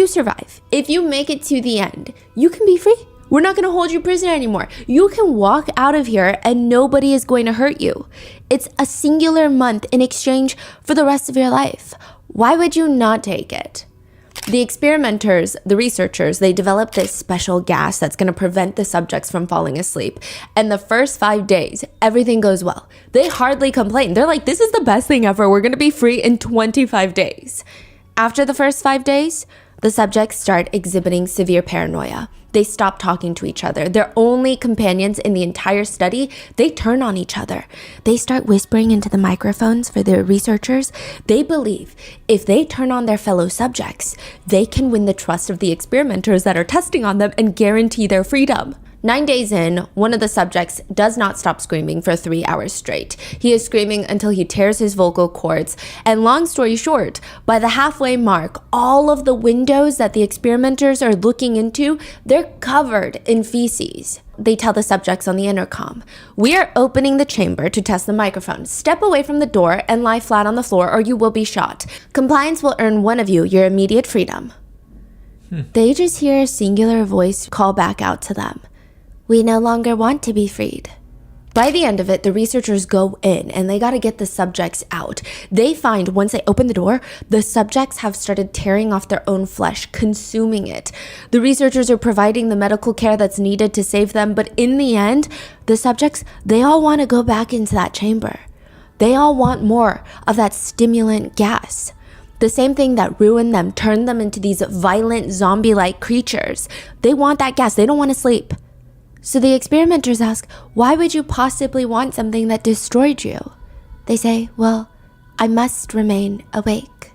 you survive, if you make it to the end, you can be free. We're not going to hold you prisoner anymore. You can walk out of here and nobody is going to hurt you. It's a singular month in exchange for the rest of your life. Why would you not take it? The experimenters, the researchers, they developed this special gas that's going to prevent the subjects from falling asleep. And the first 5 days, everything goes well. They hardly complain. They're like, this is the best thing ever. We're going to be free in 25 days. After the first 5 days, the subjects start exhibiting severe paranoia. They stop talking to each other. Their only companions in the entire study, they turn on each other. They start whispering into the microphones for the researchers. They believe if they turn on their fellow subjects, they can win the trust of the experimenters that are testing on them and guarantee their freedom. 9 days in, one of the subjects does not stop screaming for 3 hours straight. He is screaming until he tears his vocal cords. And long story short, by the halfway mark, all of the windows that the experimenters are looking into, they're covered in feces. They tell the subjects on the intercom, "We are opening the chamber to test the microphone. Step away from the door and lie flat on the floor or you will be shot. Compliance will earn one of you your immediate freedom." They just hear a singular voice call back out to them. "We no longer want to be freed." By the end of it, the researchers go in and they got to get the subjects out. They find once they open the door, the subjects have started tearing off their own flesh, consuming it. The researchers are providing the medical care that's needed to save them, but in the end, the subjects, they all want to go back into that chamber. They all want more of that stimulant gas. The same thing that ruined them, turned them into these violent zombie-like creatures. They want that gas. They don't want to sleep. So the experimenters ask, why would you possibly want something that destroyed you? They say, well, I must remain awake.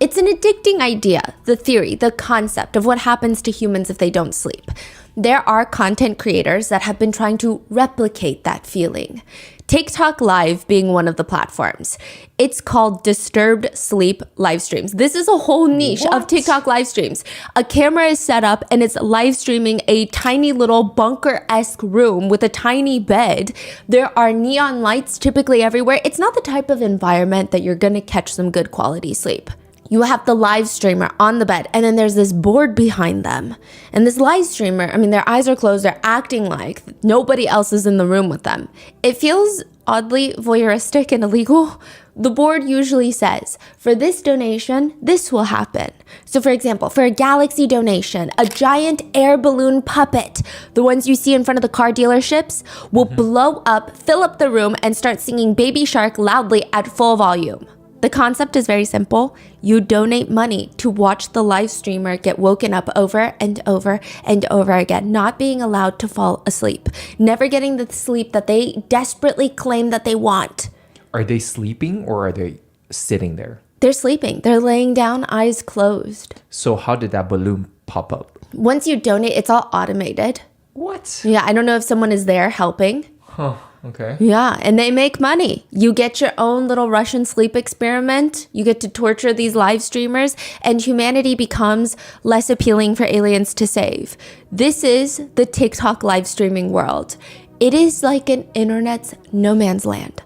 It's an addicting idea, the theory, the concept of what happens to humans if they don't sleep. There are content creators that have been trying to replicate that feeling. TikTok Live being one of the platforms. It's called Disturbed Sleep live streams. This is a whole niche of TikTok live streams. A camera is set up and it's live streaming a tiny little bunker-esque room with a tiny bed. There are neon lights typically everywhere. It's not the type of environment that you're gonna catch some good quality sleep. You have the live streamer on the bed, and then there's this board behind them. And this live streamer, their eyes are closed, they're acting like nobody else is in the room with them. It feels oddly voyeuristic and illegal. The board usually says, for this donation, this will happen. So for example, for a Galaxy donation, a giant air balloon puppet, the ones you see in front of the car dealerships, will blow up, fill up the room, and start singing Baby Shark loudly at full volume. The concept is very simple. You donate money to watch the live streamer get woken up over and over and over again, not being allowed to fall asleep, never getting the sleep that they desperately claim that they want. Are they sleeping or are they sitting there? They're sleeping. They're laying down, eyes closed. So how did that balloon pop up? Once you donate, it's all automated. What? Yeah, I don't know if someone is there helping. Huh. Okay. Yeah, and they make money. You get your own little Russian sleep experiment. You get to torture these live streamers, and humanity becomes less appealing for aliens to save. This is the TikTok live streaming world. It is like an internet's no man's land.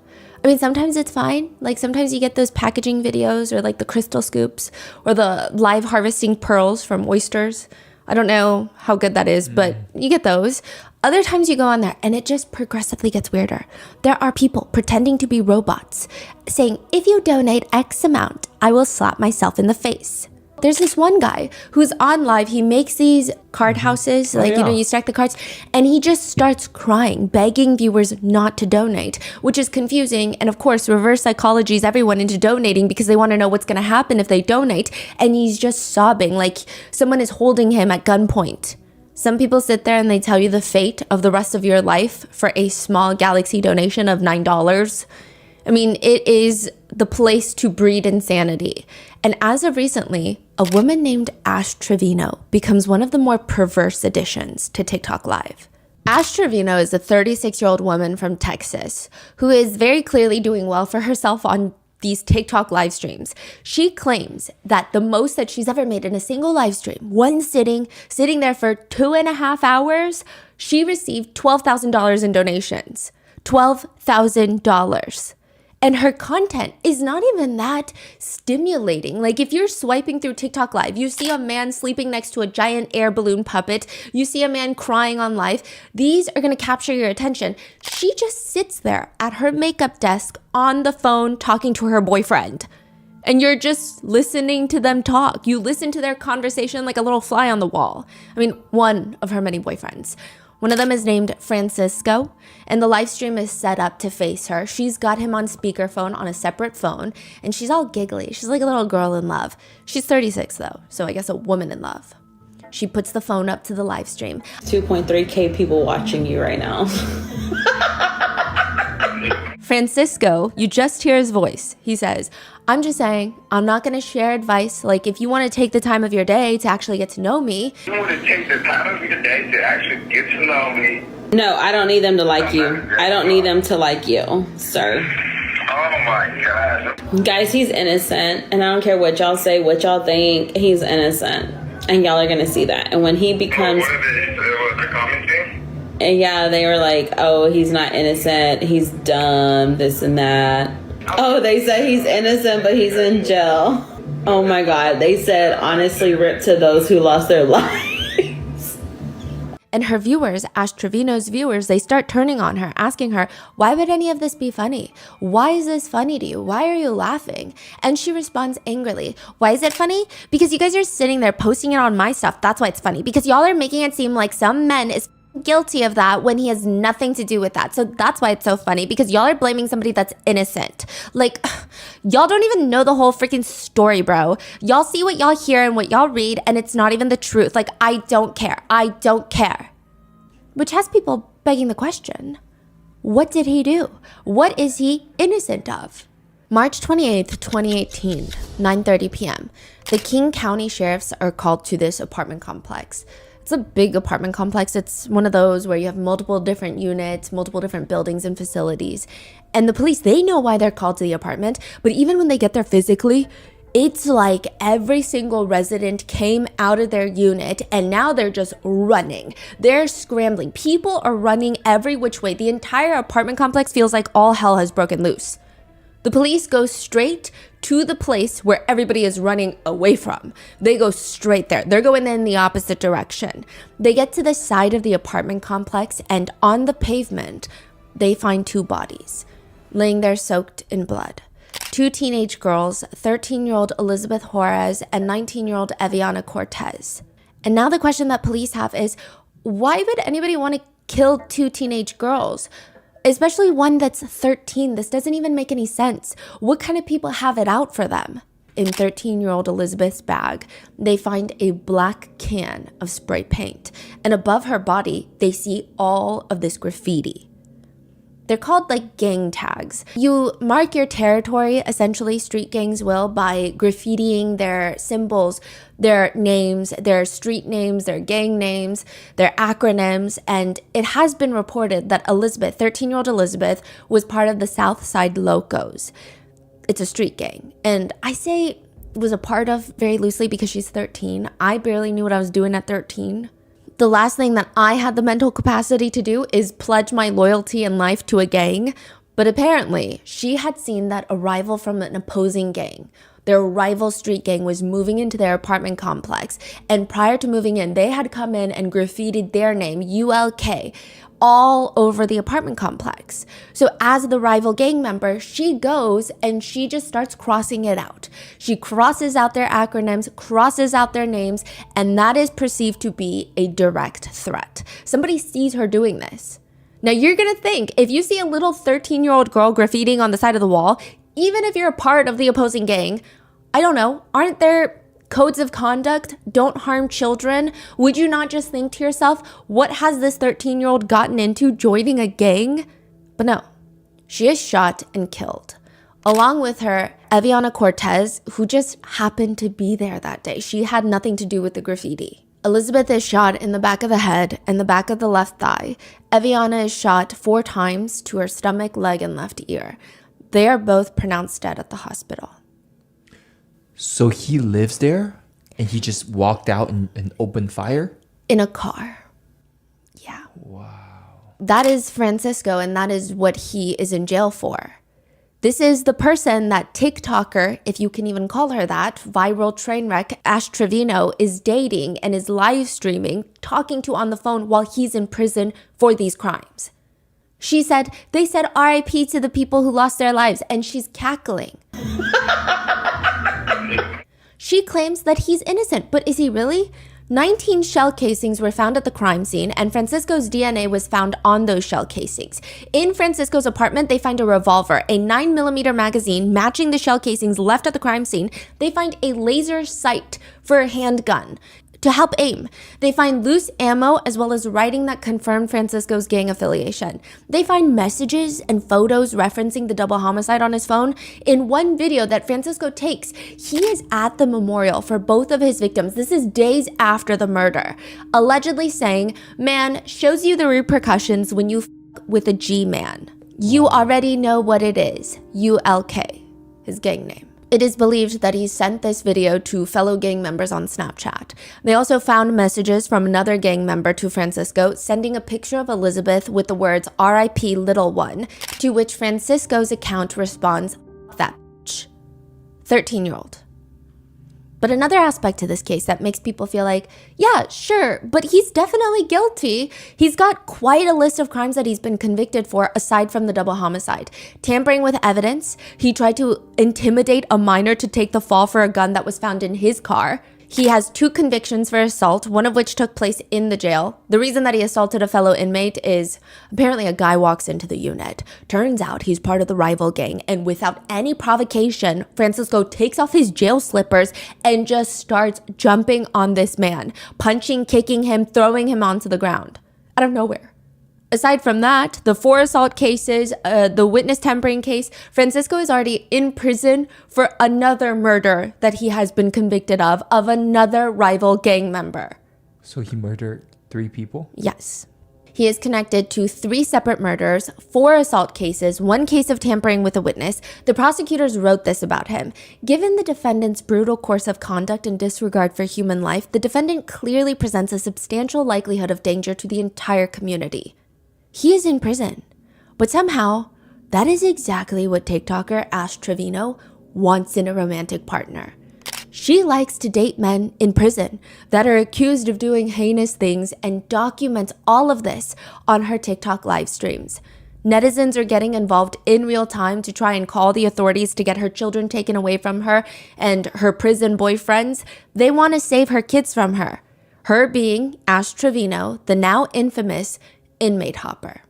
Sometimes it's fine. Like sometimes you get those packaging videos or like the crystal scoops or the live harvesting pearls from oysters. I don't know how good that is, but you get those. Other times you go on there and it just progressively gets weirder. There are people pretending to be robots saying, if you donate X amount, I will slap myself in the face. There's this one guy who's on live. He makes these card houses, you stack the cards, and he just starts crying, begging viewers not to donate, which is confusing. And of course, reverse psychologies everyone into donating because they want to know what's going to happen if they donate. And he's just sobbing like someone is holding him at gunpoint. Some people sit there and they tell you the fate of the rest of your life for a small Galaxy donation of $9. It is the place to breed insanity. And as of recently, a woman named Ash Trevino becomes one of the more perverse additions to TikTok Live. Ash Trevino is a 36-year-old woman from Texas who is very clearly doing well for herself on these TikTok live streams. She claims that the most that she's ever made in a single live stream, one sitting there for 2.5 hours, she received $12,000 in donations. $12,000. And her content is not even that stimulating. Like if you're swiping through TikTok Live, you see a man sleeping next to a giant air balloon puppet, you see a man crying on live, these are gonna capture your attention. She just sits there at her makeup desk on the phone talking to her boyfriend. And you're just listening to them talk. You listen to their conversation like a little fly on the wall. I mean, one of her many boyfriends. One of them is named Francisco, and the live stream is set up to face her. She's got him on speakerphone on a separate phone, and she's all giggly. She's like a little girl in love. She's 36 though, so I guess a woman in love. She puts the phone up to the live stream. 2.3K people watching you right now. Francisco, you just hear his voice. He says, I'm just saying, I'm not going to share advice. Like, if you want to take the time of your day to actually get to know me. You want to take the time of your day to actually get to know me. No, I don't need them to like you. I don't need them to like you, sir. Oh my God. Guys, he's innocent, and I don't care what y'all say, what y'all think. He's innocent, and y'all are going to see that. And when he becomes... What are they commenting? And yeah, they were like, oh, he's not innocent, he's dumb, this and that. Oh, they said he's innocent, but he's in jail. Oh my God, they said, honestly, rip to those who lost their lives. And her viewers, Ash Trevino's viewers, they start turning on her, asking her, why would any of this be funny? Why is this funny to you? Why are you laughing? And she responds angrily, why is it funny? Because you guys are sitting there posting it on my stuff. That's why it's funny. Because y'all are making it seem like some men is guilty of that when he has nothing to do with that. So that's why it's so funny, because y'all are blaming somebody that's innocent. Like, y'all don't even know the whole freaking story, bro. Y'all see what y'all hear and what y'all read, and it's not even the truth. Like, I don't care. I don't care. Which has people begging the question, what did he do? What is he innocent of? March 28th, 2018, 9:30 p.m. The King County sheriffs are called to this apartment complex. It's a big apartment complex. It's one of those where you have multiple different units, multiple different buildings and facilities. And the police, they know why they're called to the apartment, but even when they get there physically, it's like every single resident came out of their unit and now they're just running. They're scrambling. People are running every which way. The entire apartment complex feels like all hell has broken loose. The police go straight to the place where everybody is running away from. They go straight there. They're going in the opposite direction. They get to the side of the apartment complex, and on the pavement, they find two bodies laying there soaked in blood. Two teenage girls, 13-year-old Elizabeth Juarez and 19-year-old Eviana Cortez. And now the question that police have is, why would anybody want to kill two teenage girls? Especially one that's 13. This doesn't even make any sense. What kind of people have it out for them? In 13-year-old Elizabeth's bag, they find a black can of spray paint. And above her body, they see all of this graffiti. They're called like gang tags. You mark your territory, essentially street gangs will, by graffitiing their symbols, their names, their street names, their gang names, their acronyms. And it has been reported that Elizabeth, 13-year-old Elizabeth, was part of the South Side Locos. It's a street gang. And I say was a part of very loosely because she's 13. I barely knew what I was doing at 13. The last thing that I had the mental capacity to do is pledge my loyalty and life to a gang. But apparently, she had seen that a rival from an opposing gang, their rival street gang, was moving into their apartment complex. And prior to moving in, they had come in and graffitied their name, ULK, all over the apartment complex. So as the rival gang member, she goes and she just starts crossing it out. She crosses out their acronyms, crosses out their names, and that is perceived to be a direct threat. Somebody sees her doing this. Now you're gonna think, if you see a little 13-year-old girl graffitiing on the side of the wall, even if you're a part of the opposing gang, I don't know, aren't there codes of conduct? Don't harm children. Would you not just think to yourself, what has this 13-year-old gotten into joining a gang? But no, she is shot and killed. Along with her, Eviana Cortez, who just happened to be there that day. She had nothing to do with the graffiti. Elizabeth is shot in the back of the head and the back of the left thigh. Eviana is shot 4 times to her stomach, leg, and left ear. They are both pronounced dead at the hospital. So he lives there and he just walked out and opened fire? In a car. Yeah. Wow. That is Francisco, and that is what he is in jail for. This is the person that TikToker, if you can even call her that, viral train wreck Ash Trevino is dating and is live streaming, talking to on the phone while he's in prison for these crimes. They said RIP to the people who lost their lives, and she's cackling. She claims that he's innocent, but is he really? 19 shell casings were found at the crime scene, and Francisco's DNA was found on those shell casings. In Francisco's apartment, they find a revolver, a 9mm magazine matching the shell casings left at the crime scene. They find a laser sight for a handgun to help aim. They find loose ammo as well as writing that confirmed Francisco's gang affiliation. They find messages and photos referencing the double homicide on his phone. In one video that Francisco takes, he is at the memorial for both of his victims. This is days after the murder, allegedly saying, "Man, shows you the repercussions when you with a G-man. You already know what it is. ULK, his gang name. It is believed that he sent this video to fellow gang members on Snapchat. They also found messages from another gang member to Francisco, sending a picture of Elizabeth with the words RIP little one, to which Francisco's account responds, that bitch. 13-year-old. But another aspect to this case that makes people feel like, yeah, sure, but he's definitely guilty. He's got quite a list of crimes that he's been convicted for aside from the double homicide. Tampering with evidence. He tried to intimidate a minor to take the fall for a gun that was found in his car. He has 2 convictions for assault, one of which took place in the jail. The reason that he assaulted a fellow inmate is apparently a guy walks into the unit. Turns out he's part of the rival gang, and without any provocation, Francisco takes off his jail slippers and just starts jumping on this man, punching, kicking him, throwing him onto the ground out of nowhere. Aside from that, the 4 assault cases, the witness tampering case, Francisco is already in prison for another murder that he has been convicted of another rival gang member. So he murdered 3 people? Yes. He is connected to 3 separate murders, 4 assault cases, 1 case of tampering with a witness. The prosecutors wrote this about him. Given the defendant's brutal course of conduct and disregard for human life, the defendant clearly presents a substantial likelihood of danger to the entire community. He is in prison, but somehow that is exactly what TikToker Ash Trevino wants in a romantic partner. She likes to date men in prison that are accused of doing heinous things and documents all of this on her TikTok live streams. Netizens are getting involved in real time to try and call the authorities to get her children taken away from her and her prison boyfriends. They want to save her kids from her. Her being Ash Trevino, the now infamous inmate hopper.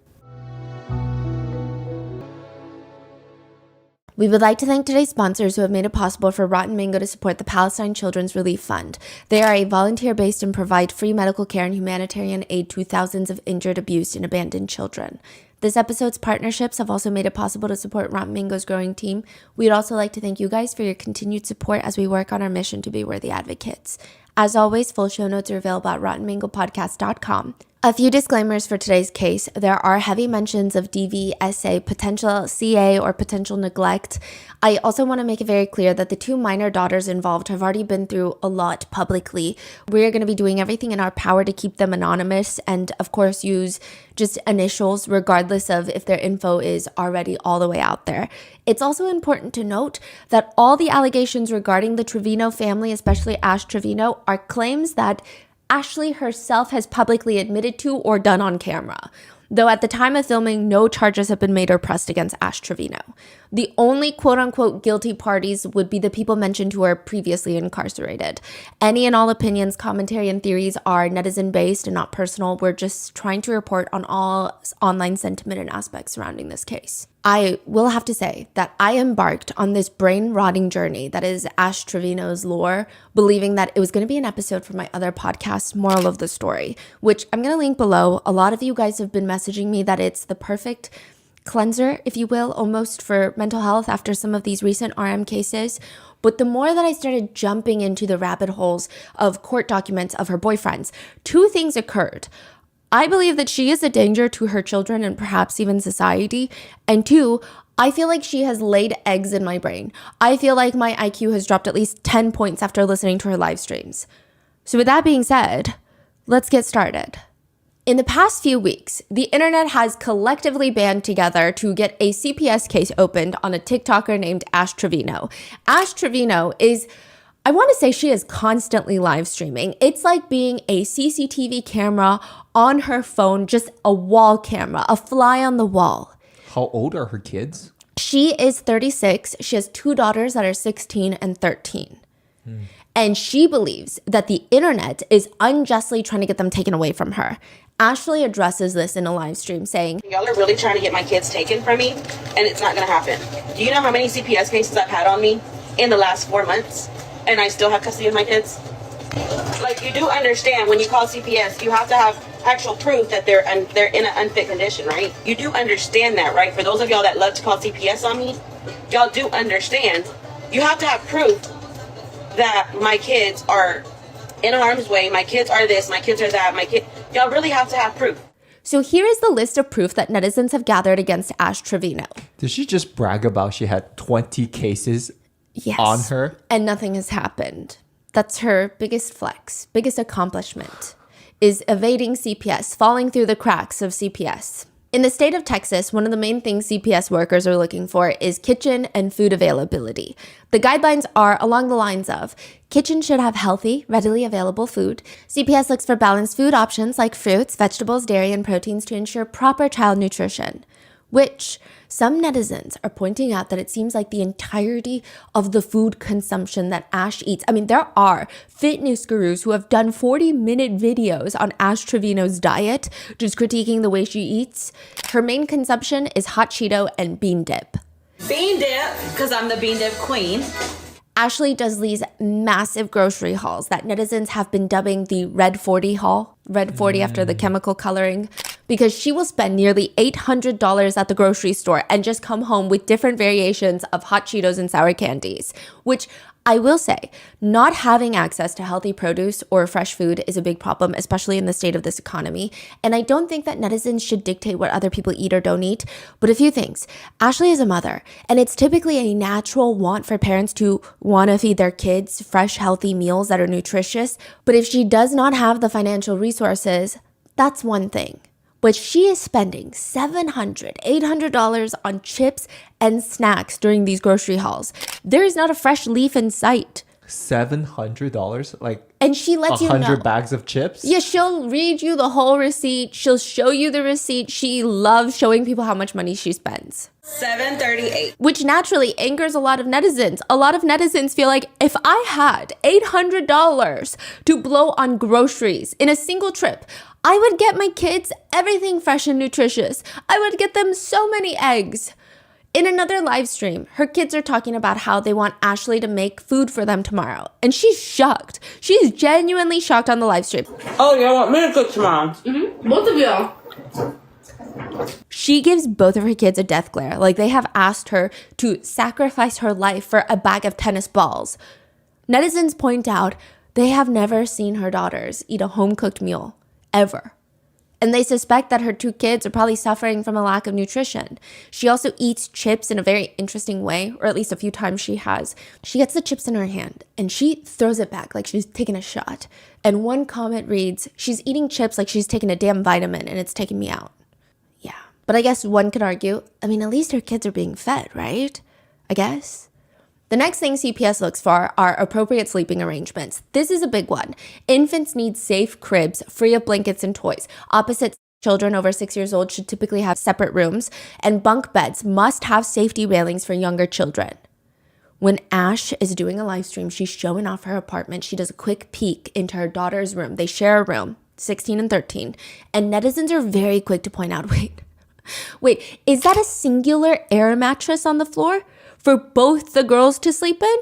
We would like to thank today's sponsors who have made it possible for Rotten Mango to support the Palestine Children's Relief Fund. They are a volunteer-based and provide free medical care and humanitarian aid to thousands of injured, abused, and abandoned children. This episode's partnerships have also made it possible to support Rotten Mango's growing team. We'd also like to thank you guys for your continued support as we work on our mission to be worthy advocates. As always, full show notes are available at RottenMangoPodcast.com. A few disclaimers for today's case. There are heavy mentions of DV, SA, potential CA, or potential neglect. I also want to make it very clear that the 2 minor daughters involved have already been through a lot publicly. We are going to be doing everything in our power to keep them anonymous and, of course, use just initials regardless of if their info is already all the way out there. It's also important to note that all the allegations regarding the Trevino family, especially Ash Trevino, are claims that Ashley herself has publicly admitted to or done on camera. Though at the time of filming, no charges have been made or pressed against Ash Trevino. The only quote-unquote guilty parties would be the people mentioned who are previously incarcerated. Any and all opinions, commentary, and theories are netizen-based and not personal. We're just trying to report on all online sentiment and aspects surrounding this case. I will have to say that I embarked on this brain-rotting journey that is Ash Trevino's lore, believing that it was going to be an episode for my other podcast, Moral of the Story, which I'm going to link below. A lot of you guys have been messaging me that it's the perfect cleanser, if you will, almost for mental health after some of these recent RM cases. But the more that I started jumping into the rabbit holes of court documents of her boyfriends, 2 things occurred. I believe that she is a danger to her children and perhaps even society. And 2, I feel like she has laid eggs in my brain. I feel like my IQ has dropped at least 10 points after listening to her live streams. So with that being said, let's get started. In the past few weeks, the internet has collectively band together to get a CPS case opened on a TikToker named Ash Trevino. Ash Trevino is, I want to say she is constantly live streaming. It's like being a CCTV camera on her phone, just a wall camera, a fly on the wall. How old are her kids? She is 36. She has 2 daughters that are 16 and 13. And she believes that the internet is unjustly trying to get them taken away from her. Ashley addresses this in a live stream saying, Y'all are really trying to get my kids taken from me, and it's not going to happen. Do you know how many CPS cases I've had on me in the last 4 months, and I still have custody of my kids? Like, you do understand when you call CPS, you have to have actual proof that they're in an unfit condition, right? You do understand that, right? For those of y'all that love to call CPS on me, y'all do understand. You have to have proof that my kids are in harm's way, my kids are this, my kids are that, y'all really have to have proof. so here is the list of proof that netizens have gathered against Ash Trevino. Did she just brag about she had 20 cases Yes. on her? And nothing has happened. That's her biggest flex, biggest accomplishment, is evading CPS, falling through the cracks of CPS. In the state of Texas, one of the main things CPS workers are looking for is kitchen and food availability. The guidelines are along the lines of kitchen should have healthy, readily available food. CPS looks for balanced food options like fruits, vegetables, dairy, and proteins to ensure proper child nutrition, which some netizens are pointing out that it seems like the entirety of the food consumption that Ash eats. I mean, there are fitness gurus who have done 40-minute videos on Ash Trevino's diet, just critiquing the way she eats. Her main consumption is hot Cheeto and bean dip. Bean dip, because I'm the bean dip queen. Ashley does these massive grocery hauls that netizens have been dubbing the Red 40 haul, Red 40 after the chemical coloring, because she will spend nearly $800 at the grocery store and just come home with different variations of hot Cheetos and sour candies, which I will say, not having access to healthy produce or fresh food is a big problem, especially in the state of this economy. And I don't think that netizens should dictate what other people eat or don't eat. But a few things. Ashley is a mother, and it's typically a natural want for parents to want to feed their kids fresh, healthy meals that are nutritious. But if she does not have the financial resources, that's one thing. But she is spending $700, $800 on chips and snacks during these grocery hauls. There is not a fresh leaf in sight. $700? Like, And she lets you know. 100 bags of chips? Yeah, she'll read you the whole receipt. She'll show you the receipt. She loves showing people how much money she spends. $738. Which naturally angers a lot of netizens. A lot of netizens feel like if I had $800 to blow on groceries in a single trip, I would get my kids everything fresh and nutritious. I would get them so many eggs. In another live stream, her kids are talking about how they want Ashley to make food for them tomorrow. And she's shocked. She's genuinely shocked on the live stream. Oh, y'all want me to cook tomorrow? Both of y'all. She gives both of her kids a death glare. Like they have asked her to sacrifice her life for a bag of tennis balls. Netizens point out they have never seen her daughters eat a home-cooked meal, ever. And they suspect that her 2 kids are probably suffering from a lack of nutrition. She also eats chips in a very interesting way, or at least a few times she has. She gets the chips in her hand and she throws it back like she's taking a shot. And one comment reads, "She's eating chips like she's taking a damn vitamin and it's taking me out." Yeah. But I guess one could argue, I mean, at least her kids are being fed, right? I guess. The next thing CPS looks for are appropriate sleeping arrangements. This is a big one. Infants need safe cribs, free of blankets and toys. Opposite children over 6 years old should typically have separate rooms, and bunk beds must have safety railings for younger children. When Ash is doing a live stream, she's showing off her apartment. She does a quick peek into her daughter's room. They share a room, 16 and 13, and netizens are very quick to point out, wait, is that a singular air mattress on the floor for both the girls to sleep in?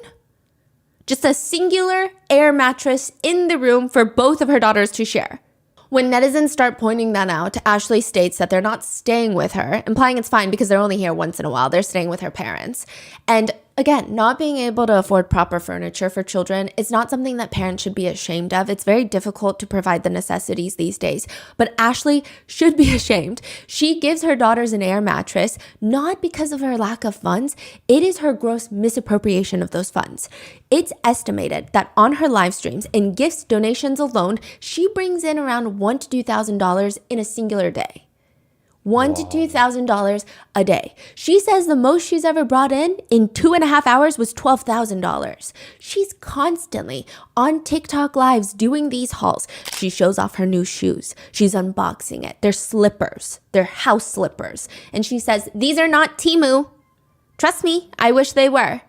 Just a singular air mattress in the room for both of her daughters to share. When netizens start pointing that out, Ashley states that they're not staying with her, implying it's fine because they're only here once in a while. They're staying with her parents. And Again, not being able to afford proper furniture for children is not something that parents should be ashamed of. It's very difficult to provide the necessities these days. But Ashley should be ashamed. She gives her daughters an air mattress, not because of her lack of funds. It is her gross misappropriation of those funds. It's estimated that on her live streams and gifts donations alone, she brings in around $1,000 to $2,000 in a singular day. $1,000 to $2,000 a day. She says the most she's ever brought in 2.5 hours was $12,000. She's constantly on TikTok lives doing these hauls. She shows off her new shoes. She's unboxing it. They're slippers. They're house slippers. And she says, these are not Temu. Trust me, I wish they were.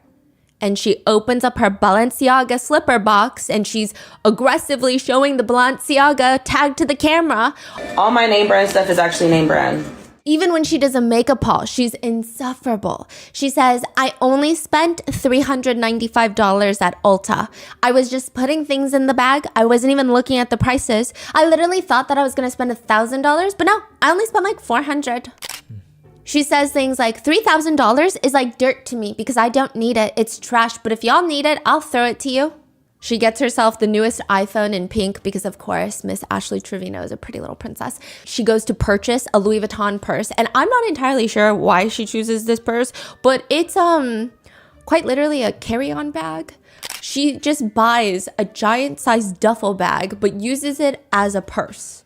And she opens up her Balenciaga slipper box and she's aggressively showing the Balenciaga tag to the camera. All my name brand stuff is actually name brand. Even when she does a makeup haul, she's insufferable. She says, I only spent $395 at Ulta. I was just putting things in the bag. I wasn't even looking at the prices. I literally thought that I was going to spend $1,000, but no, I only spent like $400. She says things like, $3,000 is like dirt to me because I don't need it. It's trash, but if y'all need it, I'll throw it to you. She gets herself the newest iPhone in pink because, of course, Miss Ashley Trevino is a pretty little princess. She goes to purchase a Louis Vuitton purse, and I'm not entirely sure why she chooses this purse, but it's quite literally a carry-on bag. She just buys a giant-sized duffel bag, but uses it as a purse.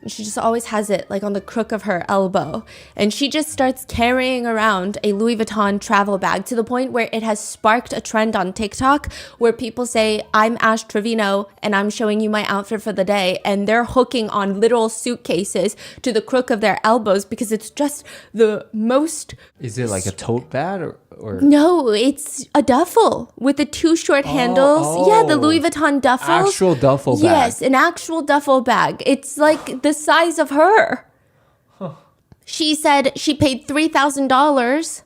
She just always has it like on the crook of her elbow. And she just starts carrying around a Louis Vuitton travel bag to the point where it has sparked a trend on TikTok where people say, I'm Ash Trevino and I'm showing you my outfit for the day. And they're hooking on literal suitcases to the crook of their elbows because it's just the most... Is it like a tote bag or? No, it's a duffel with the two short handles. Yeah, the Louis Vuitton duffel. Actual duffel bag. Yes, an actual duffel bag. It's like the size of her. Huh. She said she paid $3,000.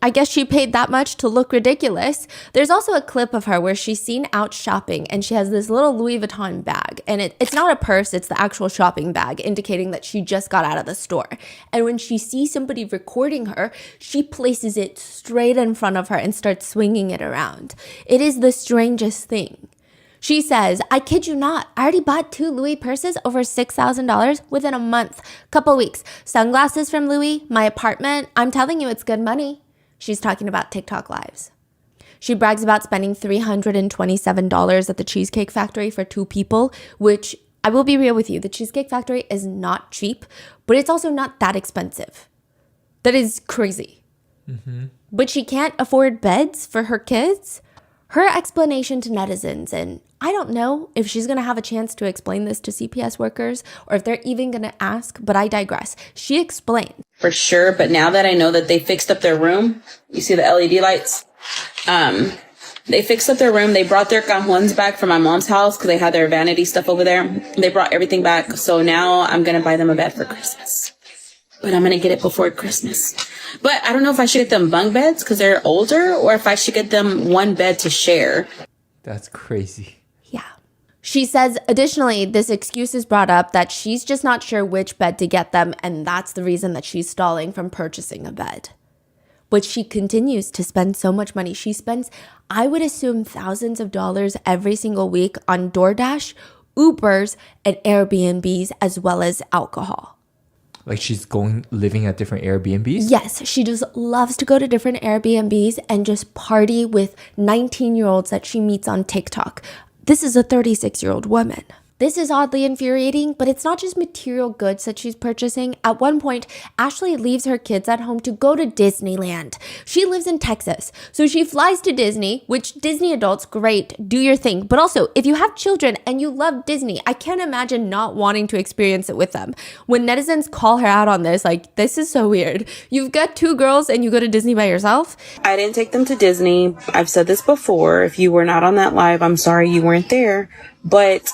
I guess she paid that much to look ridiculous. There's also a clip of her where she's seen out shopping and she has this little Louis Vuitton bag. And it's not a purse, it's the actual shopping bag, indicating that she just got out of the store. And when she sees somebody recording her, she places it straight in front of her and starts swinging it around. It is the strangest thing. She says, I kid you not, I already bought 2 Louis purses over $6,000 within a month, couple weeks. Sunglasses from Louis, my apartment. I'm telling you, it's good money. She's talking about TikTok lives. She brags about spending $327 at the Cheesecake Factory for 2 people, which I will be real with you. The Cheesecake Factory is not cheap, but it's also not that expensive. That is crazy. Mm-hmm. But she can't afford beds for her kids? Her explanation to netizens, and I don't know if she's going to have a chance to explain this to CPS workers or if they're even going to ask, but I digress. She explained. For sure, but now that I know that they fixed up their room, you see the LED lights? They fixed up their room. They brought their cajones back from my mom's house because they had their vanity stuff over there. They brought everything back. So now I'm going to buy them a bed for Christmas. But I'm going to get it before Christmas. But I don't know if I should get them bunk beds because they're older or if I should get them one bed to share. That's crazy. Yeah. She says, additionally, this excuse is brought up that she's just not sure which bed to get them, and that's the reason that she's stalling from purchasing a bed. But she continues to spend so much money. She spends, I would assume, thousands of dollars every single week on DoorDash, Ubers, and Airbnbs, as well as alcohol. Like she's living at different Airbnbs? Yes, she just loves to go to different Airbnbs and just party with 19-year-olds that she meets on TikTok. This is a 36-year-old woman. This is oddly infuriating, but it's not just material goods that she's purchasing. At one point, Ashley leaves her kids at home to go to Disneyland. She lives in Texas, so she flies to Disney, which Disney adults, great, do your thing. But also, if you have children and you love Disney, I can't imagine not wanting to experience it with them. When netizens call her out on this, like, this is so weird. You've got 2 girls and you go to Disney by yourself? I didn't take them to Disney. I've said this before. If you were not on that live, I'm sorry you weren't there. But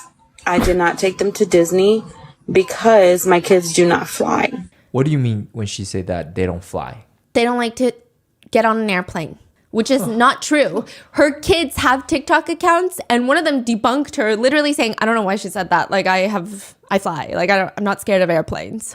I did not take them to Disney because my kids do not fly. What do you mean when she said that they don't fly? They don't like to get on an airplane, which is not true. Her kids have TikTok accounts, and one of them debunked her, literally saying, I don't know why she said that. Like, I fly. Like, I'm not scared of airplanes.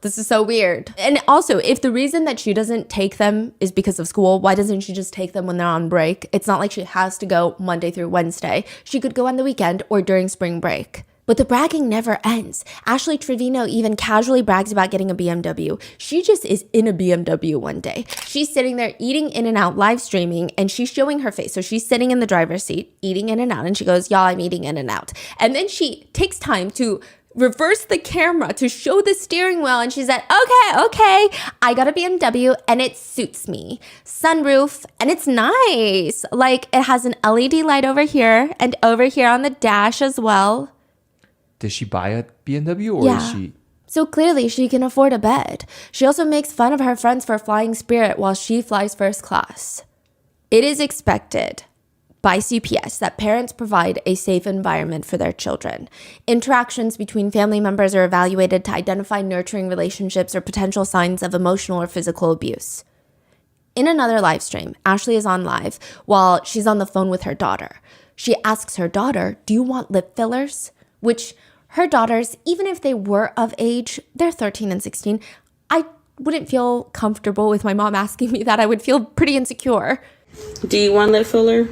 This is so weird. And also, if the reason that she doesn't take them is because of school, why doesn't she just take them when they're on break? It's not like she has to go Monday through Wednesday. She could go on the weekend or during spring break. But the bragging never ends. Ashley Trevino even casually brags about getting a BMW. She just is in a BMW one day. She's sitting there eating In-N-Out live streaming and she's showing her face. So she's sitting in the driver's seat eating In-N-Out and she goes, y'all, I'm eating In-N-Out. And then she takes time to reverse the camera to show the steering wheel and she said, okay, I got a BMW and it suits me. Sunroof and it's nice. Like it has an LED light over here and over here on the dash as well. Did she buy a BMW or is she? So clearly she can afford a bed. She also makes fun of her friends for flying Spirit while she flies first class. It is expected by CPS that parents provide a safe environment for their children. Interactions between family members are evaluated to identify nurturing relationships or potential signs of emotional or physical abuse. In another live stream, Ashley is on live while she's on the phone with her daughter. She asks her daughter, do you want lip fillers? Which her daughters, even if they were of age, they're 13 and 16. I wouldn't feel comfortable with my mom asking me that. I would feel pretty insecure. Do you want lip filler?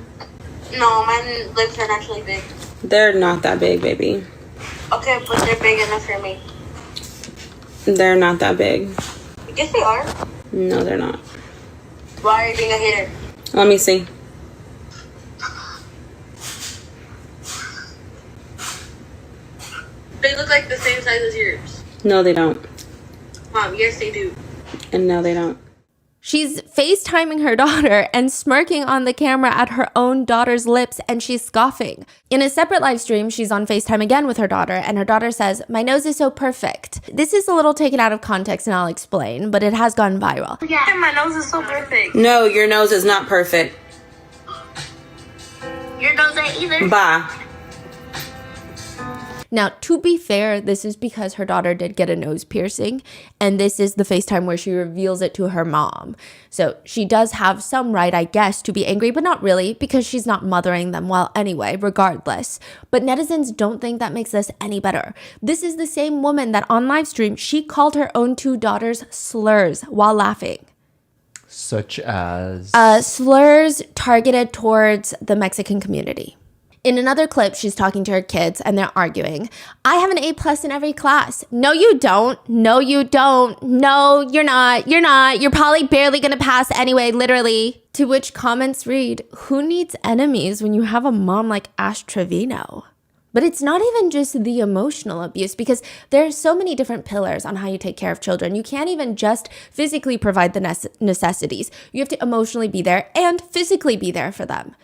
No, my lips are naturally big. They're not that big, baby. Okay, but they're big enough for me. They're not that big. Yes, they are. No, they're not. Why are you being a hater? Let me see. They look like the same size as yours. No, they don't. Mom, yes, they do. And no, they don't. She's FaceTiming her daughter and smirking on the camera at her own daughter's lips, and she's scoffing. In a separate live stream, she's on FaceTime again with her daughter, and her daughter says, my nose is so perfect. This is a little taken out of context, and I'll explain, but it has gone viral. Yeah, my nose is so perfect. No, your nose is not perfect. Your nose ain't either. Bye. Now, to be fair, this is because her daughter did get a nose piercing, and this is the FaceTime where she reveals it to her mom. So she does have some right, I guess, to be angry, but not really, because she's not mothering them well anyway, regardless. But netizens don't think that makes this any better. This is the same woman that on live stream, she called her own two daughters slurs while laughing. Such as? Slurs targeted towards the Mexican community. In another clip, she's talking to her kids and they're arguing. I have an A+ in every class. No, you don't. No, you don't. No, you're not. You're not. You're probably barely going to pass anyway, literally. To which comments read, who needs enemies when you have a mom like Ash Trevino? But it's not even just the emotional abuse, because there are so many different pillars on how you take care of children. You can't even just physically provide the necessities. You have to emotionally be there and physically be there for them.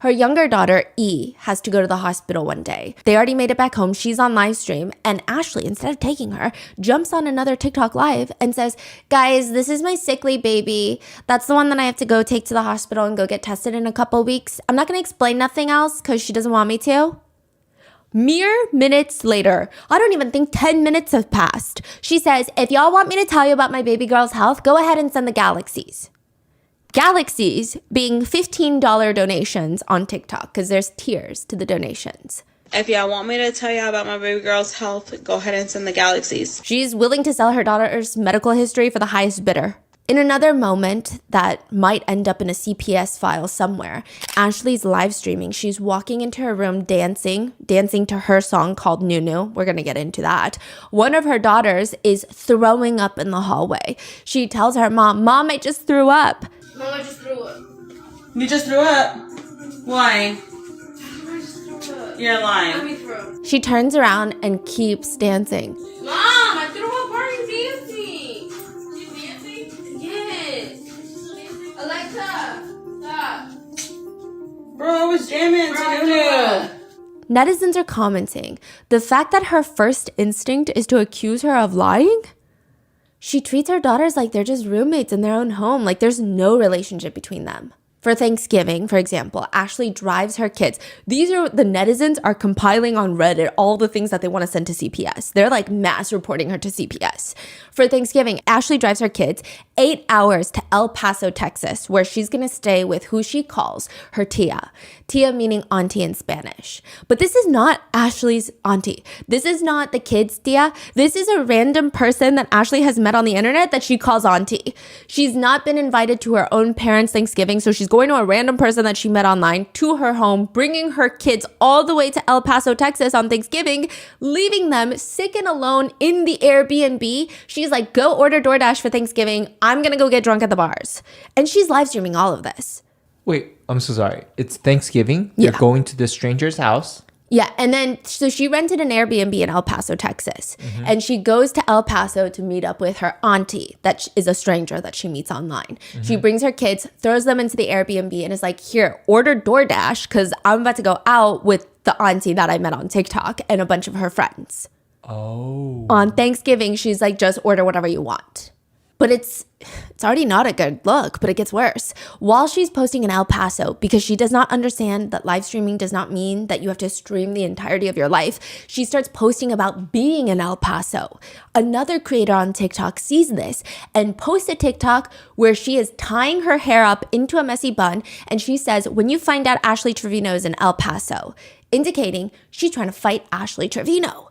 Her younger daughter, E, has to go to the hospital one day. They already made it back home. She's on live stream. And Ashley, instead of taking her, jumps on another TikTok live and says, guys, this is my sickly baby. That's the one that I have to go take to the hospital and go get tested in a couple weeks. I'm not going to explain nothing else because she doesn't want me to. Mere minutes later, I don't even think 10 minutes have passed. She says, if y'all want me to tell you about my baby girl's health, go ahead and send the galaxies. Galaxies being $15 donations on TikTok, because there's tiers to the donations. If y'all want me to tell y'all about my baby girl's health, go ahead and send the galaxies. She's willing to sell her daughter's medical history for the highest bidder. In another moment that might end up in a CPS file somewhere, Ashley's live streaming. She's walking into her room dancing to her song called Nunu. We're going to get into that. One of her daughters is throwing up in the hallway. She tells her mom, I just threw up. Mom, I just threw up. You just threw up? Why? I just threw up. You're Let lying. me throw. She turns around and keeps dancing. Mom, I threw up. Why are you dancing? You dancing? Yes. Alexa, stop. Bro, I was jamming Bro, I to threw Nunu. up. Netizens are commenting, the fact that her first instinct is to accuse her of lying? She treats her daughters like they're just roommates in their own home, like there's no relationship between them. For Thanksgiving, for example, Ashley drives her kids. These are the netizens are compiling on Reddit all the things that they want to send to CPS. They're like mass reporting her to CPS. For Thanksgiving, Ashley drives her kids 8 hours to El Paso, Texas, where she's going to stay with who she calls her tia. Tia meaning auntie in Spanish. But this is not Ashley's auntie. This is not the kids' tia. This is a random person that Ashley has met on the internet that she calls auntie. She's not been invited to her own parents' Thanksgiving, so she's going to a random person that she met online to her home, bringing her kids all the way to El Paso, Texas on Thanksgiving, leaving them sick and alone in the Airbnb. She's like, go order DoorDash for Thanksgiving. I'm going to go get drunk at the bars. And she's live streaming all of this. Wait, I'm so sorry. It's Thanksgiving. Yeah. They're going to this stranger's house. Yeah, and then so she rented an Airbnb in El Paso, Texas, and she goes to El Paso to meet up with her auntie that is a stranger that she meets online. She brings her kids, throws them into the Airbnb, and is like, here, order DoorDash because I'm about to go out with the auntie that I met on TikTok and a bunch of her friends. Oh. On Thanksgiving, she's like, just order whatever you want. But it's already not a good look, but it gets worse. While she's posting in El Paso, because she does not understand that live streaming does not mean that you have to stream the entirety of your life, she starts posting about being in El Paso. Another creator on TikTok sees this and posts a TikTok where she is tying her hair up into a messy bun, and she says, when you find out Ashley Trevino is in El Paso, indicating she's trying to fight Ashley Trevino.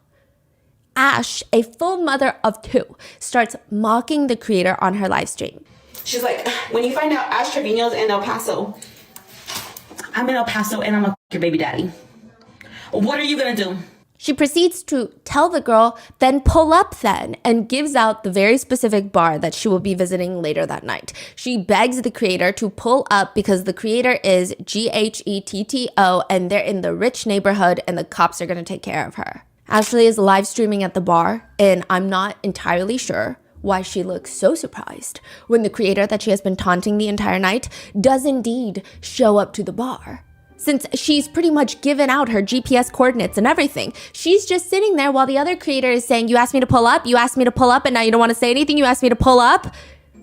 Ash, a full mother of 2, starts mocking the creator on her live stream. She's like, when you find out Ash Trevino's in El Paso, I'm in El Paso and I'm a your baby daddy. What are you gonna do? She proceeds to tell the girl, then pull up then, and gives out the very specific bar that she will be visiting later that night. She begs the creator to pull up because the creator is GHETTO and they're in the rich neighborhood and the cops are gonna take care of her. Ashley is live streaming at the bar, and I'm not entirely sure why she looks so surprised when the creator that she has been taunting the entire night does indeed show up to the bar. Since she's pretty much given out her GPS coordinates and everything, she's just sitting there while the other creator is saying, you asked me to pull up, and now you don't want to say anything, you asked me to pull up.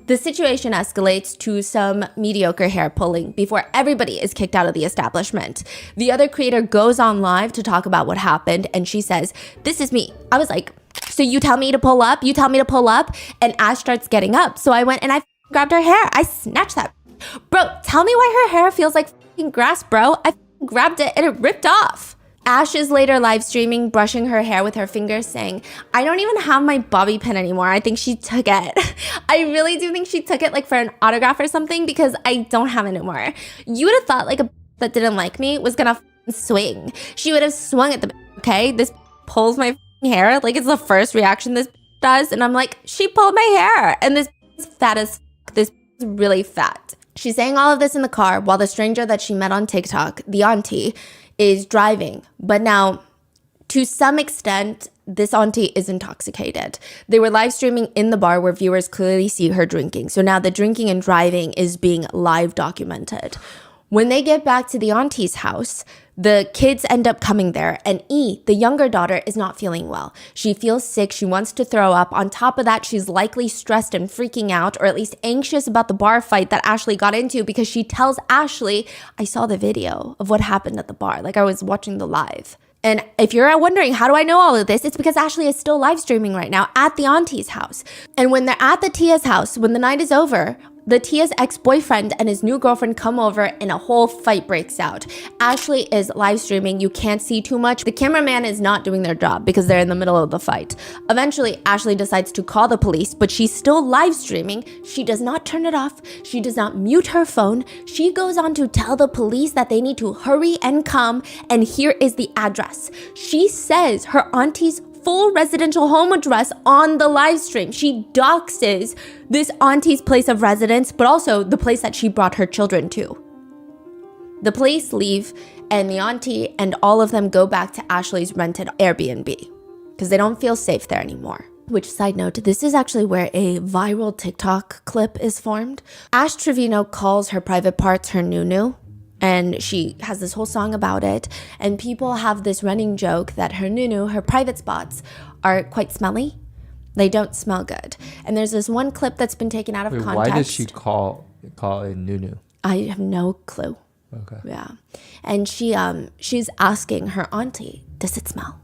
The situation escalates to some mediocre hair pulling before everybody is kicked out of the establishment. The other creator goes on live to talk about what happened, and she says, this is me. I was like, so you tell me to pull up? You tell me to pull up? And Ash starts getting up. So I went and I grabbed her hair. I snatched that. Bro, tell me why her hair feels like grass, bro. I grabbed it and it ripped off. Ash is later live streaming, brushing her hair with her fingers, saying, I don't even have my bobby pin anymore. I think she took it. I really do think she took it like for an autograph or something because I don't have it anymore. You would have thought like a that didn't like me was gonna swing. She would have swung at the okay? This pulls my hair. Like it's the first reaction this does. And I'm like, she pulled my hair. And this is fat as this is really fat. She's saying all of this in the car while the stranger that she met on TikTok, the auntie, is driving. But now, to some extent, this auntie is intoxicated. They were live streaming in the bar where viewers clearly see her drinking. So now the drinking and driving is being live documented. When they get back to the auntie's house, the kids end up coming there, and E, the younger daughter, is not feeling well. She feels sick. She wants to throw up. On top of that, she's likely stressed and freaking out, or at least anxious about the bar fight that Ashley got into because she tells Ashley, I saw the video of what happened at the bar. Like I was watching the live. And if you're wondering, how do I know all of this? It's because Ashley is still live streaming right now at the auntie's house. And when they're at the Tia's house, when the night is over, the Tia's ex-boyfriend and his new girlfriend come over and a whole fight breaks out. Ashley is live streaming. You can't see too much. The cameraman is not doing their job because they're in the middle of the fight. Eventually, Ashley decides to call the police, but she's still live streaming. She does not turn it off. She does not mute her phone. She goes on to tell the police that they need to hurry and come, and here is the address. She says her auntie's full residential home address on the live stream. She doxes this auntie's place of residence, but also the place that she brought her children to. The police leave, and the auntie and all of them go back to Ashley's rented Airbnb because they don't feel safe there anymore. Which, side note, this is actually where a viral TikTok clip is formed. Ash Trevino calls her private parts her nunu. And she has this whole song about it. And people have this running joke that her nunu, her private spots, are quite smelly. They don't smell good. And there's this one clip that's been taken out of context. Why does she call it Nunu? I have no clue. Okay. Yeah. And she's asking her auntie, does it smell?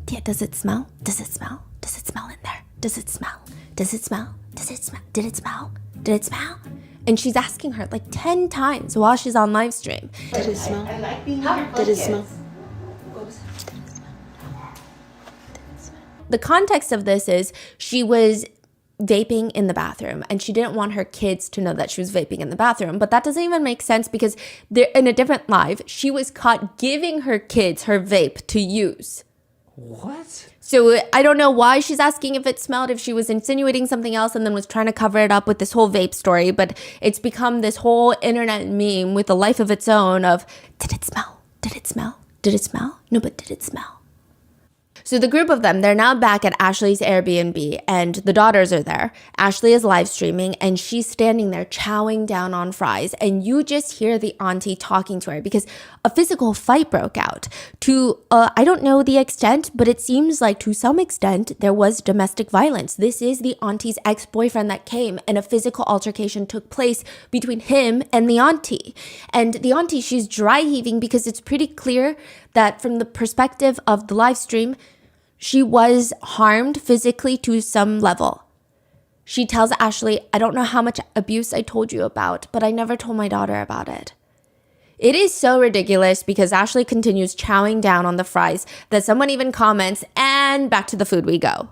Yeah, does it smell? Does it smell? Does it smell in there? Does it smell? Does it smell? Does it smell? Did it smell? Did it smell? And she's asking her like 10 times while she's on live stream. Did it smell? Did it smell? The context of this is she was vaping in the bathroom and she didn't want her kids to know that she was vaping in the bathroom. But that doesn't even make sense because they're in a different live. She was caught giving her kids her vape to use. What? So I don't know why she's asking if it smelled, if she was insinuating something else and then was trying to cover it up with this whole vape story. But it's become this whole internet meme with a life of its own of, did it smell? Did it smell? Did it smell? No, but did it smell? So the group of them, they're now back at Ashley's Airbnb and the daughters are there. Ashley is live streaming and she's standing there chowing down on fries. And you just hear the auntie talking to her because a physical fight broke out to, I don't know the extent, but it seems like to some extent there was domestic violence. This is the auntie's ex-boyfriend that came and a physical altercation took place between him and the auntie. And the auntie, she's dry heaving because it's pretty clear that from the perspective of the live stream, she was harmed physically to some level. She tells Ashley, I don't know how much abuse I told you about, but I never told my daughter about it. It is so ridiculous because Ashley continues chowing down on the fries that someone even comments, and back to the food we go.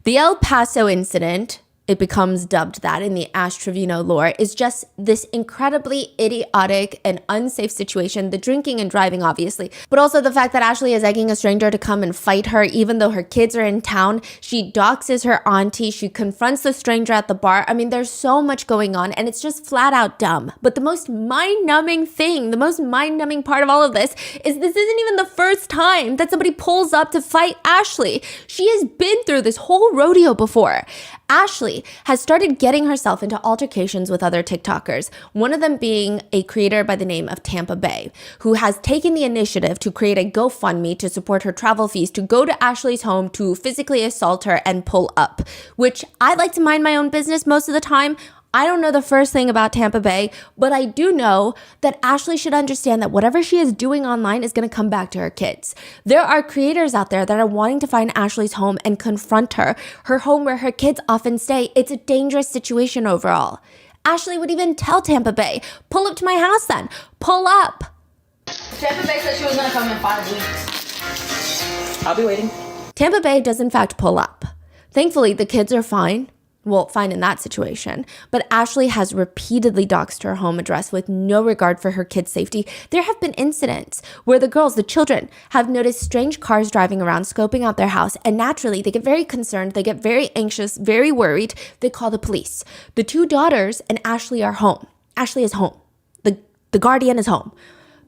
The El Paso incident, it becomes dubbed that in the Ash Trevino lore, is just this incredibly idiotic and unsafe situation. The drinking and driving, obviously, but also the fact that Ashley is egging a stranger to come and fight her, even though her kids are in town. She doxes her auntie. She confronts the stranger at the bar. I mean, there's so much going on and it's just flat out dumb. But the most mind-numbing thing, the most mind-numbing part of all of this is this isn't even the first time that somebody pulls up to fight Ashley. She has been through this whole rodeo before. Ashley has started getting herself into altercations with other TikTokers, one of them being a creator by the name of Tampa Bay, who has taken the initiative to create a GoFundMe to support her travel fees to go to Ashley's home to physically assault her and pull up, which I like to mind my own business most of the time. I don't know the first thing about Tampa Bay, but I do know that Ashley should understand that whatever she is doing online is going to come back to her kids. There are creators out there that are wanting to find Ashley's home and confront her home where her kids often stay. It's a dangerous situation overall. Ashley would even tell Tampa Bay, pull up to my house then, pull up. Tampa Bay said she was gonna come in 5 weeks. I'll be waiting. Tampa Bay does in fact pull up. Thankfully, the kids are fine. Well, fine in that situation, but Ashley has repeatedly doxed her home address with no regard for her kids' safety. There have been incidents where the children, have noticed strange cars driving around, scoping out their house, and naturally they get very concerned, they get very anxious, very worried. They call the police. The two daughters and Ashley are home. Ashley is home. The guardian is home.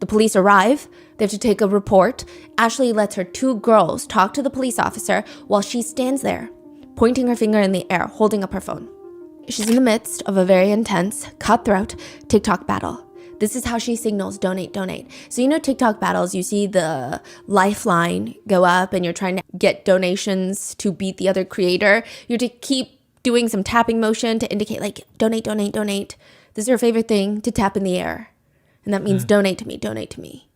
The police arrive. They have to take a report. Ashley lets her two girls talk to the police officer while she stands there, pointing her finger in the air, holding up her phone. She's in the midst of a very intense, cutthroat TikTok battle. This is how she signals donate, donate. So you know TikTok battles, you see the lifeline go up and you're trying to get donations to beat the other creator. You have to keep doing some tapping motion to indicate like donate, donate, donate. This is her favorite thing, to tap in the air. And that means donate to me, donate to me.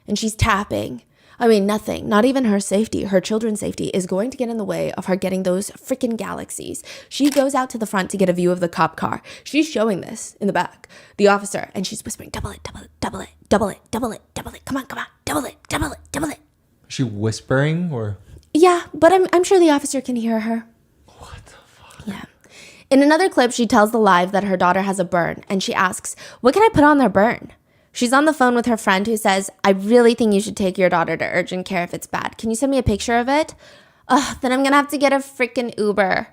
And she's tapping. I mean, nothing, not even her safety, her children's safety is going to get in the way of her getting those freaking galaxies. She goes out to the front to get a view of the cop car. She's showing this in the back, the officer, and she's whispering, double it, double it, double it, double it, double it, double it. Come on, double it, double it, double it. Is she whispering or? Yeah, but I'm sure the officer can hear her. What the fuck? Yeah. In another clip, she tells the live that her daughter has a burn, and she asks, what can I put on their burn? She's on the phone with her friend who says, I really think you should take your daughter to urgent care if it's bad. Can you send me a picture of it? Ugh, then I'm gonna have to get a freaking Uber.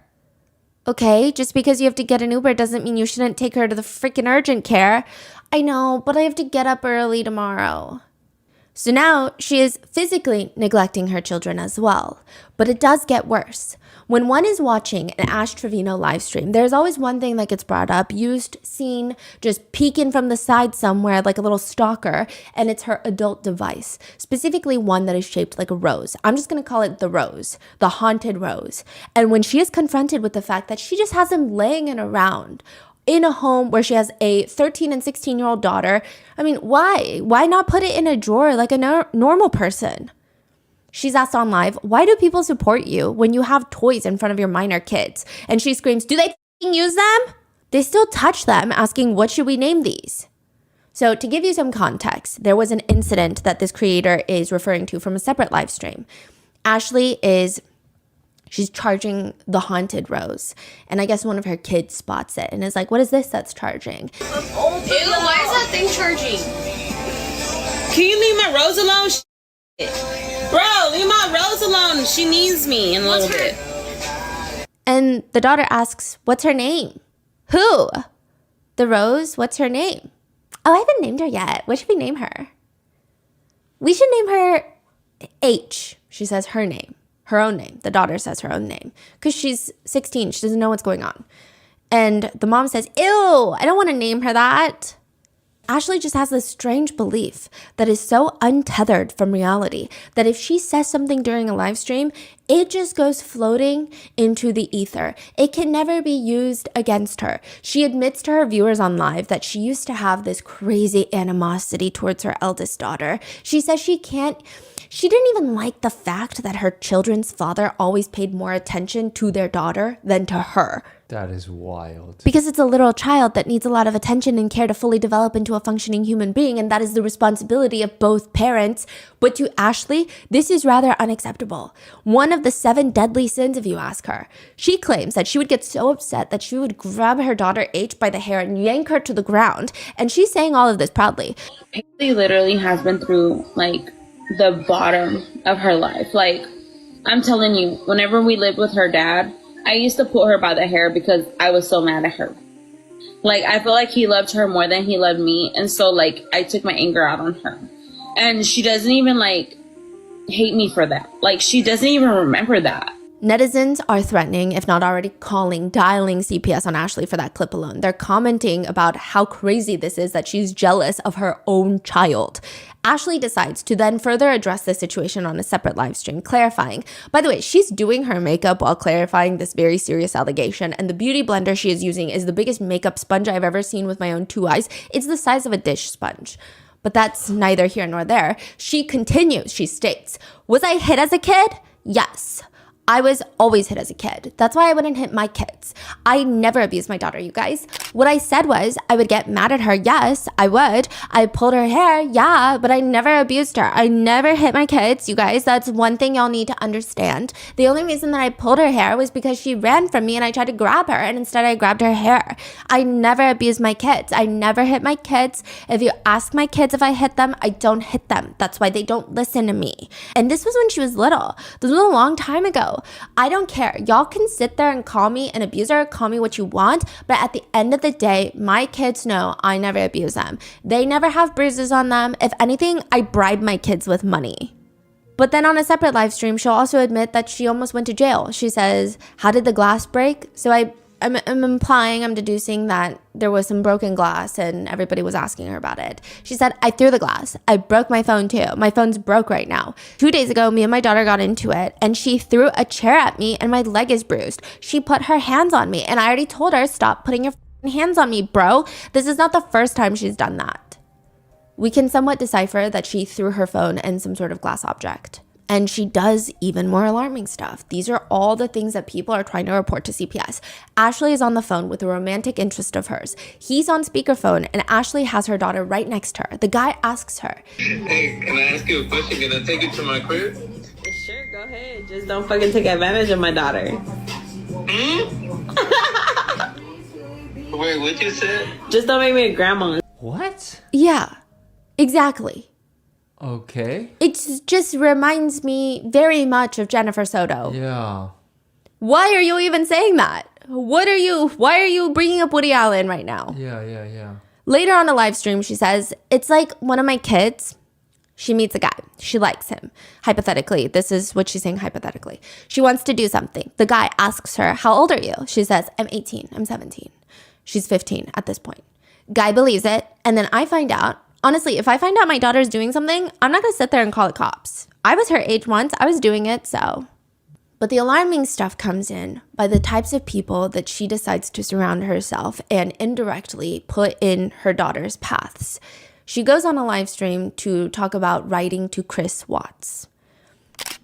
Okay, just because you have to get an Uber doesn't mean you shouldn't take her to the freaking urgent care. I know, but I have to get up early tomorrow. So now she is physically neglecting her children as well. But it does get worse. When one is watching an Ash Trevino live stream, there's always one thing that gets brought up, used, seen, just peeking from the side somewhere like a little stalker, and it's her adult device, specifically one that is shaped like a rose. I'm just going to call it the rose, the haunted rose. And when she is confronted with the fact that she just has him laying it around in a home where she has a 13 and 16-year-old daughter. I mean, why? Why not put it in a drawer like a normal person? She's asked on live, why do people support you when you have toys in front of your minor kids? And she screams, do they f***ing use them? They still touch them, asking, what should we name these? So to give you some context, there was an incident that this creator is referring to from a separate live stream. She's charging the haunted rose. And I guess one of her kids spots it and is like, what is this that's charging? Ew, why is that thing charging? Can you leave my rose alone? Bro, leave my rose alone. She needs me in a little bit. And the daughter asks, what's her name? Who? The rose, what's her name? Oh, I haven't named her yet. What should we name her? We should name her H. She says her name, her own name. The daughter says her own name because she's 16. She doesn't know what's going on. And the mom says, ew, I don't want to name her that. Ashley just has this strange belief that is so untethered from reality that if she says something during a live stream, it just goes floating into the ether. It can never be used against her. She admits to her viewers on live that she used to have this crazy animosity towards her eldest daughter. She says she didn't even like the fact that her children's father always paid more attention to their daughter than to her. That is wild. Because it's a little child that needs a lot of attention and care to fully develop into a functioning human being, and that is the responsibility of both parents. But to Ashley, this is rather unacceptable. One of the 7 deadly sins, if you ask her. She claims that she would get so upset that she would grab her daughter H by the hair and yank her to the ground. And she's saying all of this proudly. Paisley literally has been through, like, the bottom of her life. Like, I'm telling you, whenever we lived with her dad, I used to pull her by the hair because I was so mad at her. Like, I feel like he loved her more than he loved me. And so, like, I took my anger out on her. And she doesn't even, like, hate me for that. Like, she doesn't even remember that. Netizens are threatening, if not already dialing CPS on Ashley for that clip alone. They're commenting about how crazy this is that she's jealous of her own child. Ashley decides to then further address the situation on a separate live stream, clarifying. By the way, she's doing her makeup while clarifying this very serious allegation, and the beauty blender she is using is the biggest makeup sponge I've ever seen with my own 2 eyes. It's the size of a dish sponge. But that's neither here nor there. She continues, she states, was I hit as a kid? Yes. I was always hit as a kid. That's why I wouldn't hit my kids. I never abused my daughter, you guys. What I said was I would get mad at her. Yes, I would. I pulled her hair. Yeah, but I never abused her. I never hit my kids, you guys. That's one thing y'all need to understand. The only reason that I pulled her hair was because she ran from me and I tried to grab her, and instead I grabbed her hair. I never abused my kids. I never hit my kids. If you ask my kids if I hit them, I don't hit them. That's why they don't listen to me. And this was when she was little. This was a long time ago. I don't care. Y'all can sit there and call me an abuser, call me what you want, but at the end of the day, my kids know I never abuse them. They never have bruises on them. If anything, I bribe my kids with money. But then on a separate live stream, she'll also admit that she almost went to jail. She says, how did the glass break? So I'm implying, I'm deducing that there was some broken glass and everybody was asking her about it. She said, I threw the glass. I broke my phone too. My phone's broke right now. 2 days ago, me and my daughter got into it and she threw a chair at me and my leg is bruised. She put her hands on me and I already told her, stop putting your hands on me, bro. This is not the first time she's done that. We can somewhat decipher that she threw her phone and some sort of glass object. And she does even more alarming stuff. These are all the things that people are trying to report to CPS. Ashley is on the phone with a romantic interest of hers. He's on speakerphone and Ashley has her daughter right next to her. The guy asks her, hey, can I ask you a question? Can I take you to my crib? Sure, go ahead. Just don't fucking take advantage of my daughter. Wait, what you said? Just don't make me a grandma. What? yeah, exactly. Okay. It just reminds me very much of Jennifer Soto. Yeah. Why are you even saying that? Why are you bringing up Woody Allen right now? Yeah. Later on a live stream, she says, it's like one of my kids. She meets a guy. She likes him. Hypothetically, this is what she's saying hypothetically. She wants to do something. The guy asks her, how old are you? She says, I'm 18. I'm 17. She's 15 at this point. Guy believes it. And then I find out, honestly, if I find out my daughter's doing something, I'm not going to sit there and call the cops. I was her age once. I was doing it, so. But the alarming stuff comes in by the types of people that she decides to surround herself and indirectly put in her daughter's paths. She goes on a live stream to talk about writing to Chris Watts,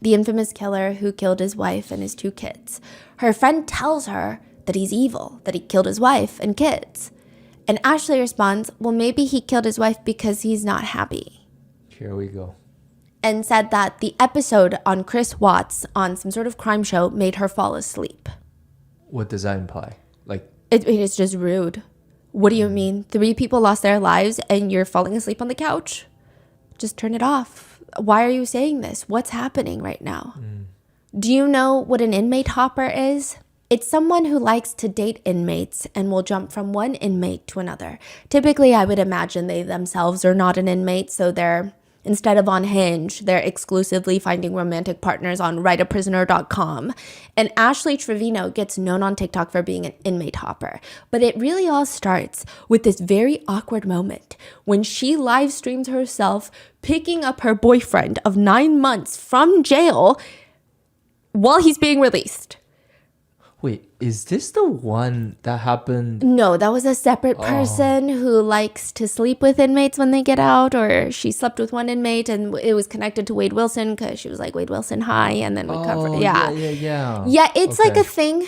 the infamous killer who killed his wife and his 2 kids. Her friend tells her that he's evil, that he killed his wife and kids. And Ashley responds, well, maybe he killed his wife because he's not happy. Here we go. And said that the episode on Chris Watts on some sort of crime show made her fall asleep. What does that imply? Like, It's just rude. What do you mean? 3 people lost their lives and you're falling asleep on the couch? Just turn it off. Why are you saying this? What's happening right now? Do you know what an inmate hopper is? It's someone who likes to date inmates and will jump from one inmate to another. Typically, I would imagine they themselves are not an inmate, so instead of on Hinge, they're exclusively finding romantic partners on writeaprisoner.com. And Ashley Trevino gets known on TikTok for being an inmate hopper. But it really all starts with this very awkward moment when she live streams herself picking up her boyfriend of 9 months from jail while he's being released. wait, is this the one that happened? No, that was a separate person who likes to sleep with inmates when they get out, or she slept with one inmate and it was connected to Wade Wilson because she was like, Wade Wilson, hi, and then would cover. Yeah, it's like a thing.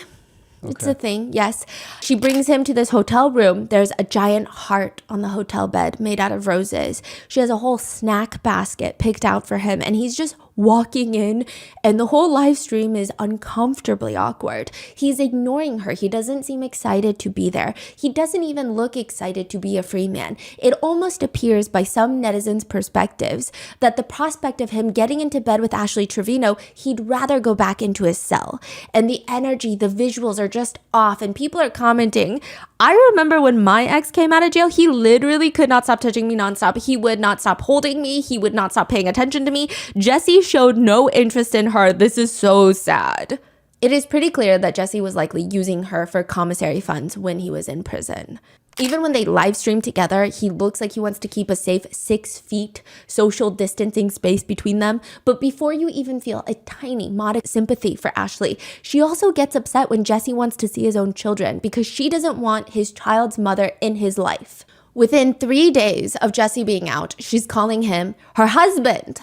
It's a thing, yes. She brings him to this hotel room. There's a giant heart on the hotel bed made out of roses. She has a whole snack basket picked out for him, and he's just walking in, and the whole live stream is uncomfortably awkward. He's ignoring her. He doesn't seem excited to be there. He doesn't even look excited to be a free man. It almost appears by some netizens' perspectives that the prospect of him getting into bed with Ashley Trevino, he'd rather go back into his cell. And the energy, the visuals are just off, and people are commenting. I remember when my ex came out of jail, he literally could not stop touching me nonstop. He would not stop holding me. He would not stop paying attention to me. Jesse showed no interest in her. This is so sad. It is pretty clear that Jesse was likely using her for commissary funds when he was in prison. Even when they live stream together, he looks like he wants to keep a safe 6 feet social distancing space between them. But before you even feel a tiny, modest sympathy for Ashley, she also gets upset when Jesse wants to see his own children because she doesn't want his child's mother in his life. Within 3 days of Jesse being out, she's calling him her husband.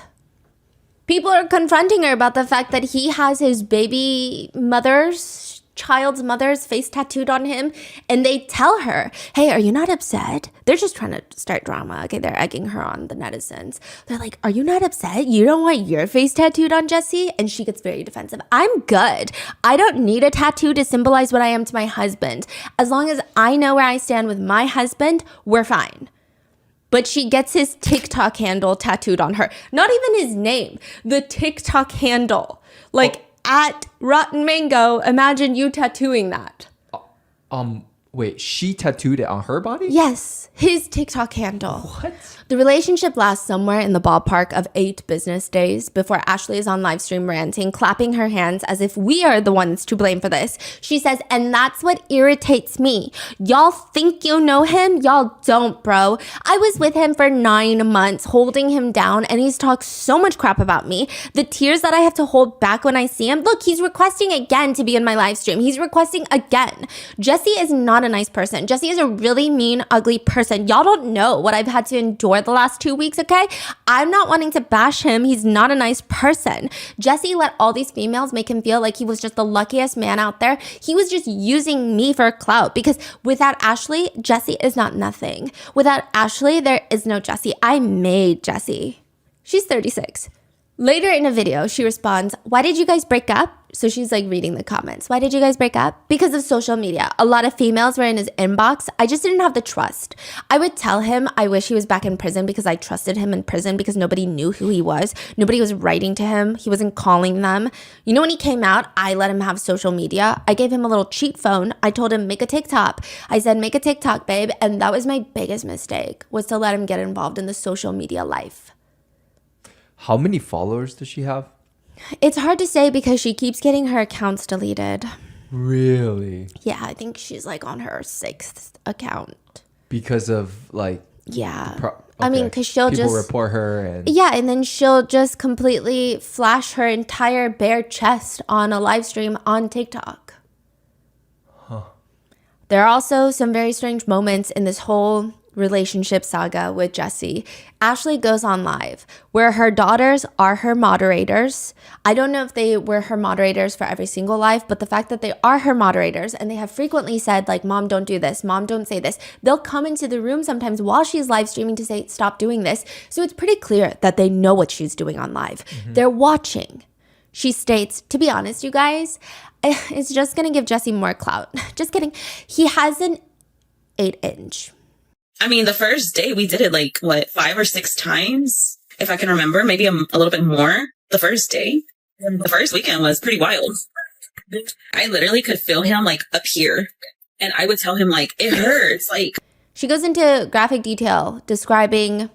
People are confronting her about the fact that he has his child's mother's face tattooed on him, and they tell her, hey, are you not upset? They're just trying to start drama. Okay, they're egging her on, the netizens. They're like, are you not upset? You don't want your face tattooed on Jesse? And she gets very defensive. I'm good. I don't need a tattoo to symbolize what I am to my husband. As long as I know where I stand with my husband, we're fine. But she gets his TikTok handle tattooed on her. Not even his name, the TikTok handle. Like, at Rotten Mango, imagine you tattooing that. Wait, she tattooed it on her body? Yes, his TikTok handle. What? The relationship lasts somewhere in the ballpark of 8 business days before Ashley is on live stream ranting, clapping her hands as if we are the ones to blame for this. She says, and that's what irritates me. Y'all think you know him? Y'all don't, bro. I was with him for 9 months, holding him down, and he's talked so much crap about me. The tears that I have to hold back when I see him. Look, he's requesting again to be in my live stream. He's requesting again. Jesse is not a nice person. Jesse is a really mean, ugly person. Y'all don't know what I've had to endure the last 2 weeks, okay? I'm not wanting to bash him. He's not a nice person. Jesse let all these females make him feel like he was just the luckiest man out there. He was just using me for clout because without Ashley, Jesse is not nothing. Without Ashley, there is no Jesse. I made Jesse. She's 36. Later in a video, she responds, why did you guys break up? So she's like reading the comments. Why did you guys break up? Because of social media. A lot of females were in his inbox. I just didn't have the trust. I would tell him I wish he was back in prison because I trusted him in prison because nobody knew who he was. Nobody was writing to him. He wasn't calling them. You know, when he came out, I let him have social media. I gave him a little cheat phone. I told him, make a TikTok. I said, make a TikTok, babe. And that was my biggest mistake, was to let him get involved in the social media life. How many followers does she have? It's hard to say because she keeps getting her accounts deleted. Really? Yeah, I think she's like on her 6th account. Because of like Yeah. I mean, because she'll people just report her and yeah, and then she'll just completely flash her entire bare chest on a live stream on TikTok. There are also some very strange moments in this whole relationship saga with Jessie. Ashley goes on live where her daughters are her moderators. I don't know if they were her moderators for every single live, but the fact that they are her moderators and they have frequently said like, Mom, don't do this. Mom, don't say this. They'll come into the room sometimes while she's live streaming to say, stop doing this. So it's pretty clear that they know what she's doing on live. They're watching. She states, to be honest, you guys, it's just going to give Jessie more clout. Just kidding. He has an 8-inch. I mean, the first day we did it like, what, 5 or 6 times? If I can remember, maybe a little bit more. The first day. The first weekend was pretty wild. I literally could feel him like up here. And I would tell him like, it hurts. Like, She goes into graphic detail describing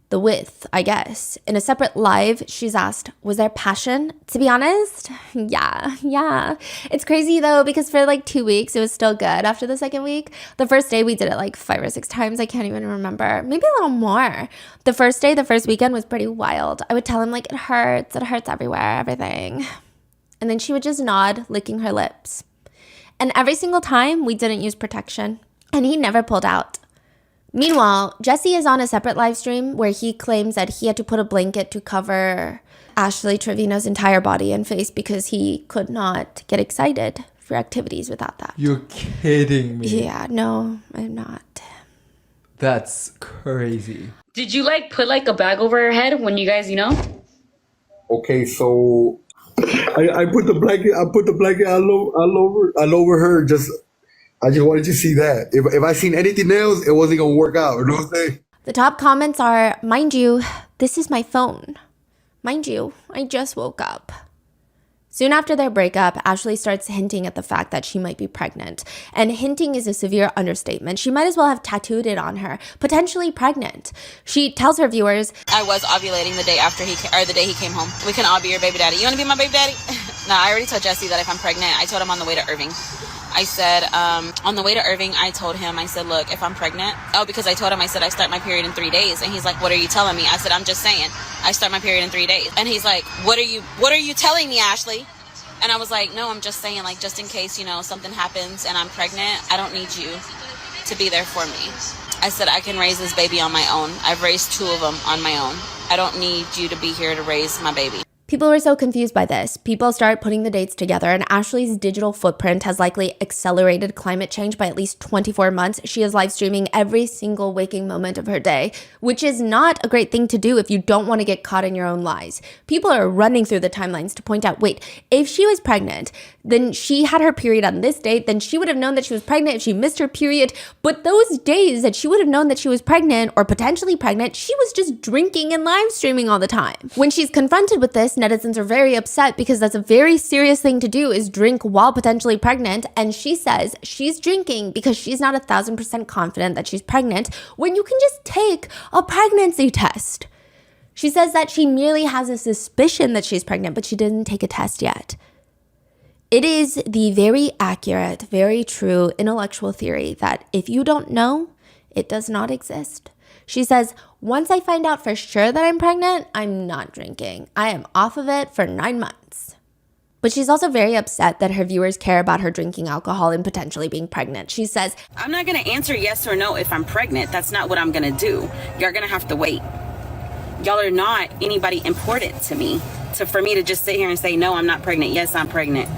the width, I guess. In a separate live, she's asked, was there passion? To be honest, yeah. It's crazy though, because for like 2 weeks, it was still good after the second week. The first day, we did it like 5 or 6 times. I can't even remember. Maybe a little more. The first day, the first weekend was pretty wild. I would tell him like, it hurts everywhere, everything. And then she would just nod, licking her lips. And every single time, we didn't use protection. And he never pulled out. Meanwhile, Jessie is on a separate live stream where he claims that he had to put a blanket to cover Ashley Trevino's entire body and face because he could not get excited for activities without that. you're kidding me. Yeah, no, I'm not. That's crazy. Did you like put like a bag over her head when you guys, Okay, so I put the blanket all over her. I just wanted to see that. If I seen anything else, it wasn't gonna work out. You know what I'm saying? The top comments are, mind you, this is my phone. Mind you, I just woke up. Soon after their breakup, Ashley starts hinting at the fact that she might be pregnant. And hinting is a severe understatement. She might as well have tattooed it on her, potentially pregnant. She tells her viewers, I was ovulating the day after the day he came home. We can all be your baby daddy. You want to be my baby daddy? No, I already told Jesse that if I'm pregnant, I told him on the way to Irving. I said, on the way to Irving, I told him, I said, look, if I'm pregnant, because I told him, I said, I start my period in 3 days. And he's like, what are you telling me? I said, I'm just saying, I start my period in 3 days. And he's like, what are you telling me, Ashley? And I was like, no, I'm just saying, like, just in case, something happens and I'm pregnant, I don't need you to be there for me. I said, I can raise this baby on my own. I've raised 2 of them on my own. I don't need you to be here to raise my baby. people were so confused by this. People start putting the dates together, and Ashley's digital footprint has likely accelerated climate change by at least 24 months. She is live streaming every single waking moment of her day, which is not a great thing to do if you don't want to get caught in your own lies. People are running through the timelines to point out, wait, if she was pregnant, then she had her period on this date, then she would have known that she was pregnant if she missed her period. But those days that she would have known that she was pregnant or potentially pregnant, she was just drinking and live streaming all the time. When she's confronted with this, netizens are very upset because that's a very serious thing to do, is drink while potentially pregnant. And she says she's drinking because she's not 1,000% confident that she's pregnant when you can just take a pregnancy test. She says that she merely has a suspicion that she's pregnant, but she didn't take a test yet. It is the very accurate, very true intellectual theory that if you don't know, it does not exist. She says, once I find out for sure that I'm pregnant, I'm not drinking. I am off of it for 9 months. But she's also very upset that her viewers care about her drinking alcohol and potentially being pregnant. She says, I'm not going to answer yes or no if I'm pregnant. That's not what I'm going to do. You're going to have to wait. Y'all are not anybody important to me. So for me to just sit here and say, no, I'm not pregnant. Yes, I'm pregnant.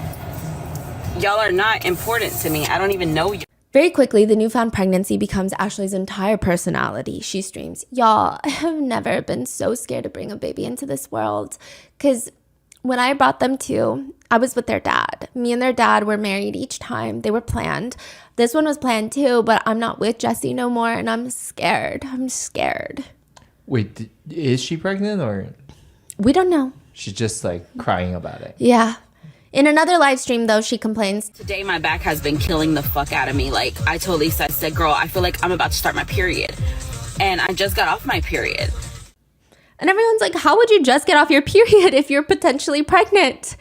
Y'all are not important to me. I don't even know you. Very quickly, the newfound pregnancy becomes Ashley's entire personality. She streams, y'all, I have never been so scared to bring a baby into this world. Because when I brought them to, I was with their dad. Me and their dad were married each time. They were planned. This one was planned too, but I'm not with Jessie no more, and I'm scared. I'm scared. Wait, is she pregnant or? We don't know. She's just like crying about it. Yeah. In another live stream, though, she complains, Today, my back has been killing the fuck out of me. Like, I told Lisa, I said, girl, I feel like I'm about to start my period. And I just got off my period. And everyone's like, how would you just get off your period if you're potentially pregnant?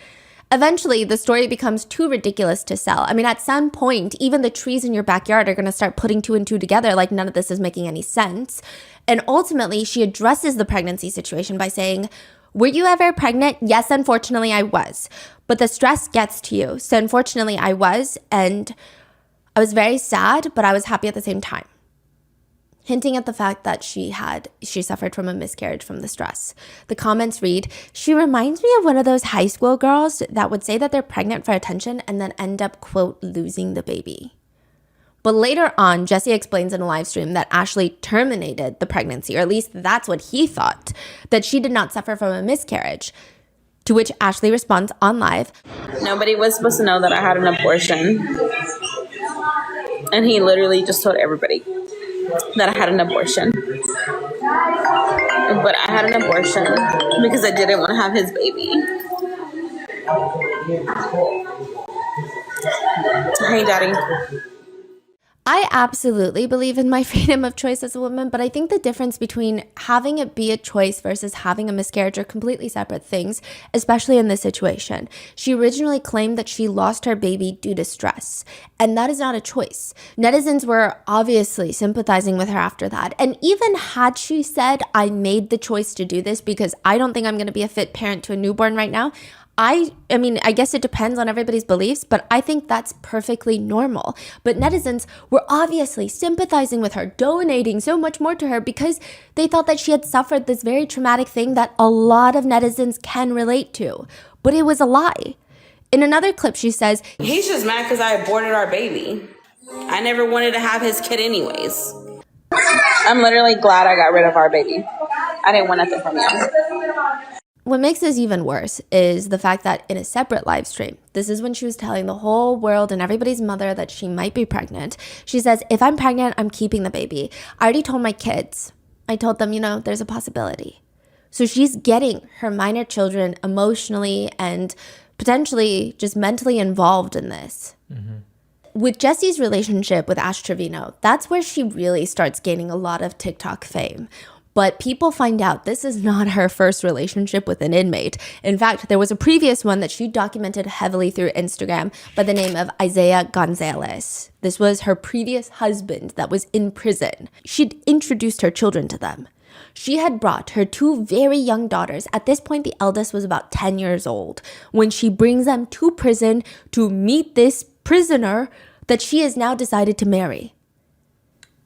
Eventually, the story becomes too ridiculous to sell. I mean, at some point, even the trees in your backyard are going to start putting 2 and 2 together, like none of this is making any sense. And ultimately, she addresses the pregnancy situation by saying, were you ever pregnant? Yes, unfortunately, I was. But the stress gets to you. So unfortunately, I was. And I was very sad, but I was happy at the same time. Hinting at the fact that she suffered from a miscarriage from the stress. The comments read, she reminds me of one of those high school girls that would say that they're pregnant for attention and then end up, quote, losing the baby. But later on, Jesse explains in a live stream that Ashley terminated the pregnancy, or at least that's what he thought, that she did not suffer from a miscarriage. To which Ashley responds on live, Nobody was supposed to know that I had an abortion. And he literally just told everybody that I had an abortion. But I had an abortion because I didn't want to have his baby. Hey, Daddy. I absolutely believe in my freedom of choice as a woman, but I think the difference between having it be a choice versus having a miscarriage are completely separate things, especially in this situation. She originally claimed that she lost her baby due to stress, and that is not a choice. Netizens were obviously sympathizing with her after that, and even had she said, I made the choice to do this because I don't think I'm going to be a fit parent to a newborn right now, I mean, I guess it depends on everybody's beliefs, but I think that's perfectly normal. But netizens were obviously sympathizing with her, donating so much more to her because they thought that she had suffered this very traumatic thing that a lot of netizens can relate to. But it was a lie. In another clip, she says, He's just mad because I aborted our baby. I never wanted to have his kid anyways. I'm literally glad I got rid of our baby. I didn't want nothing from you. What makes this even worse is the fact that in a separate live stream, this is when she was telling the whole world and everybody's mother that she might be pregnant. She says, if I'm pregnant, I'm keeping the baby. I already told my kids. I told them, there's a possibility. So she's getting her minor children emotionally and potentially just mentally involved in this. With Jesse's relationship with Ash Trevino, that's where she really starts gaining a lot of TikTok fame. But people find out this is not her first relationship with an inmate. In fact, there was a previous one that she documented heavily through Instagram by the name of Isaiah Gonzalez. This was her previous husband that was in prison. She'd introduced her children to them. She had brought her 2 very young daughters. At this point, the eldest was about 10 years old, when she brings them to prison to meet this prisoner that she has now decided to marry.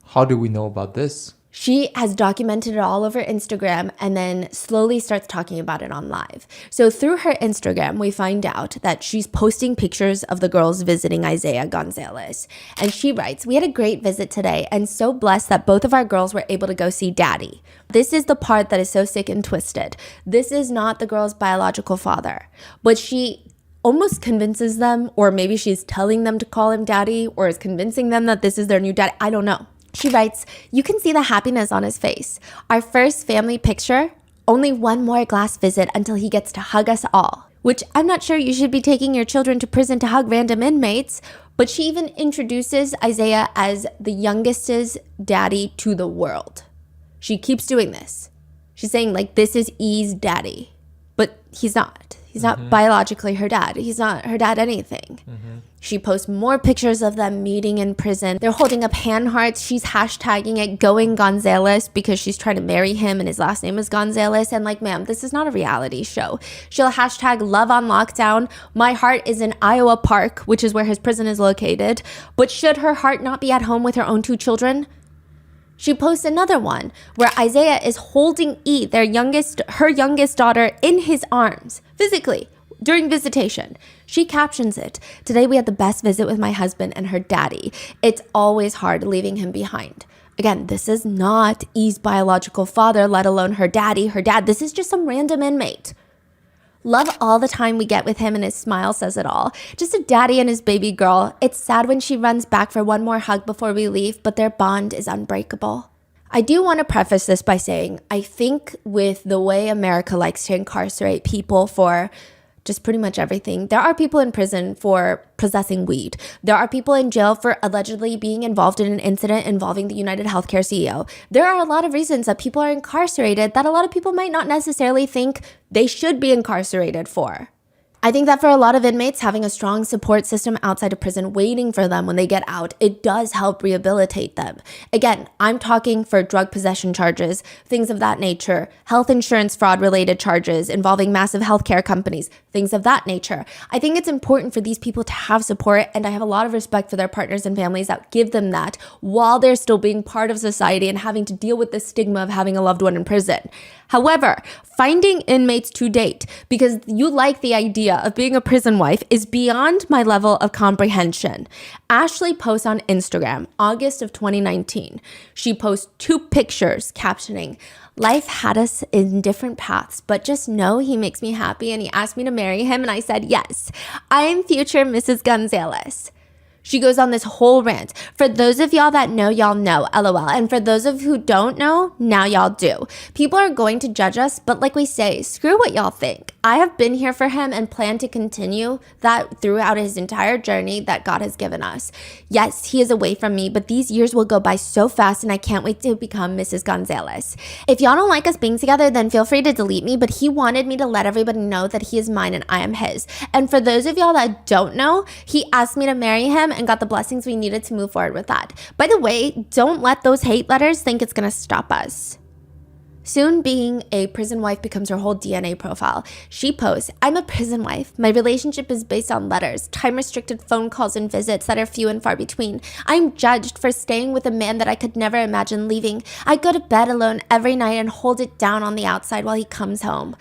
How do we know about this? She has documented it all over Instagram and then slowly starts talking about it on live. So through her Instagram, we find out that she's posting pictures of the girls visiting Isaiah Gonzalez. And she writes, we had a great visit today and so blessed that both of our girls were able to go see daddy. This is the part that is so sick and twisted. This is not the girl's biological father, but she almost convinces them, or maybe she's telling them to call him daddy, or is convincing them that this is their new daddy. I don't know. She writes, you can see the happiness on his face. Our first family picture, only one more glass visit until he gets to hug us all. Which I'm not sure you should be taking your children to prison to hug random inmates, but she even introduces Isaiah as the youngest's daddy to the world. She keeps doing this. She's saying this is E's daddy, but he's not. He's not biologically her dad. He's not her dad anything. She posts more pictures of them meeting in prison. They're holding up hand hearts. She's hashtagging it Going Gonzalez because she's trying to marry him and his last name is Gonzalez. And ma'am, this is not a reality show. She'll hashtag Love on Lockdown. My heart is in Iowa Park, which is where his prison is located. But should her heart not be at home with her own 2 children? She posts another one where Isaiah is holding E, her youngest daughter, in his arms, physically, during visitation. She captions it, today we had the best visit with my husband and her daddy. It's always hard leaving him behind. Again, this is not E's biological father, let alone her daddy, her dad. This is just some random inmate. Love all the time we get with him and his smile says it all. Just a daddy and his baby girl. It's sad when she runs back for one more hug before we leave, but their bond is unbreakable. I do want to preface this by saying, I think with the way America likes to incarcerate people for just pretty much everything. There are people in prison for possessing weed. There are people in jail for allegedly being involved in an incident involving the United Healthcare CEO. There are a lot of reasons that people are incarcerated that a lot of people might not necessarily think they should be incarcerated for. I think that for a lot of inmates, having a strong support system outside of prison waiting for them when they get out, it does help rehabilitate them. Again, I'm talking for drug possession charges, things of that nature, health insurance fraud related charges involving massive healthcare companies, things of that nature. I think it's important for these people to have support, and I have a lot of respect for their partners and families that give them that while they're still being part of society and having to deal with the stigma of having a loved one in prison. However, finding inmates to date because you like the idea of being a prison wife is beyond my level of comprehension. Ashley posts on Instagram, August of 2019. She posts 2 pictures captioning, "Life had us in different paths, but just know he makes me happy and he asked me to marry him and I said yes. I am future Mrs. Gonzalez." She goes on this whole rant. For those of y'all that know, y'all know, LOL. And for those of who don't know, now y'all do. People are going to judge us, but like we say, screw what y'all think. I have been here for him and plan to continue that throughout his entire journey that God has given us. Yes, he is away from me, but these years will go by so fast and I can't wait to become Mrs. Gonzalez. If y'all don't like us being together, then feel free to delete me, but he wanted me to let everybody know that he is mine and I am his. And for those of y'all that don't know, he asked me to marry him and got the blessings we needed to move forward with that. By the way, don't let those hate letters think it's gonna stop us. Soon being a prison wife becomes her whole DNA profile. She posts, "I'm a prison wife. My relationship is based on letters, time-restricted phone calls and visits that are few and far between. I'm judged for staying with a man that I could never imagine leaving. I go to bed alone every night and hold it down on the outside while he comes home.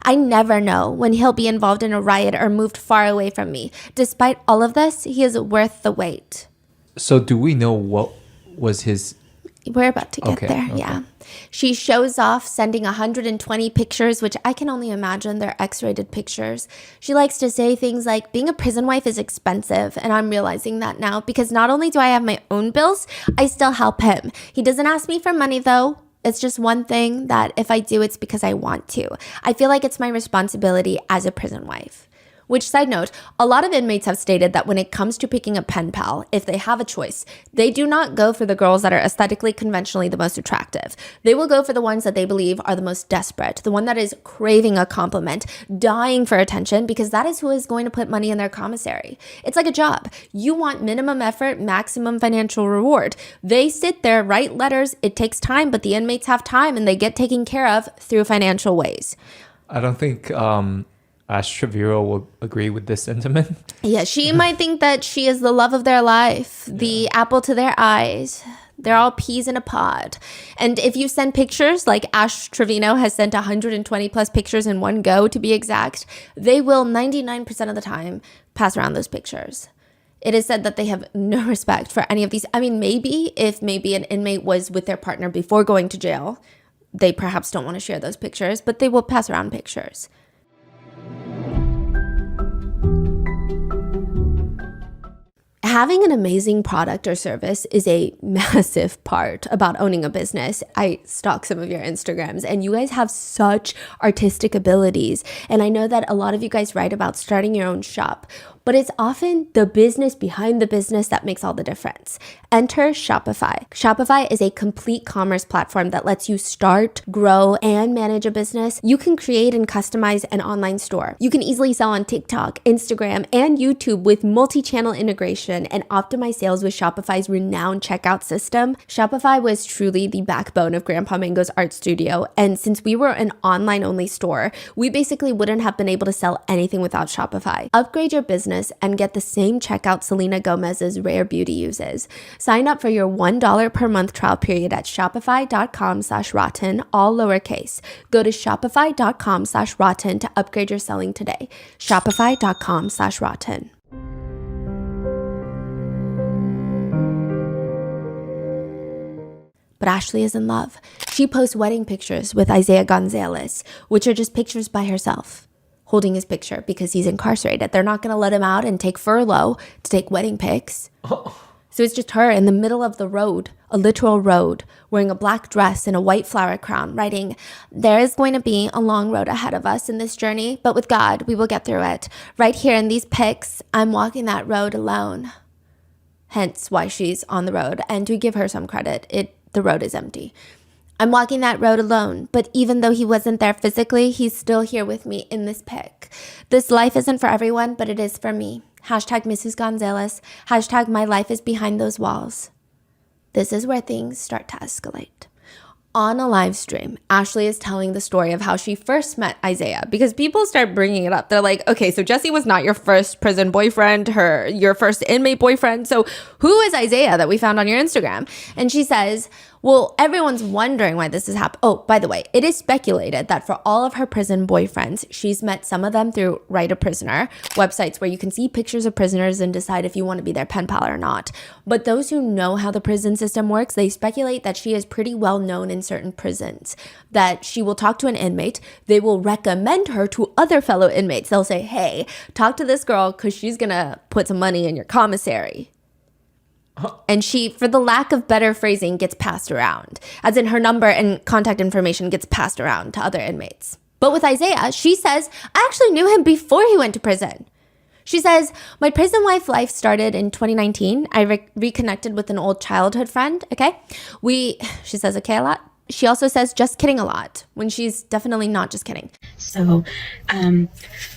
I never know when he'll be involved in a riot or moved far away from me. Despite all of this, he is worth the wait." So do we know what was his... We're about to get Okay, there, okay. yeah. She shows off sending 120 pictures, which I can only imagine they're X-rated pictures. She likes to say things like, being a prison wife is expensive, and I'm realizing that now because not only do I have my own bills, I still help him. He doesn't ask me for money though. It's just one thing that if I do, it's because I want to. I feel like it's my responsibility as a prison wife. Which, side note, a lot of inmates have stated that when it comes to picking a pen pal, if they have a choice, they do not go for the girls that are aesthetically conventionally the most attractive. They will go for the ones that they believe are the most desperate, the one that is craving a compliment, dying for attention, because that is who is going to put money in their commissary. It's like a job. You want minimum effort, maximum financial reward. They sit there, write letters, it takes time, but the inmates have time and they get taken care of through financial ways. I don't think Ash Treviro will agree with this sentiment. Yeah, she might think that she is the love of their life, the apple to their eyes. They're all peas in a pod. And if you send pictures, like Ash Trevino has sent 120 plus pictures in one go to be exact, they will 99% of the time pass around those pictures. It is said that they have no respect for any of these. I mean, maybe if maybe an inmate was with their partner before going to jail, they perhaps don't want to share those pictures, but they will pass around pictures. Having an amazing product or service is a massive part about owning a business. I stalk some of your Instagrams and you guys have such artistic abilities. And I know that a lot of you guys write about starting your own shop, but it's often the business behind the business that makes all the difference. Enter Shopify. Shopify is a complete commerce platform that lets you start, grow, and manage a business. You can create and customize an online store. You can easily sell on TikTok, Instagram, and YouTube with multi-channel integration and optimize sales with Shopify's renowned checkout system. Shopify was truly the backbone of Grandpa Mango's art studio. And since we were an online-only store, we basically wouldn't have been able to sell anything without Shopify. Upgrade your business and get the same checkout Selena Gomez's Rare Beauty uses. Sign up for your $1 per month trial period at shopify.com/rotten, all lowercase. Go to shopify.com/rotten to upgrade your selling today. Shopify.com/rotten. But Ashley is in love. She posts wedding pictures with Isaiah Gonzalez, which are just pictures by herself, holding his picture because he's incarcerated. They're not going to let him out and take furlough to take wedding pics. So it's just her in the middle of the road, a literal road, wearing a black dress and a white flower crown, writing, "There is going to be a long road ahead of us in this journey, but with God, we will get through it. Right here in these pics, I'm walking that road alone." Hence why she's on the road. And to give her some credit, the road is empty. I'm walking that road alone, but even though he wasn't there physically, he's still here with me in this pic. This life isn't for everyone, but it is for me. Hashtag Mrs. Gonzalez. Hashtag my life is behind those walls. This is where things start to escalate. On a live stream, Ashley is telling the story of how she first met Isaiah because people start bringing it up. They're like, okay, so Jesse was not your first prison boyfriend, your first inmate boyfriend. So who is Isaiah that we found on your Instagram? And she says, well, everyone's wondering why this has happened. Oh, by the way, it is speculated that for all of her prison boyfriends, she's met some of them through Write a Prisoner, websites where you can see pictures of prisoners and decide if you want to be their pen pal or not. But those who know how the prison system works, they speculate that she is pretty well known in certain prisons, that she will talk to an inmate, they will recommend her to other fellow inmates. They'll say, hey, talk to this girl because she's going to put some money in your commissary. And she, for the lack of better phrasing, gets passed around, as in her number and contact information gets passed around to other inmates. But with Isaiah, she says, I actually knew him before he went to prison. She says, my prison life started in 2019. I reconnected with an old childhood friend, okay? She says, okay, a lot. She also says, just kidding a lot, when she's definitely not just kidding. So,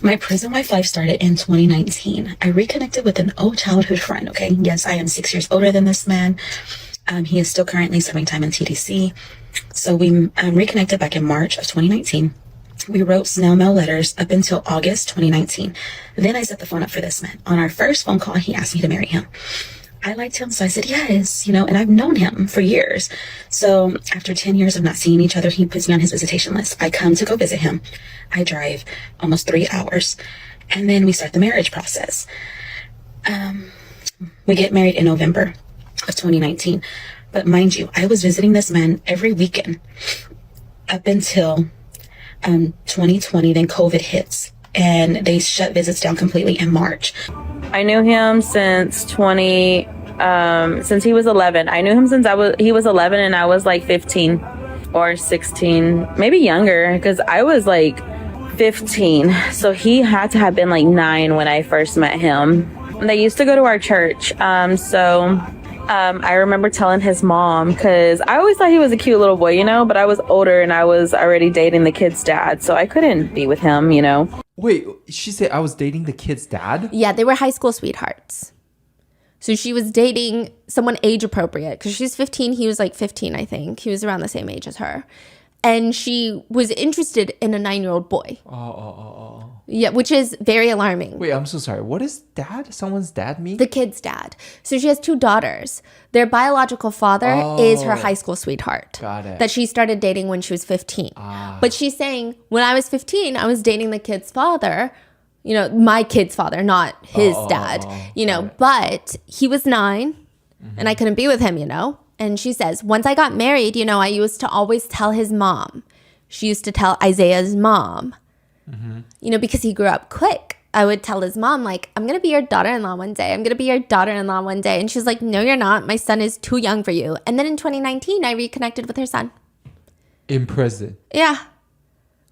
my prison life started in 2019. I reconnected with an old childhood friend, okay? Yes, I am 6 years older than this man. He is still currently serving time in TDC. So we reconnected back in March of 2019. We wrote snail mail letters up until August 2019. Then I set the phone up for this man. On our first phone call, he asked me to marry him. I liked him, so I said yes, and I've known him for years. So after 10 years of not seeing each other, he puts me on his visitation list. I come to go visit him. I drive almost 3 hours, and then we start the marriage process. We get married in November of 2019. But mind you, I was visiting this man every weekend up until 2020, then COVID hits, and they shut visits down completely in March. I knew him since since he was 11. I knew him since he was 11 and I was like 15 or 16, maybe younger, because I was like 15. So he had to have been like 9 when I first met him. They used to go to our church. I remember telling his mom, because I always thought he was a cute little boy, but I was older and I was already dating the kid's dad, so I couldn't be with him, Wait, she said I was dating the kid's dad? Yeah, they were high school sweethearts. So she was dating someone age appropriate because she's 15. He was like 15, I think. He was around the same age as her. And she was interested in a 9-year-old boy. Oh. Yeah, which is very alarming. Wait, I'm so sorry. What is dad? Someone's dad mean? The kid's dad. So she has 2 daughters. Their biological father is her high school sweetheart. Got it. That she started dating when she was 15. But she's saying, when I was 15, I was dating the kid's father. My kid's father, not his dad. But he was 9 and I couldn't be with him, And she says, once I got married, I used to always tell his mom. She used to tell Isaiah's mom, because he grew up quick. I would tell his mom, like, I'm going to be your daughter-in-law one day. I'm going to be your daughter-in-law one day. And she's like, no, you're not. My son is too young for you. And then in 2019, I reconnected with her son. In prison. Yeah.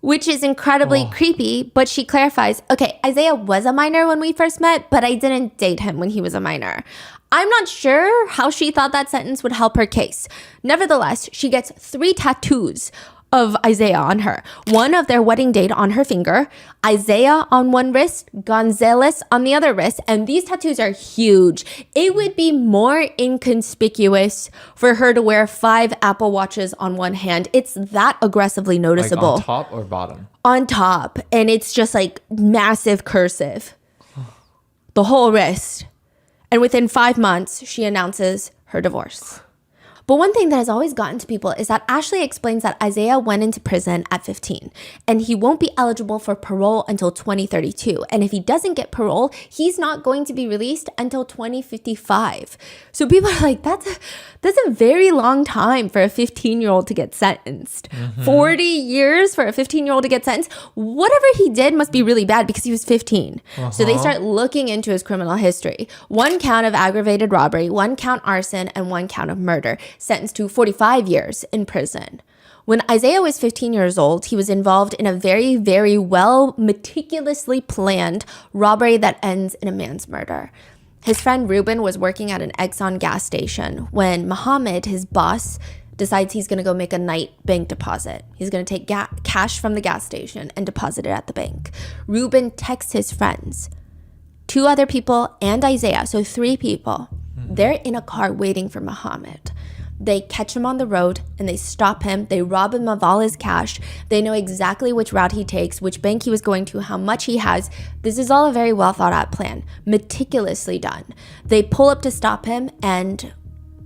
Which is incredibly creepy. But she clarifies, okay, Isaiah was a minor when we first met, but I didn't date him when he was a minor. I'm not sure how she thought that sentence would help her case. Nevertheless, she gets 3 tattoos of Isaiah on her. One of their wedding date on her finger, Isaiah on one wrist, Gonzalez on the other wrist, and these tattoos are huge. It would be more inconspicuous for her to wear 5 Apple Watches on one hand. It's that aggressively noticeable. Like on top or bottom? On top, and it's just like massive cursive. The whole wrist. And within 5 months, she announces her divorce. But one thing that has always gotten to people is that Ashley explains that Isaiah went into prison at 15 and he won't be eligible for parole until 2032. And if he doesn't get parole, he's not going to be released until 2055. So people are like, that's a very long time for a 15-year-old to get sentenced. 40 years for a 15-year-old to get sentenced. Whatever he did must be really bad because he was 15. So they start looking into his criminal history. 1 count of aggravated robbery, 1 count arson, and 1 count of murder. Sentenced to 45 years in prison. When Isaiah was 15 years old, he was involved in a very, very meticulously planned robbery that ends in a man's murder. His friend Ruben was working at an Exxon gas station when Muhammad, his boss, decides he's going to go make a night bank deposit. He's going to take cash from the gas station and deposit it at the bank. Ruben texts his friends, 2 other people and Isaiah, so 3 people. They're in a car waiting for Muhammad. They catch him on the road and they stop him. They rob him of all his cash. They know exactly which route he takes, which bank he was going to, how much he has. This is all a very well thought out plan, meticulously done. They pull up to stop him and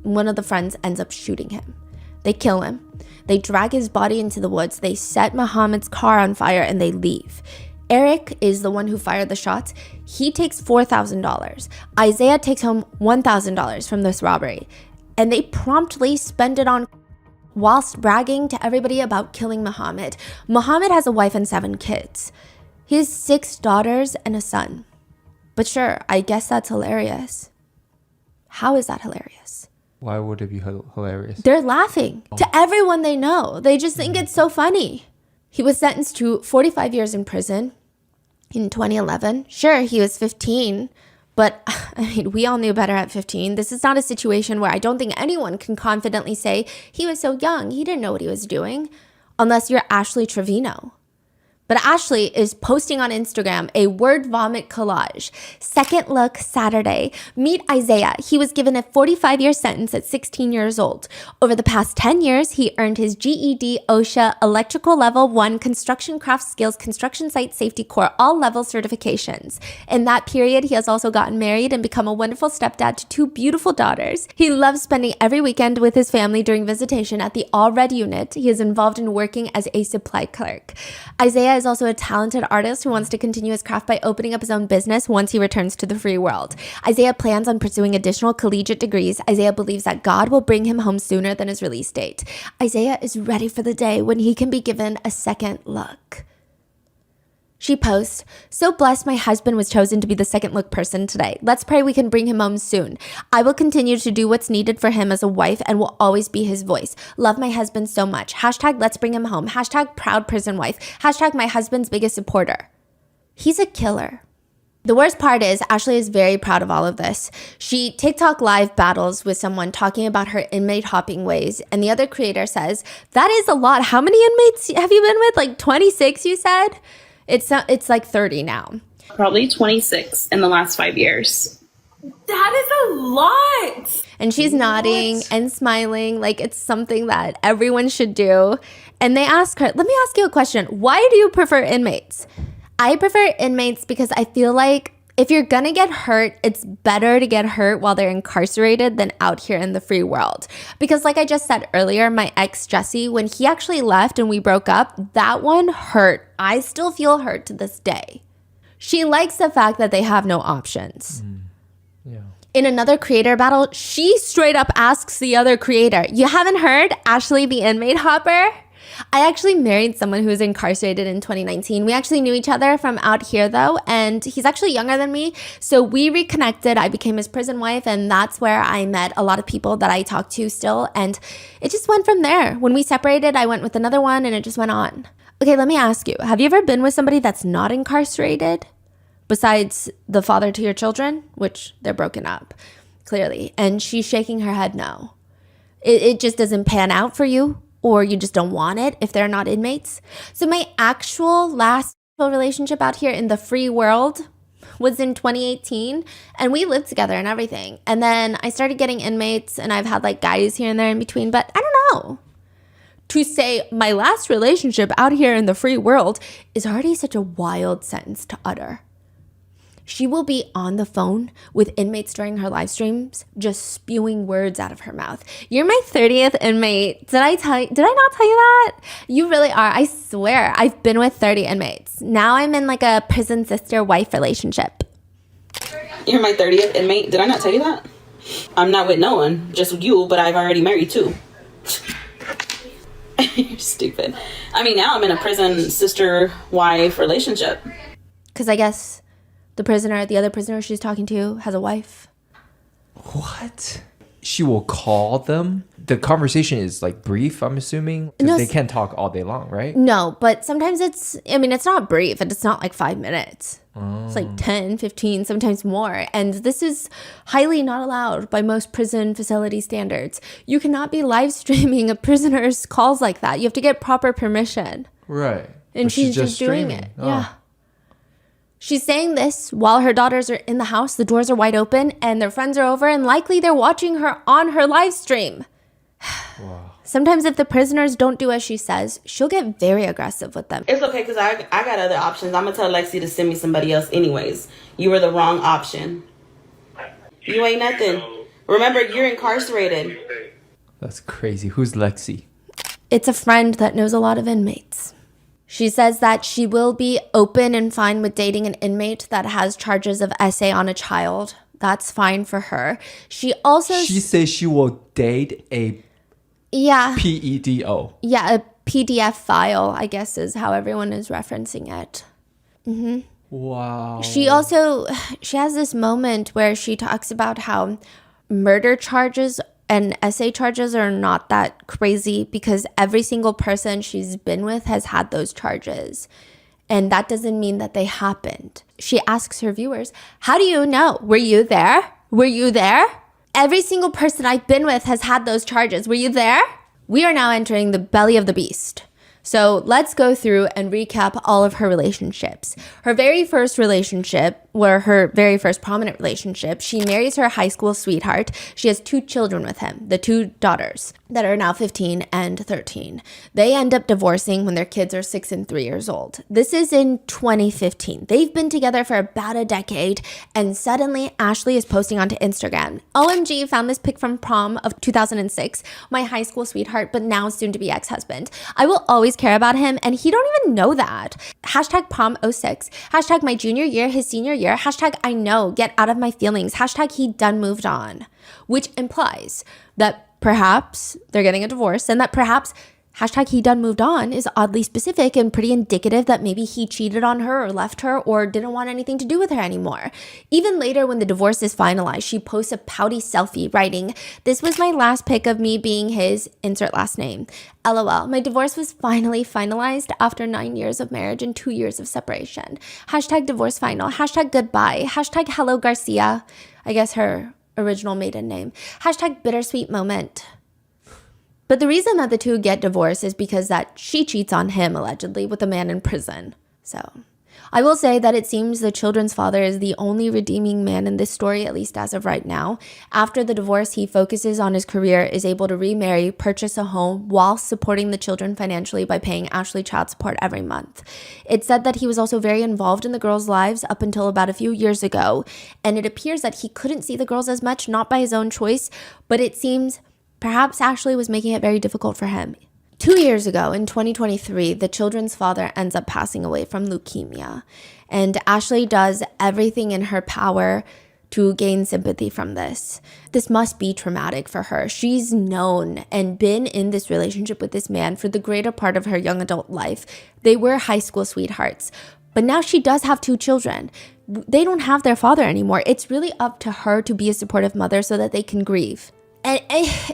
one of the friends ends up shooting him. They kill him. They drag his body into the woods. They set Muhammad's car on fire and they leave. Eric is the one who fired the shots. He takes $4,000. Isaiah takes home $1,000 from this robbery. And they promptly spend it on whilst bragging to everybody about killing Muhammad. Muhammad has a wife and 7 kids. He has 6 daughters and a son. But sure, I guess that's hilarious. How is that hilarious? Why would it be hilarious? They're laughing to everyone they know. They just think it's so funny. He was sentenced to 45 years in prison in 2011. Sure, he was 15. But, I mean, we all knew better at 15. This is not a situation where I don't think anyone can confidently say he was so young, he didn't know what he was doing, unless you're Ashley Trevino. But Ashley is posting on Instagram a word vomit collage. Second look Saturday. Meet Isaiah. He was given a 45-year sentence at 16 years old. Over the past 10 years, he earned his GED, OSHA, Electrical Level 1, Construction Craft Skills, Construction Site Safety Corps, all level certifications. In that period, he has also gotten married and become a wonderful stepdad to 2 beautiful daughters. He loves spending every weekend with his family during visitation at the All Red unit. He is involved in working as a supply clerk. Isaiah is also a talented artist who wants to continue his craft by opening up his own business once he returns to the free world. Isaiah plans on pursuing additional collegiate degrees. Isaiah believes that God will bring him home sooner than his release date. Isaiah is ready for the day when he can be given a second look. She posts, "So blessed my husband was chosen to be the second look person today. Let's pray we can bring him home soon. I will continue to do what's needed for him as a wife and will always be his voice. Love my husband so much. Hashtag let's bring him home. Hashtag proud prison wife. Hashtag my husband's biggest supporter." He's a killer. The worst part is Ashley is very proud of all of this. She TikTok live battles with someone talking about her inmate hopping ways, and the other creator says, "That is a lot. How many inmates have you been with? Like 26, you said?" It's like 30 now. Probably 26 in the last 5 years. That is a lot. And she's nodding and smiling like it's something that everyone should do. And they ask her, let me ask you a question. Why do you prefer inmates? I prefer inmates because I feel like if you're gonna get hurt, it's better to get hurt while they're incarcerated than out here in the free world. Because like I just said earlier, my ex Jesse, when he actually left and we broke up, that one hurt. I still feel hurt to this day. She likes the fact that they have no options. Yeah. In another creator battle, she straight up asks the other creator, "You haven't heard Ashley the inmate hopper?" I actually married someone who was incarcerated in 2019. We actually knew each other from out here though, and he's actually younger than me. So we reconnected. I became his prison wife, and that's where I met a lot of people that I talk to still. And it just went from there. When we separated, I went with another one and it just went on. Okay, let me ask you, have you ever been with somebody that's not incarcerated? Besides the father to your children, which they're broken up, clearly. And she's shaking her head no. It just doesn't pan out for you? Or you just don't want it if they're not inmates. So my actual last relationship out here in the free world was in 2018, and we lived together and everything. And then I started getting inmates, and I've had like guys here and there in between, but I don't know. To say my last relationship out here in the free world is already such a wild sentence to utter. She will be on the phone with inmates during her live streams, just spewing words out of her mouth. "You're my 30th inmate. Did I not tell you that? You really are. I swear, I've been with 30 inmates. Now I'm in like a prison sister-wife relationship." You're my 30th inmate. Did I not tell you that? I'm not with no one, just with you, but I've already married 2. You're stupid. I mean, now I'm in a prison sister-wife relationship. Because I guess the other prisoner she's talking to has a wife. What? she will call them. The conversation is like brief, I'm assuming, because No, they can't talk all day long, right? No, but sometimes it's not brief. It's not like 5 minutes. It's like 10, 15, sometimes more. And this is highly not allowed by most prison facility standards. You cannot be live streaming a prisoner's calls like that. You have to get proper permission. Right. And But she's just doing streaming. it. Oh. Yeah. She's saying this while her daughters are in the house, the doors are wide open, and their friends are over, and likely they're watching her on her live stream. Wow. Sometimes if the prisoners don't do as she says, she'll get very aggressive with them. It's okay because I got other options. I'm going to tell Lexi to send me somebody else anyways. You were the wrong option. You ain't nothing. Remember, you're incarcerated. That's crazy. Who's Lexi? It's a friend that knows a lot of inmates. She says that she will be open and fine with dating an inmate that has charges of SA on a child. That's fine for her. She also... She says she will date a Yeah. PEDO. Yeah, a PDF file, I guess is how everyone is referencing it. Wow. She has this moment where she talks about how murder charges and SA charges are not that crazy because every single person she's been with has had those charges. And that doesn't mean that they happened. She asks her viewers, how do you know? Were you there? Were you there? Every single person I've been with has had those charges. Were you there? We are now entering the belly of the beast. So let's go through and recap all of her relationships. Her very first relationship, or her very first prominent relationship, she marries her high school sweetheart. She has 2 children with him, the 2 daughters that are now 15 and 13. They end up divorcing when their kids are 6 and 3 years old. This is in 2015. They've been together for about a decade, and suddenly Ashley is posting onto Instagram. OMG, found this pic from prom of 2006, my high school sweetheart, but now soon to be ex-husband. I will always care about him, and he don't even know that. Hashtag prom 06. Hashtag my junior year, his senior year. Hashtag I know, get out of my feelings. Hashtag he done moved on. Which implies that perhaps they're getting a divorce and that perhaps hashtag he done moved on is oddly specific and pretty indicative that maybe he cheated on her or left her or didn't want anything to do with her anymore. Even later when the divorce is finalized, she posts a pouty selfie writing, "This was my last pic of me being his insert last name. LOL, my divorce was finally finalized after 9 years of marriage and 2 years of separation. Hashtag divorce final. Hashtag goodbye. Hashtag hello Garcia." I guess her original maiden name. Hashtag bittersweet moment. But the reason that the 2 get divorced is because that she cheats on him, allegedly, with a man in prison. So, I will say that it seems the children's father is the only redeeming man in this story, at least as of right now. After the divorce, he focuses on his career, is able to remarry, purchase a home, while supporting the children financially by paying Ashley child support every month. It's said that he was also very involved in the girls' lives up until about a few years ago, and it appears that he couldn't see the girls as much, not by his own choice, but it seems perhaps Ashley was making it very difficult for him. 2 years ago, in 2023, the children's father ends up passing away from leukemia. And Ashley does everything in her power to gain sympathy from this. This must be traumatic for her. She's known and been in this relationship with this man for the greater part of her young adult life. They were high school sweethearts. But now she does have 2 children. They don't have their father anymore. It's really up to her to be a supportive mother so that they can grieve. And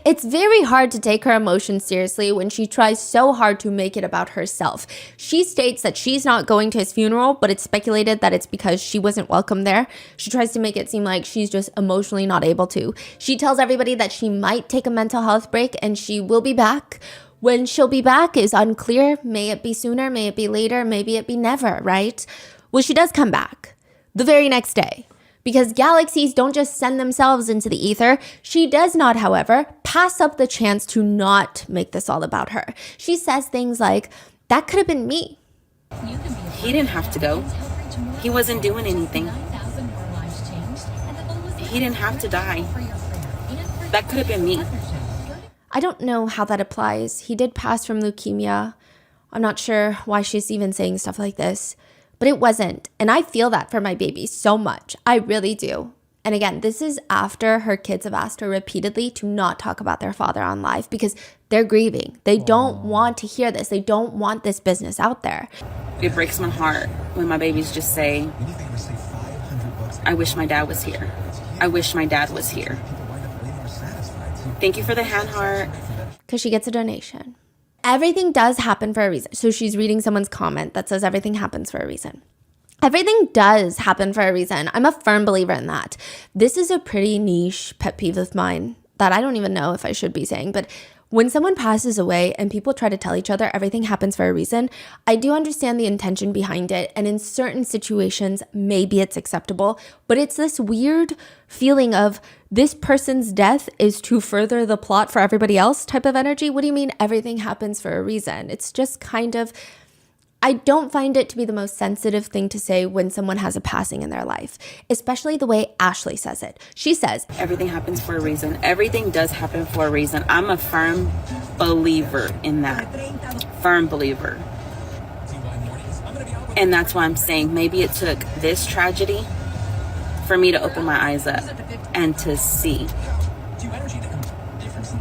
it's very hard to take her emotions seriously when she tries so hard to make it about herself. She states that she's not going to his funeral, but it's speculated that it's because she wasn't welcome there. She tries to make it seem like she's just emotionally not able to. She tells everybody that she might take a mental health break and she will be back. When she'll be back is unclear. May it be sooner, may it be later, maybe it be never, right? Well, she does come back the very next day. Because galaxies don't just send themselves into the ether. She does not, however, pass up the chance to not make this all about her. She says things like, that could have been me. He didn't have to go. He wasn't doing anything. He didn't have to die. That could have been me. I don't know how that applies. He did pass from leukemia. I'm not sure why she's even saying stuff like this. But it wasn't. And I feel that for my baby so much. I really do. And again, this is after her kids have asked her repeatedly to not talk about their father on live because they're grieving. They don't want to hear this. They don't want this business out there. It breaks my heart when my babies just say, I wish my dad was here. I wish my dad was here. Thank you for the hand heart. Because she gets a donation. Everything does happen for a reason. So she's reading someone's comment that says everything happens for a reason. Everything does happen for a reason. I'm a firm believer in that. This is a pretty niche pet peeve of mine that I don't even know if I should be saying, but when someone passes away and people try to tell each other everything happens for a reason, I do understand the intention behind it. And in certain situations, maybe it's acceptable, but it's this weird feeling of this person's death is to further the plot for everybody else type of energy. What do you mean everything happens for a reason? It's just kind of, I don't find it to be the most sensitive thing to say when someone has a passing in their life, especially the way Ashley says it. She says, Everything happens for a reason. Everything does happen for a reason. I'm a firm believer in that. Firm believer. And that's why I'm saying maybe it took this tragedy for me to open my eyes up and to see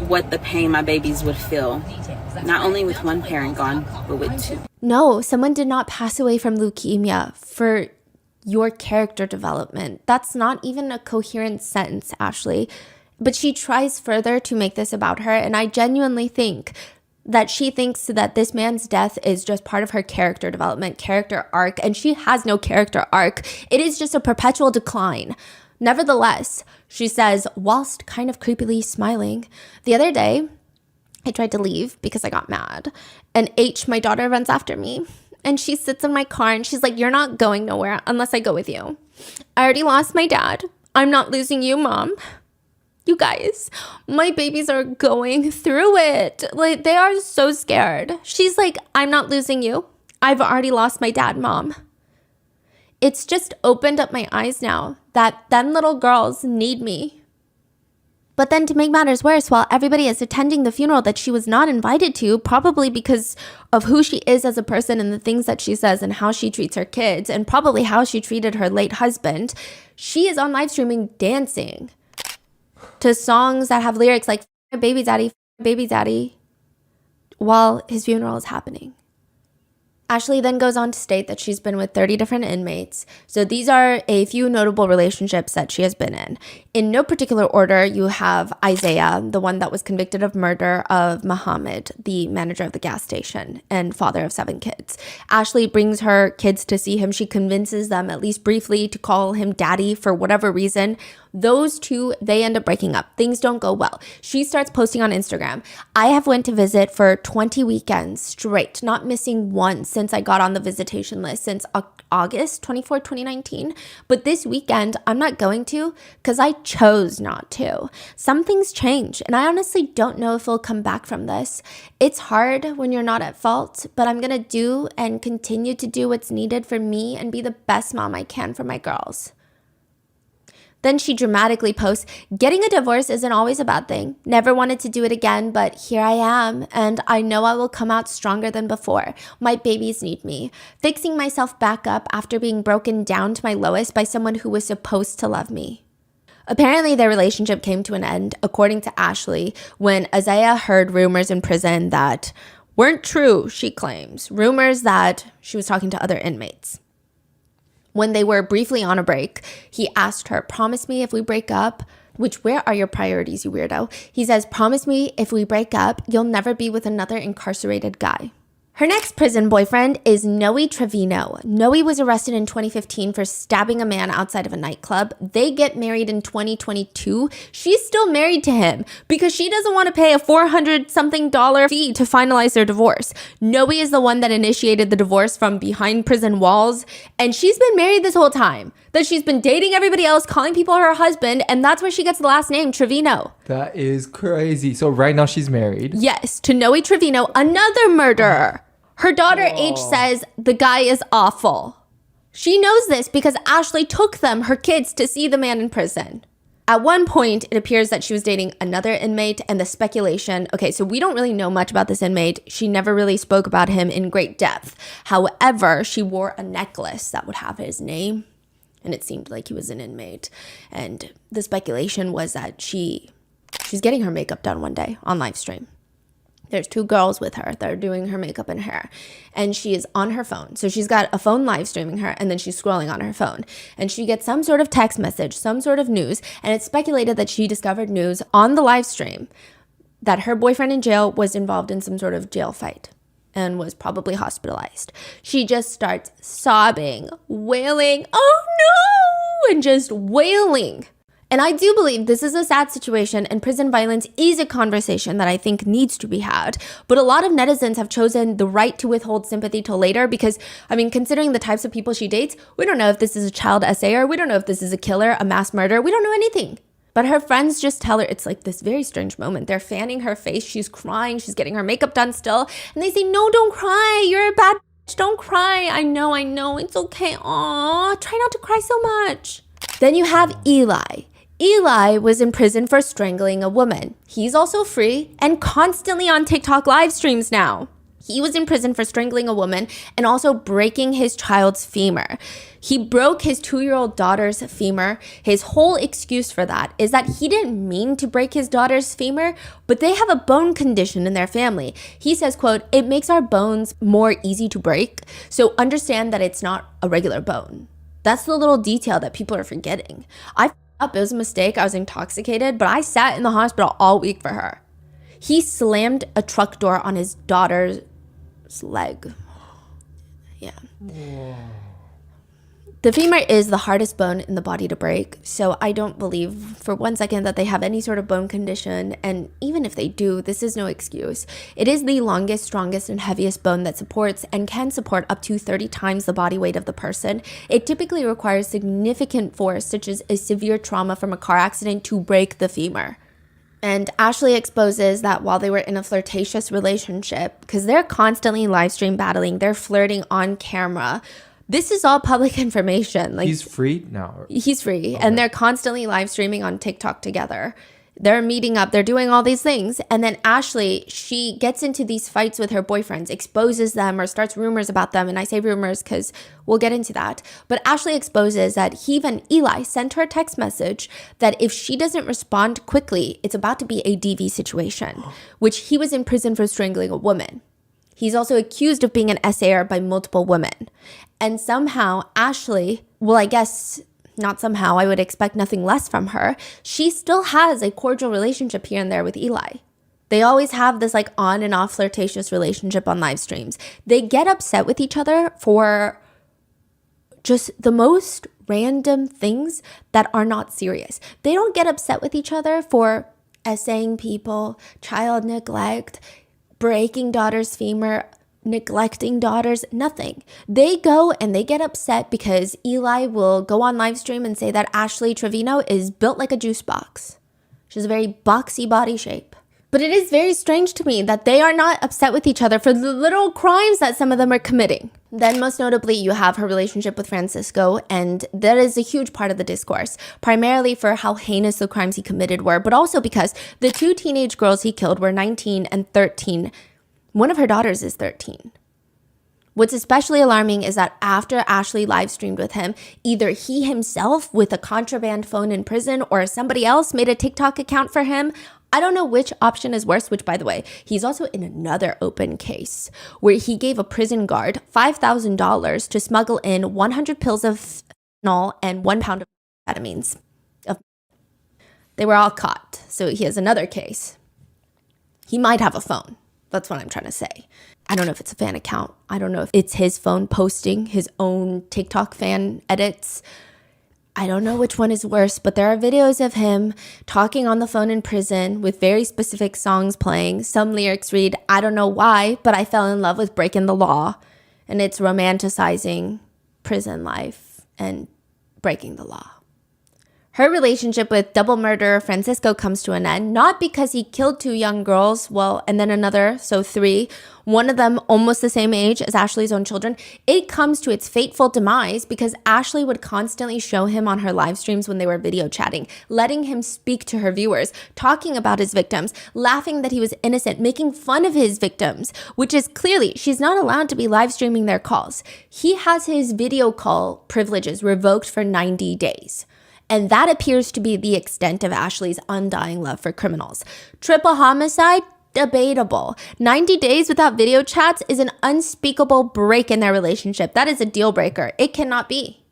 what the pain my babies would feel, not only with one parent gone, but with two. no, someone did not pass away from leukemia for your character development. That's not even a coherent sentence, Ashley. But she tries further to make this about her, and I genuinely think that she thinks that this man's death is just part of her character development, character arc, and she has no character arc. It is just a perpetual decline. Nevertheless, she says, whilst kind of creepily smiling, the other day, I tried to leave because I got mad, and H, my daughter, runs after me, and she sits in my car, and she's like, you're not going nowhere unless I go with you. I already lost my dad. I'm not losing you, Mom. You guys, my babies are going through it. Like, they are so scared. She's like, I'm not losing you. I've already lost my dad, Mom. It's just opened up my eyes now that them little girls need me. But then to make matters worse, while everybody is attending the funeral that she was not invited to, probably because of who she is as a person and the things that she says and how she treats her kids and probably how she treated her late husband, she is on live streaming dancing to songs that have lyrics like baby daddy, while his funeral is happening. Ashley then goes on to state that she's been with 30 different inmates. So these are a few notable relationships that she has been in. In no particular order, you have Isaiah, the one that was convicted of murder of Muhammad, the manager of the gas station and father of 7 kids. Ashley brings her kids to see him. She convinces them, at least briefly, to call him daddy for whatever reason. Those two, they end up breaking up. Things don't go well. She starts posting on Instagram. I have went to visit for 20 weekends straight, not missing one since I got on the visitation list since August 24, 2019. But this weekend, I'm not going to because I chose not to. Some things change, and I honestly don't know if we'll come back from this. It's hard when you're not at fault, but I'm going to do and continue to do what's needed for me and be the best mom I can for my girls. Then she dramatically posts, getting a divorce isn't always a bad thing. Never wanted to do it again, but here I am, and I know I will come out stronger than before. My babies need me. Fixing myself back up after being broken down to my lowest by someone who was supposed to love me. Apparently, their relationship came to an end, according to Ashley, when Isaiah heard rumors in prison that weren't true, she claims. Rumors that she was talking to other inmates. When they were briefly on a break, he asked her, promise me if we break up, which where are your priorities, you weirdo? He says, promise me if we break up, you'll never be with another incarcerated guy. Her next prison boyfriend is Noe Trevino. Noe was arrested in 2015 for stabbing a man outside of a nightclub. They get married in 2022. She's still married to him because she doesn't want to pay a $400-something fee to finalize their divorce. Noe is the one that initiated the divorce from behind prison walls, and she's been married this whole time. That she's been dating everybody else, calling people her husband, and that's where she gets the last name, Trevino. That is crazy. So right now she's married. Yes, to Noe Trevino, another murderer. Her daughter H says the guy is awful. She knows this because Ashley took them, her kids, to see the man in prison. At one point, it appears that she was dating another inmate, and the speculation, okay, so we don't really know much about this inmate. She never really spoke about him in great depth. However, she wore a necklace that would have his name, and it seemed like he was an inmate. And the speculation was that she's getting her makeup done one day on live stream. There's 2 girls with her that are doing her makeup and hair, and she is on her phone. So she's got a phone live streaming her, and then she's scrolling on her phone, and she gets some sort of text message, some sort of news, and it's speculated that she discovered news on the live stream that her boyfriend in jail was involved in some sort of jail fight and was probably hospitalized. She just starts sobbing, wailing, "Oh no!" and just wailing. And I do believe this is a sad situation, and prison violence is a conversation that I think needs to be had. But a lot of netizens have chosen the right to withhold sympathy till later because, I mean, considering the types of people she dates, we don't know if this is a child SAer, we don't know if this is a killer, a mass murderer, we don't know anything. But her friends just tell her it's like this very strange moment. They're fanning her face, she's crying, she's getting her makeup done still, and they say, "No, don't cry, you're a bad bitch, don't cry. I know, it's okay. Aw, try not to cry so much." Then you have Eli. Eli was in prison for strangling a woman. He's also free and constantly on TikTok live streams now. He was in prison for strangling a woman and also breaking his child's femur. He broke his 2-year-old daughter's femur. His whole excuse for that is that he didn't mean to break his daughter's femur, but they have a bone condition in their family. He says, quote, "It makes our bones more easy to break, so understand that it's not a regular bone." That's the little detail that people are forgetting. It was a mistake. I was intoxicated, but I sat in the hospital all week for her. He slammed a truck door on his daughter's leg. Yeah. Whoa. The femur is the hardest bone in the body to break, so I don't believe for one second that they have any sort of bone condition, and even if they do, this is no excuse. It is the longest, strongest, and heaviest bone that supports and can support up to 30 times the body weight of the person. It typically requires significant force, such as a severe trauma from a car accident, to break the femur. And Ashley exposes that while they were in a flirtatious relationship, because they're constantly live stream battling, they're flirting on camera. This is all public information. Like, he's free now. He's free, okay. And they're constantly live streaming on TikTok together. They're meeting up, they're doing all these things. And then Ashley, she gets into these fights with her boyfriends, exposes them or starts rumors about them. And I say rumors because we'll get into that. But Ashley exposes that even Eli sent her a text message that if she doesn't respond quickly, it's about to be a DV situation, which he was in prison for strangling a woman. He's also accused of being an SAer by multiple women. And somehow Ashley, well, I guess not somehow, I would expect nothing less from her. She still has a cordial relationship here and there with Eli. They always have this like on and off flirtatious relationship on live streams. They get upset with each other for just the most random things that are not serious. They don't get upset with each other for essaying people, child neglect, breaking daughter's femur, neglecting daughters, nothing. They go and they get upset because Eli will go on live stream and say that Ashley Trevino is built like a juice box. She has a very boxy body shape. But it is very strange to me that they are not upset with each other for the little crimes that some of them are committing. Then most notably, you have her relationship with Francisco, and that is a huge part of the discourse, primarily for how heinous the crimes he committed were, but also because the 2 teenage girls he killed were 19 and 13. One of her daughters is 13. What's especially alarming is that after Ashley live streamed with him, either he himself with a contraband phone in prison or somebody else made a TikTok account for him. I don't know which option is worse, which by the way, he's also in another open case where he gave a prison guard $5,000 to smuggle in 100 pills of fentanyl and 1 pound of amphetamines. They were all caught. So he has another case. He might have a phone. That's what I'm trying to say. I don't know if it's a fan account. I don't know if it's his phone posting his own TikTok fan edits. I don't know which one is worse, but there are videos of him talking on the phone in prison with very specific songs playing. Some lyrics read, "I don't know why, but I fell in love with breaking the law." And it's romanticizing prison life and breaking the law. Her relationship with double murderer Francisco comes to an end, not because he killed 2 young girls, well, and then another, so 3, one of them almost the same age as Ashley's own children. It comes to its fateful demise because Ashley would constantly show him on her live streams when they were video chatting, letting him speak to her viewers, talking about his victims, laughing that he was innocent, making fun of his victims, which is clearly she's not allowed to be live streaming their calls. He has his video call privileges revoked for 90 days. And that appears to be the extent of Ashley's undying love for criminals. Triple homicide? debatable. 90 days without video chats is an unspeakable break in their relationship. That is a deal breaker. It cannot be.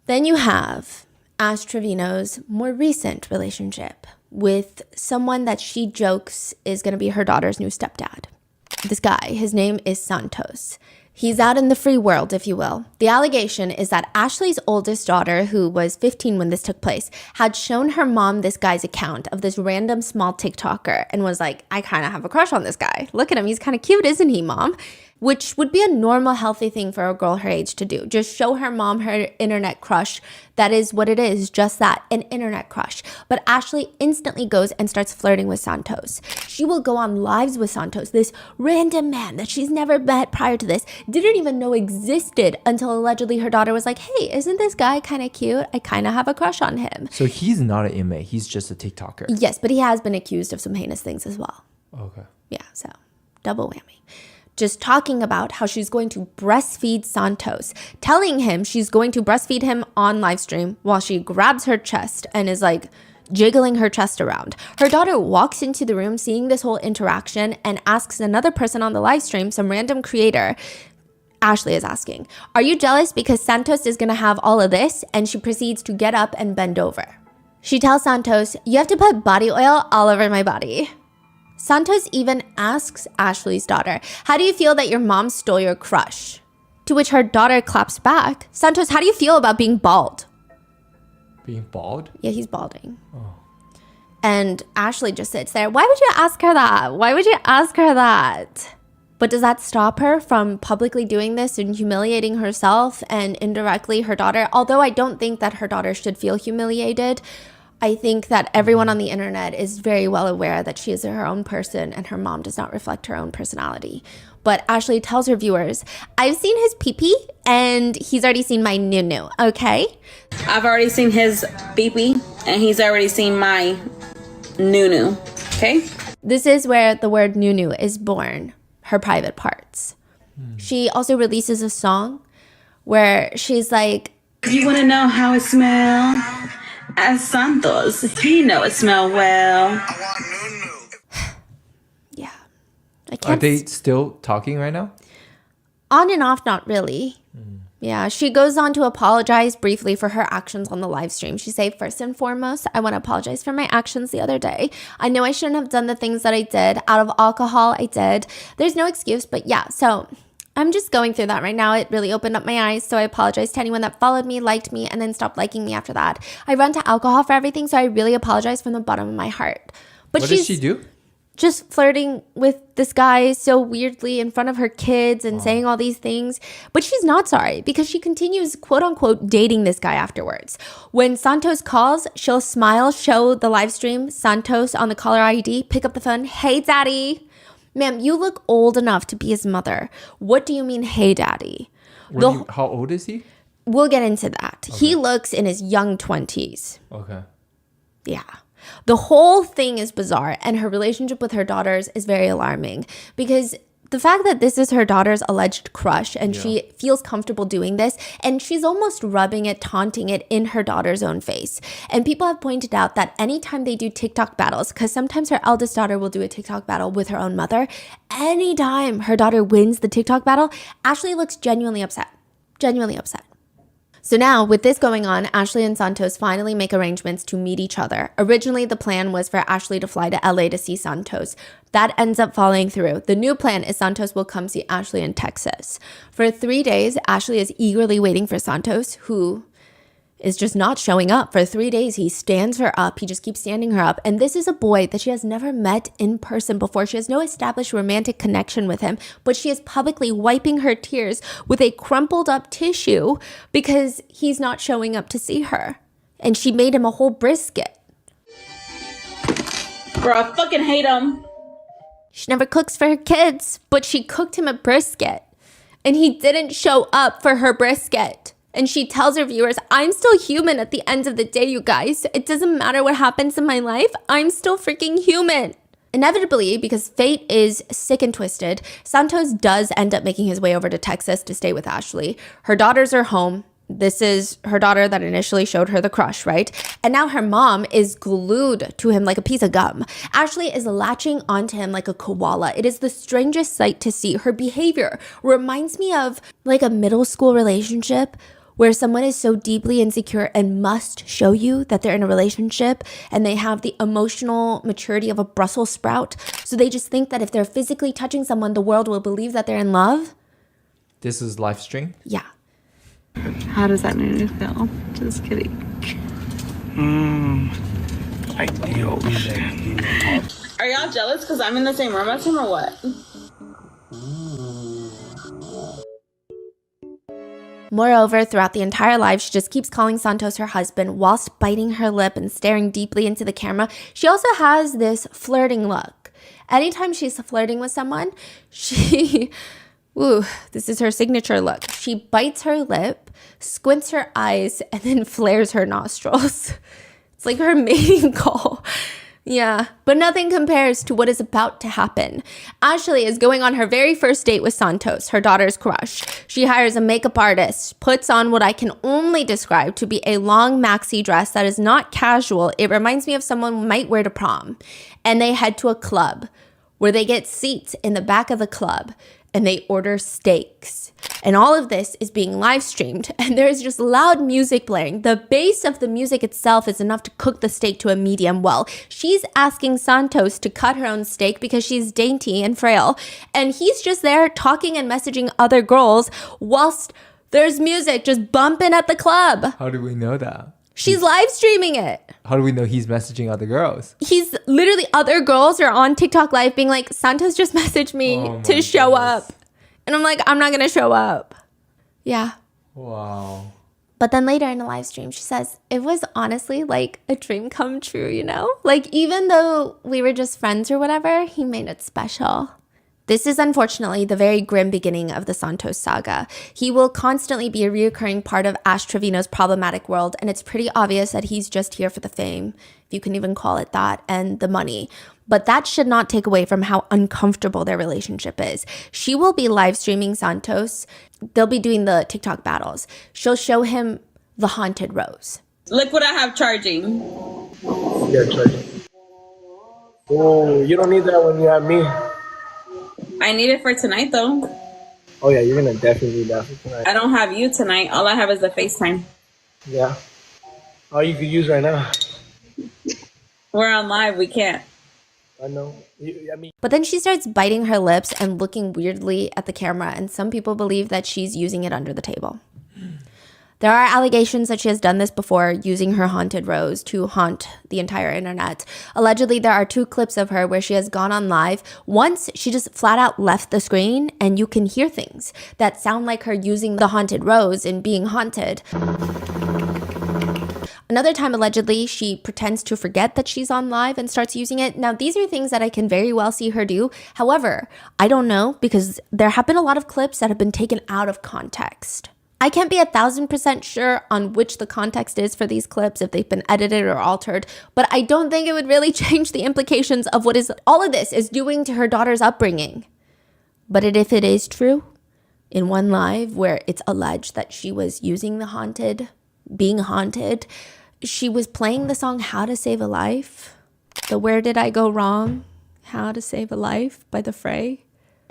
Then you have Ash Trevino's more recent relationship with someone that she jokes is going to be her daughter's new stepdad. This guy, his name is Santos. He's out in the free world, if you will. The allegation is that Ashley's oldest daughter, who was 15 when this took place, had shown her mom this guy's account of this random small TikToker and was like, I kind of have a crush on this guy. Look at him. He's kind of cute, isn't he, mom? Which would be a normal, healthy thing for a girl her age to do. Just show her mom her internet crush. That is what it is, just that, an internet crush. But Ashley instantly goes and starts flirting with Santos. She will go on lives with Santos, this random man that she's never met prior to this, didn't even know existed until allegedly her daughter was like, hey, isn't this guy kind of cute? I kind of have a crush on him. So he's not an inmate. He's just a TikToker. Yes, but he has been accused of some heinous things as well. Okay. Yeah, so double whammy. Just talking about how she's going to breastfeed Santos, telling him she's going to breastfeed him on live stream while she grabs her chest and is like jiggling her chest around. Her daughter walks into the room seeing this whole interaction and asks another person on the live stream, some random creator, Ashley is asking, are you jealous because Santos is going to have all of this? And she proceeds to get up and bend over. She tells Santos, you have to put body oil all over my body. Santos even asks Ashley's daughter, how do you feel that your mom stole your crush? To which her daughter claps back, Santos, how do you feel about being bald? Being bald? Yeah, he's balding. Oh. And Ashley just sits there. Why would you ask her that? Why would you ask her that? But does that stop her from publicly doing this and humiliating herself and indirectly her daughter? Although I don't think that her daughter should feel humiliated, I think that everyone on the internet is very well aware that she is her own person and her mom does not reflect her own personality. But Ashley tells her viewers, I've seen his pee-pee and he's already seen my nunu, okay? I've already seen his pee-pee and he's already seen my nunu, okay? This is where the word nunu is born, her private parts. She also releases a song where she's like, You want to know how it smells? As Santos, he know it smell well. yeah. Are they still talking right now? On and off, not really. Yeah, she goes on to apologize briefly for her actions on the live stream. She said, first and foremost, I want to apologize for my actions the other day. I know I shouldn't have done the things that I did. Out of alcohol, I did. There's no excuse, but yeah, so I'm just going through that right now. It really opened up my eyes, so I apologize to anyone that followed me, liked me, and then stopped liking me after that. I run to alcohol for everything, so I really apologize from the bottom of my heart. But what did she do? Just flirting with this guy so weirdly in front of her kids and saying all these things. But she's not sorry because she continues, quote unquote, dating this guy afterwards. When Santos calls, she'll smile, show the live stream, Santos on the caller ID, pick up the phone. Hey, daddy. Ma'am, you look old enough to be his mother. What do you mean, hey, daddy? How old is he? We'll get into that. Okay. He looks in his young 20s. Okay. Yeah. The whole thing is bizarre, and her relationship with her daughters is very alarming because the fact that this is her daughter's alleged crush and she feels comfortable doing this, and she's almost rubbing it, taunting it in her daughter's own face. And people have pointed out that anytime they do TikTok battles, because sometimes her eldest daughter will do a TikTok battle with her own mother, anytime her daughter wins the TikTok battle, Ashley looks genuinely upset. Genuinely upset. So now, with this going on, Ashley and Santos finally make arrangements to meet each other. Originally, the plan was for Ashley to fly to LA to see Santos. That ends up falling through. The new plan is Santos will come see Ashley in Texas. For 3 days, Ashley is eagerly waiting for Santos, who is just not showing up. For 3 days, he stands her up. He just keeps standing her up. And this is a boy that she has never met in person before. She has no established romantic connection with him, but she is publicly wiping her tears with a crumpled up tissue because he's not showing up to see her. And she made him a whole brisket. Bro, I fucking hate him. She never cooks for her kids, but she cooked him a brisket. And he didn't show up for her brisket. And she tells her viewers, I'm still human at the end of the day, you guys. It doesn't matter what happens in my life. I'm still freaking human. Inevitably, because fate is sick and twisted, Santos does end up making his way over to Texas to stay with Ashley. Her daughters are home. This is her daughter that initially showed her the crush, right? And now her mom is glued to him like a piece of gum. Ashley is latching onto him like a koala. It is the strangest sight to see. Her behavior reminds me of like a middle school relationship where someone is so deeply insecure and must show you that they're in a relationship and they have the emotional maturity of a Brussels sprout. So they just think that if they're physically touching someone, the world will believe that they're in love. This is live stream. Yeah. How does that make me feel? Just kidding. Ideal shit. Are y'all jealous because I'm in the same room as him or what? Moreover, throughout the entire live, she just keeps calling Santos her husband whilst biting her lip and staring deeply into the camera. She also has this flirting look. Anytime she's flirting with someone, this is her signature look. She bites her lip, squints her eyes, and then flares her nostrils. It's like her mating call. Yeah, but nothing compares to what is about to happen. Ashley is going on her very first date with Santos, her daughter's crush. She hires a makeup artist, puts on what I can only describe to be a long maxi dress that is not casual. It reminds me of someone might wear to prom. And they head to a club where they get seats in the back of the club and they order steaks. And all of this is being live streamed and there's just loud music blaring. The bass of the music itself is enough to cook the steak to a medium well. She's asking Santos to cut her own steak because she's dainty and frail. And he's just there talking and messaging other girls whilst there's music just bumping at the club. How do we know that? She's live streaming it. How do we know he's messaging other girls? He's literally, other girls are on TikTok live being like, Santos just messaged me to show up. And I'm like, I'm not going to show up. Yeah. Wow. But then later in the live stream, she says, it was honestly like a dream come true, you know? Like, even though we were just friends or whatever, he made it special. This is unfortunately the very grim beginning of the Santos saga. He will constantly be a reoccurring part of Ash Trevino's problematic world, and it's pretty obvious that he's just here for the fame, if you can even call it that, and the money. But that should not take away from how uncomfortable their relationship is. She will be live streaming Santos. They'll be doing the TikTok battles. She'll show him the haunted rose. Look what I have charging. Yeah, charging. Oh, you don't need that when you have me. I need it for tonight though. Oh yeah, you're gonna definitely need that for tonight. I don't have you tonight. All I have is the FaceTime. Yeah. All you could use right now. We're on live. We can't. I know. But then she starts biting her lips and looking weirdly at the camera, and some people believe that she's using it under the table. There are allegations that she has done this before, using her haunted rose to haunt the entire internet. Allegedly, there are 2 clips of her where she has gone on live. Once, she just flat out left the screen, and you can hear things that sound like her using the haunted rose and being haunted. Another time, allegedly, she pretends to forget that she's on live and starts using it. Now, these are things that I can very well see her do. However, I don't know, because there have been a lot of clips that have been taken out of context. I can't be 1,000% sure on which the context is for these clips, if they've been edited or altered, but I don't think it would really change the implications of what is all of this is doing to her daughter's upbringing. But if it is true, in one live where it's alleged that she was using the haunted, being haunted, she was playing the song How to Save a Life, the Where Did I Go Wrong? How to Save a Life by The Fray.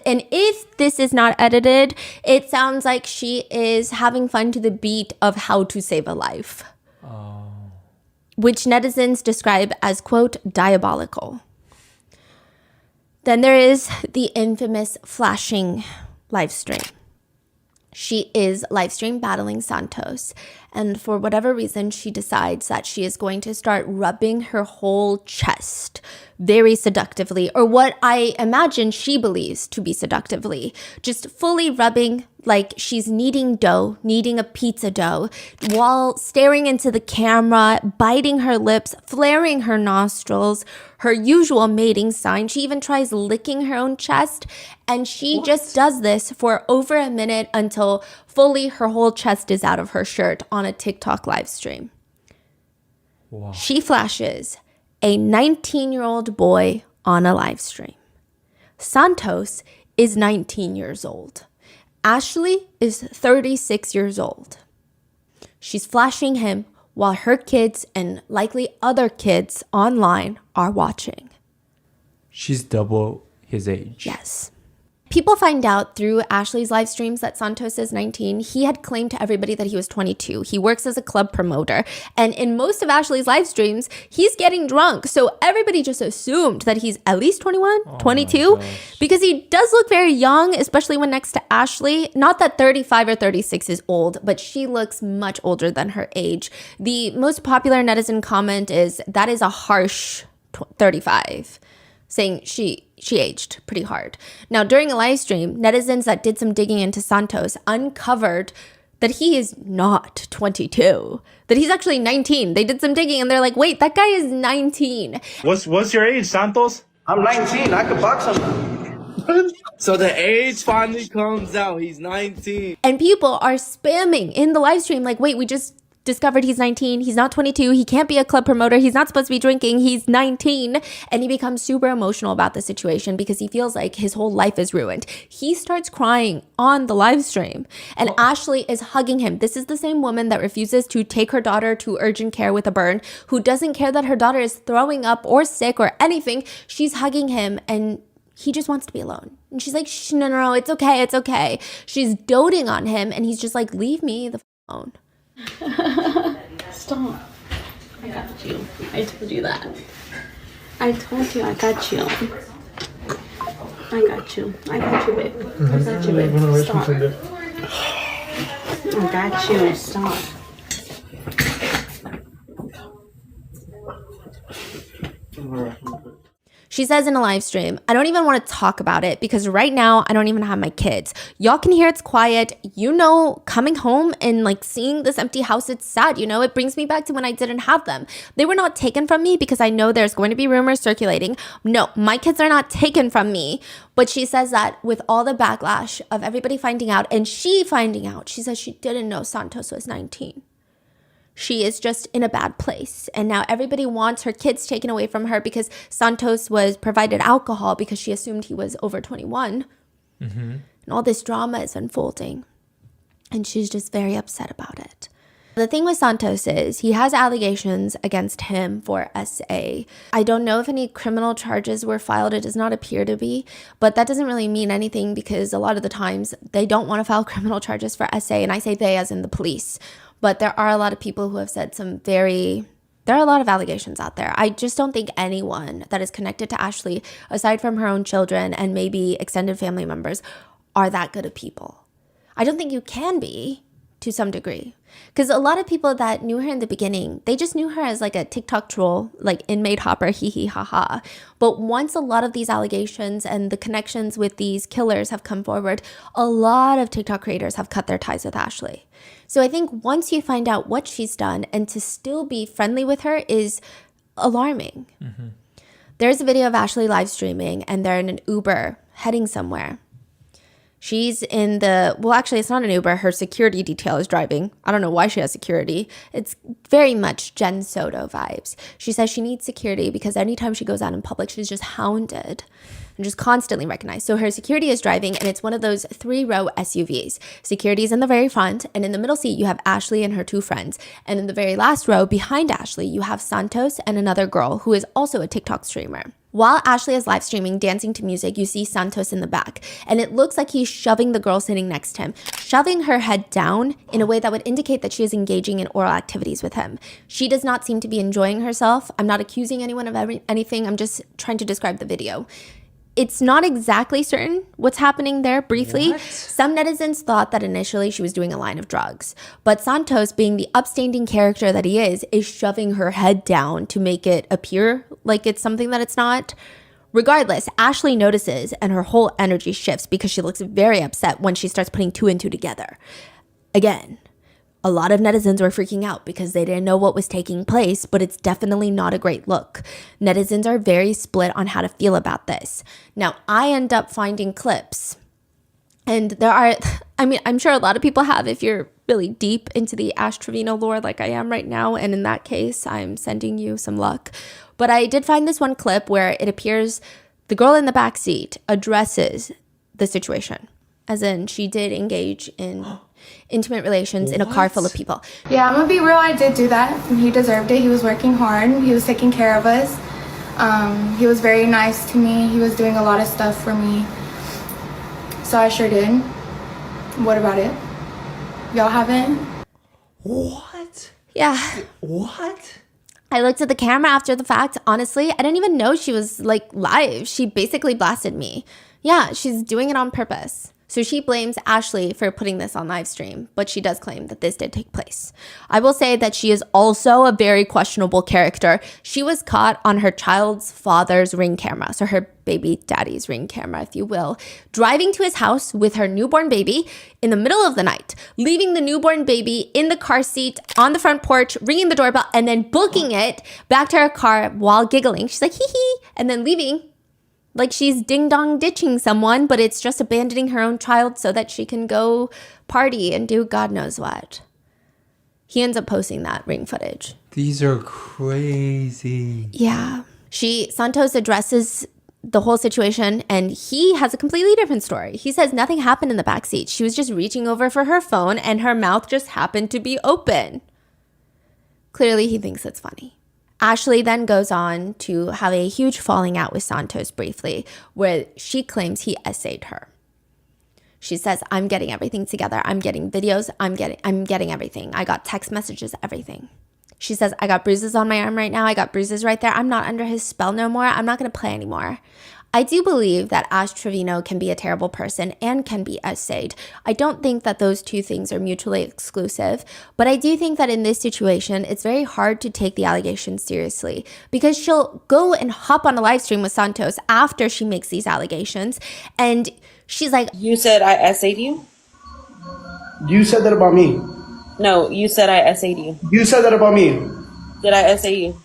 And if this is not edited, it sounds like she is having fun to the beat of How to Save a Life. Which netizens describe as, quote, diabolical. Then there is the infamous flashing live stream. She is live stream battling Santos, and for whatever reason, she decides that she is going to start rubbing her whole chest very seductively, or what I imagine she believes to be seductively, just fully rubbing like she's kneading dough, kneading a pizza dough, while staring into the camera, biting her lips, flaring her nostrils, her usual mating sign. She even tries licking her own chest, and she just does this for over a minute until fully her whole chest is out of her shirt on a TikTok live stream. Wow. She flashes a 19-year-old boy on a live stream. Santos is 19 years old. Ashley is 36 years old. She's flashing him while her kids and likely other kids online are watching. She's double his age. Yes. People find out through Ashley's live streams that Santos is 19. He had claimed to everybody that he was 22. He works as a club promoter. And in most of Ashley's live streams, he's getting drunk. So everybody just assumed that he's at least 21, 22, because he does look very young, especially when next to Ashley. Not that 35 or 36 is old, but she looks much older than her age. The most popular netizen comment is, that is a harsh 35. Saying she aged pretty hard. Now, during a live stream, netizens that did some digging into Santos uncovered that he is not 22, that he's actually 19. They did some digging and they're like, wait, that guy is 19. What's your age, Santos? I'm 19. I could box him. So the age finally comes out. He's 19. And people are spamming in the live stream like, wait, we just discovered he's 19. He's not 22. He can't be a club promoter. He's not supposed to be drinking. He's 19. And he becomes super emotional about the situation because he feels like his whole life is ruined. He starts crying on the live stream and Ashley is hugging him. This is the same woman that refuses to take her daughter to urgent care with a burn, who doesn't care that her daughter is throwing up or sick or anything. She's hugging him and he just wants to be alone. And she's like, shh, no, it's okay. It's okay. She's doting on him and he's just like, leave me the alone. Stop. I got you. I told you that. I told you I got you. I got you. I got you, babe. I got you, babe. Stop. I got you. Stop. She says in a live stream, I don't even want to talk about it because right now I don't even have my kids. Y'all can hear it's quiet. You know, coming home and like seeing this empty house, it's sad. You know, it brings me back to when I didn't have them. They were not taken from me because I know there's going to be rumors circulating. No, my kids are not taken from me. But she says that with all the backlash of everybody finding out and she finding out, she says she didn't know Santos was 19. She is just in a bad place. And now everybody wants her kids taken away from her because Santos was provided alcohol because she assumed he was over 21. Mm-hmm. And all this drama is unfolding. And she's just very upset about it. The thing with Santos is he has allegations against him for SA. I don't know if any criminal charges were filed. It does not appear to be. But that doesn't really mean anything because a lot of the times they don't want to file criminal charges for SA. And I say they as in the police. But there are a lot of people who have said there are a lot of allegations out there. I just don't think anyone that is connected to Ashley, aside from her own children and maybe extended family members, are that good of people. I don't think you can be to some degree. Because a lot of people that knew her in the beginning, they just knew her as like a TikTok troll, like inmate hopper, hee hee ha ha. But once a lot of these allegations and the connections with these killers have come forward, a lot of TikTok creators have cut their ties with Ashley. So I think once you find out what she's done and to still be friendly with her is alarming. Mm-hmm. There's a video of Ashley live streaming and they're in an Uber heading somewhere. She's in actually, it's not an Uber. Her security detail is driving. I don't know why she has security. It's very much Jen Soto vibes. She says she needs security because anytime she goes out in public, she's just hounded and just constantly recognized. So her security is driving and it's one of those 3-row SUVs. Security is in the very front and in the middle seat, you have Ashley and her 2 friends. And in the very last row behind Ashley, you have Santos and another girl who is also a TikTok streamer. While Ashley is live streaming, dancing to music, you see Santos in the back. And it looks like he's shoving the girl sitting next to him, shoving her head down in a way that would indicate that she is engaging in oral activities with him. She does not seem to be enjoying herself. I'm not accusing anyone of anything. I'm just trying to describe the video. It's not exactly certain what's happening there briefly. What? Some netizens thought that initially she was doing a line of drugs. But Santos, being the upstanding character that he is shoving her head down to make it appear like it's something that it's not. Regardless, Ashley notices and her whole energy shifts because she looks very upset when she starts putting 2 and 2 together. Again, a lot of netizens were freaking out because they didn't know what was taking place, but it's definitely not a great look. Netizens are very split on how to feel about this. Now, I end up finding clips, and I'm sure a lot of people have if you're really deep into the Ash Trevino lore like I am right now, and in that case, I'm sending you some luck. But I did find this one clip where it appears the girl in the back seat addresses the situation. As in, she did engage in intimate relations in a car full of people. Yeah, I'm gonna be real. I did do that. He deserved it. He was working hard. He was taking care of us. He was very nice to me. He was doing a lot of stuff for me. So I sure did. What about it? Y'all haven't? What? Yeah. What? I looked at the camera after the fact. Honestly, I didn't even know she was like live. She basically blasted me. Yeah, she's doing it on purpose. So she blames Ashley for putting this on live stream, but she does claim that this did take place. I will say that she is also a very questionable character. She was caught on her child's father's Ring camera, so her baby daddy's Ring camera, if you will, driving to his house with her newborn baby in the middle of the night, leaving the newborn baby in the car seat on the front porch, ringing the doorbell, and then booking it back to her car while giggling. She's like, hee hee, and then leaving. Like she's ding-dong ditching someone, but it's just abandoning her own child so that she can go party and do God knows what. He ends up posting that Ring footage. These are crazy. Yeah. Santos addresses the whole situation and he has a completely different story. He says nothing happened in the backseat. She was just reaching over for her phone and her mouth just happened to be open. Clearly he thinks it's funny. Ashley then goes on to have a huge falling out with Santos briefly, where she claims he essayed her. She says, I'm getting everything together. I'm getting videos. I'm getting everything. I got text messages, everything. She says, I got bruises on my arm right now. I got bruises right there. I'm not under his spell no more. I'm not going to play anymore. I do believe that Ash Trevino can be a terrible person and can be essayed. I don't think that those two things are mutually exclusive, but I do think that in this situation, it's very hard to take the allegations seriously because she'll go and hop on a live stream with Santos after she makes these allegations, and she's like, You said I essayed you? You said that about me. No, you said I essayed you. You said that about me. Did I essay you?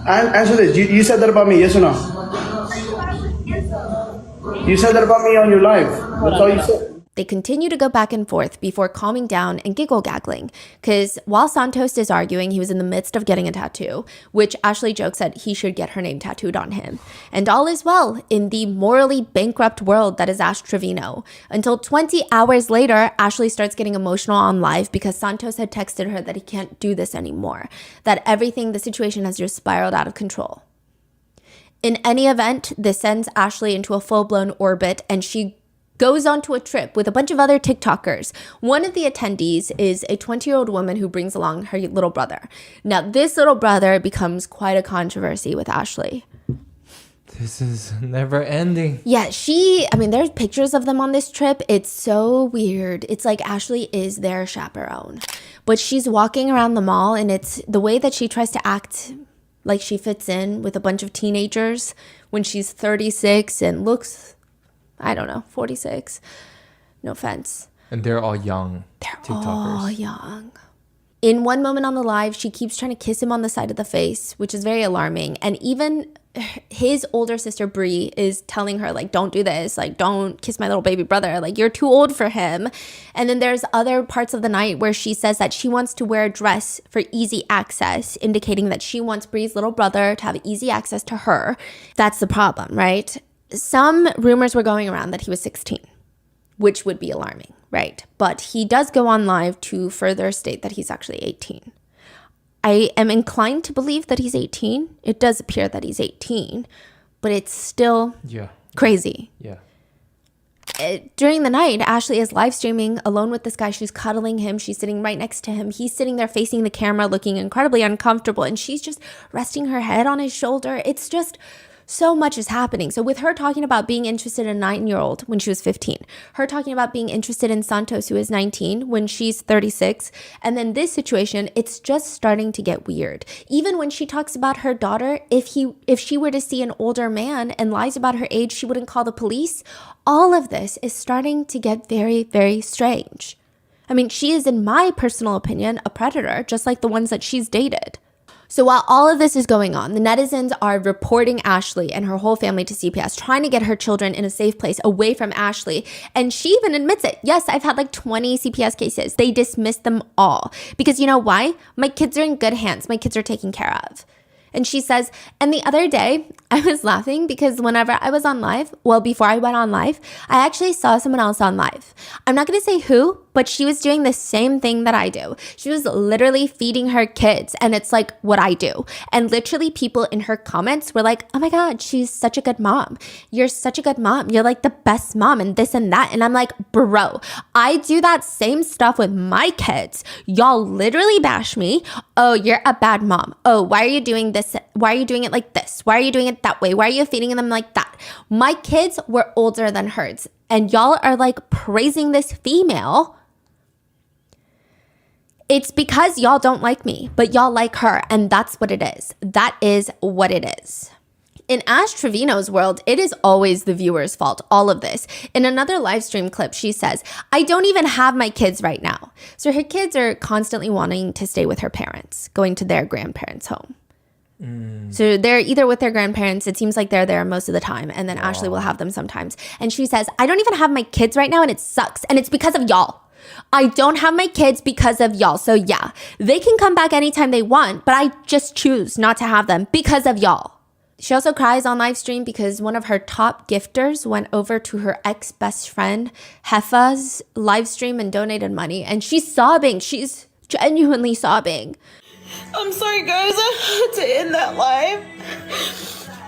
Answer this. You said that about me, yes or no? You said that about me on your live. That's all you said. They continue to go back and forth before calming down and giggle-gaggling, because while Santos is arguing, he was in the midst of getting a tattoo, which Ashley jokes that he should get her name tattooed on him. And all is well in the morally bankrupt world that is Ash Trevino. Until 20 hours later, Ashley starts getting emotional on live because Santos had texted her that he can't do this anymore, that the situation has just spiraled out of control. In any event, this sends Ashley into a full-blown orbit, and she goes onto a trip with a bunch of other TikTokers. One of the attendees is a 20-year-old woman who brings along her little brother. Now, this little brother becomes quite a controversy with Ashley. This is never ending. Yeah, there's pictures of them on this trip. It's so weird. It's like Ashley is their chaperone. But she's walking around the mall, and it's the way that she tries to act like she fits in with a bunch of teenagers when she's 36 and looks, 46. No offense. And they're all young. They're TikTokers. all young. In one moment on the live, she keeps trying to kiss him on the side of the face, which is very alarming. And even his older sister, Brie, is telling her, like, don't do this. Like, don't kiss my little baby brother. Like, you're too old for him. And then there's other parts of the night where she says that she wants to wear a dress for easy access, indicating that she wants Brie's little brother to have easy access to her. That's the problem, right? Some rumors were going around that he was 16, which would be alarming, right? But he does go on live to further state that he's actually 18. I am inclined to believe that he's 18. It does appear that he's 18, but it's still crazy. Yeah. During the night, Ashley is live streaming alone with this guy. She's cuddling him. She's sitting right next to him. He's sitting there facing the camera looking incredibly uncomfortable, and she's just resting her head on his shoulder. It's just so much is happening. So with her talking about being interested in a 9-year-old when she was 15, her talking about being interested in Santos, who is 19, when she's 36, and then this situation, it's just starting to get weird. Even when she talks about her daughter, if she were to see an older man and lies about her age, she wouldn't call the police. All of this is starting to get very, very strange. I mean, she is, in my personal opinion, a predator, just like the ones that she's dated. So while all of this is going on, the netizens are reporting Ashley and her whole family to CPS, trying to get her children in a safe place away from Ashley. And she even admits it. Yes, I've had like 20 CPS cases. They dismissed them all. Because you know why? My kids are in good hands. My kids are taken care of. And she says, and the other day, I was laughing because whenever I was on live, well, before I went on live, I actually saw someone else on live. I'm not going to say who, but she was doing the same thing that I do. She was literally feeding her kids, and it's like what I do. And literally people in her comments were like, oh my God, she's such a good mom. You're such a good mom. You're like the best mom and this and that. And I'm like, bro, I do that same stuff with my kids. Y'all literally bash me. Oh, you're a bad mom. Oh, why are you doing this? Why are you doing it like this? Why are you doing it that way? Why are you feeding them like that? My kids were older than hers, and y'all are like praising this female. It's because y'all don't like me, but y'all like her, and that's what it is. That is what it is. In Ash Trevino's world, it is always the viewer's fault, all of this. In another live stream clip, she says, I don't even have my kids right now. So her kids are constantly wanting to stay with her parents, going to their grandparents' home. So they're either with their grandparents, it seems like they're there most of the time, and then Ashley will have them sometimes. And she says, I don't even have my kids right now, and it sucks, and it's because of y'all. I don't have my kids because of y'all. So yeah, they can come back anytime they want, but I just choose not to have them because of y'all. She also cries on live stream because one of her top gifters went over to her ex-best friend Heffa's live stream and donated money, and she's sobbing. She's genuinely sobbing. I'm sorry, guys. I had to end that live.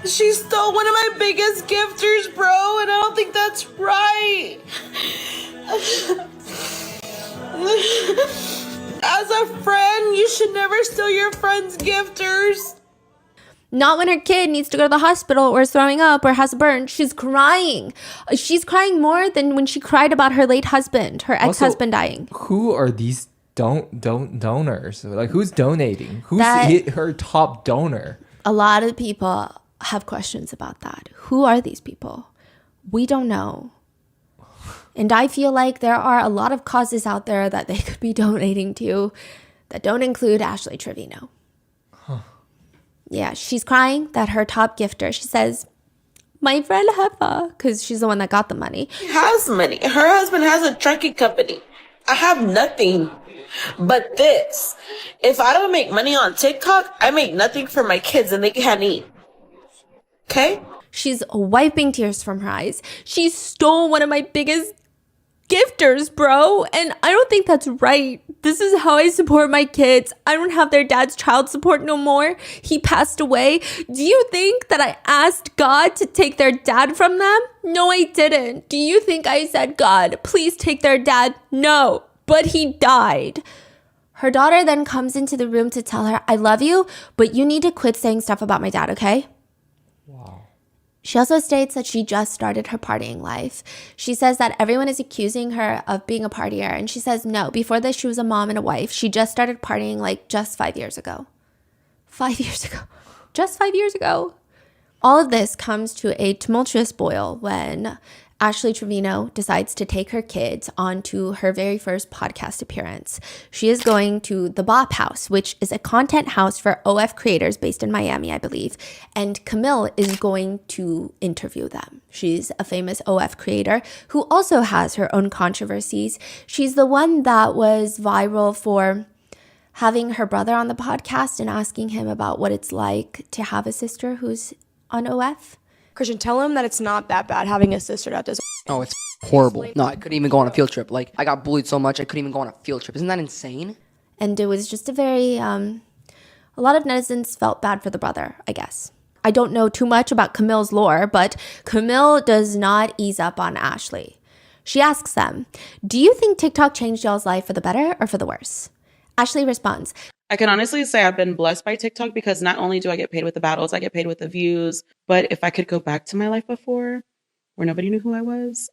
She stole one of my biggest gifters, bro, and I don't think that's right. As a friend, you should never steal your friend's gifters. Not when her kid needs to go to the hospital or is throwing up or has a burn. She's crying. She's crying more than when she cried about her late husband, her ex-husband dying. Who are these donors? Like, who's donating? Who's her top donor? A lot of people have questions about that. Who are these people? We don't know. And I feel like there are a lot of causes out there that they could be donating to that don't include Ashley Trevino. Yeah, she's crying that her top gifter, she says, my friend Heffa, because she's the one that got the money. She has money. Her husband has a trucking company. I have nothing but this. If I don't make money on TikTok, I make nothing for my kids and they can't eat. Okay? She's wiping tears from her eyes. She stole one of my biggest gifters, bro. And I don't think that's right. This is how I support my kids. I don't have their dad's child support no more. He passed away. Do you think that I asked God to take their dad from them? No, I didn't. Do you think I said, God, please take their dad? No, but he died. Her daughter then comes into the room to tell her, I love you, but you need to quit saying stuff about my dad, okay? She also states that she just started her partying life. She says that everyone is accusing her of being a partier. And she says, no, before this, she was a mom and a wife. She just started partying like just 5 years ago. 5 years ago. Just 5 years ago. All of this comes to a tumultuous boil when Ashley Trevino decides to take her kids onto her very first podcast appearance. She is going to the Bop House, which is a content house for OF creators based in Miami, I believe. And Camille is going to interview them. She's a famous OF creator who also has her own controversies. She's the one that was viral for having her brother on the podcast and asking him about what it's like to have a sister who's on OF. Christian, tell him that it's not that bad having a sister that does. Oh, it's horrible. No, I couldn't even go on a field trip. Like, I got bullied so much I couldn't even go on a field trip. Isn't that insane? And it was just a very, a lot of netizens felt bad for the brother, I guess. I don't know too much about Camille's lore, but Camille does not ease up on Ashley. She asks them, do you think TikTok changed y'all's life for the better or for the worse? Ashley responds, I can honestly say I've been blessed by TikTok because not only do I get paid with the battles, I get paid with the views. But if I could go back to my life before where nobody knew who I was,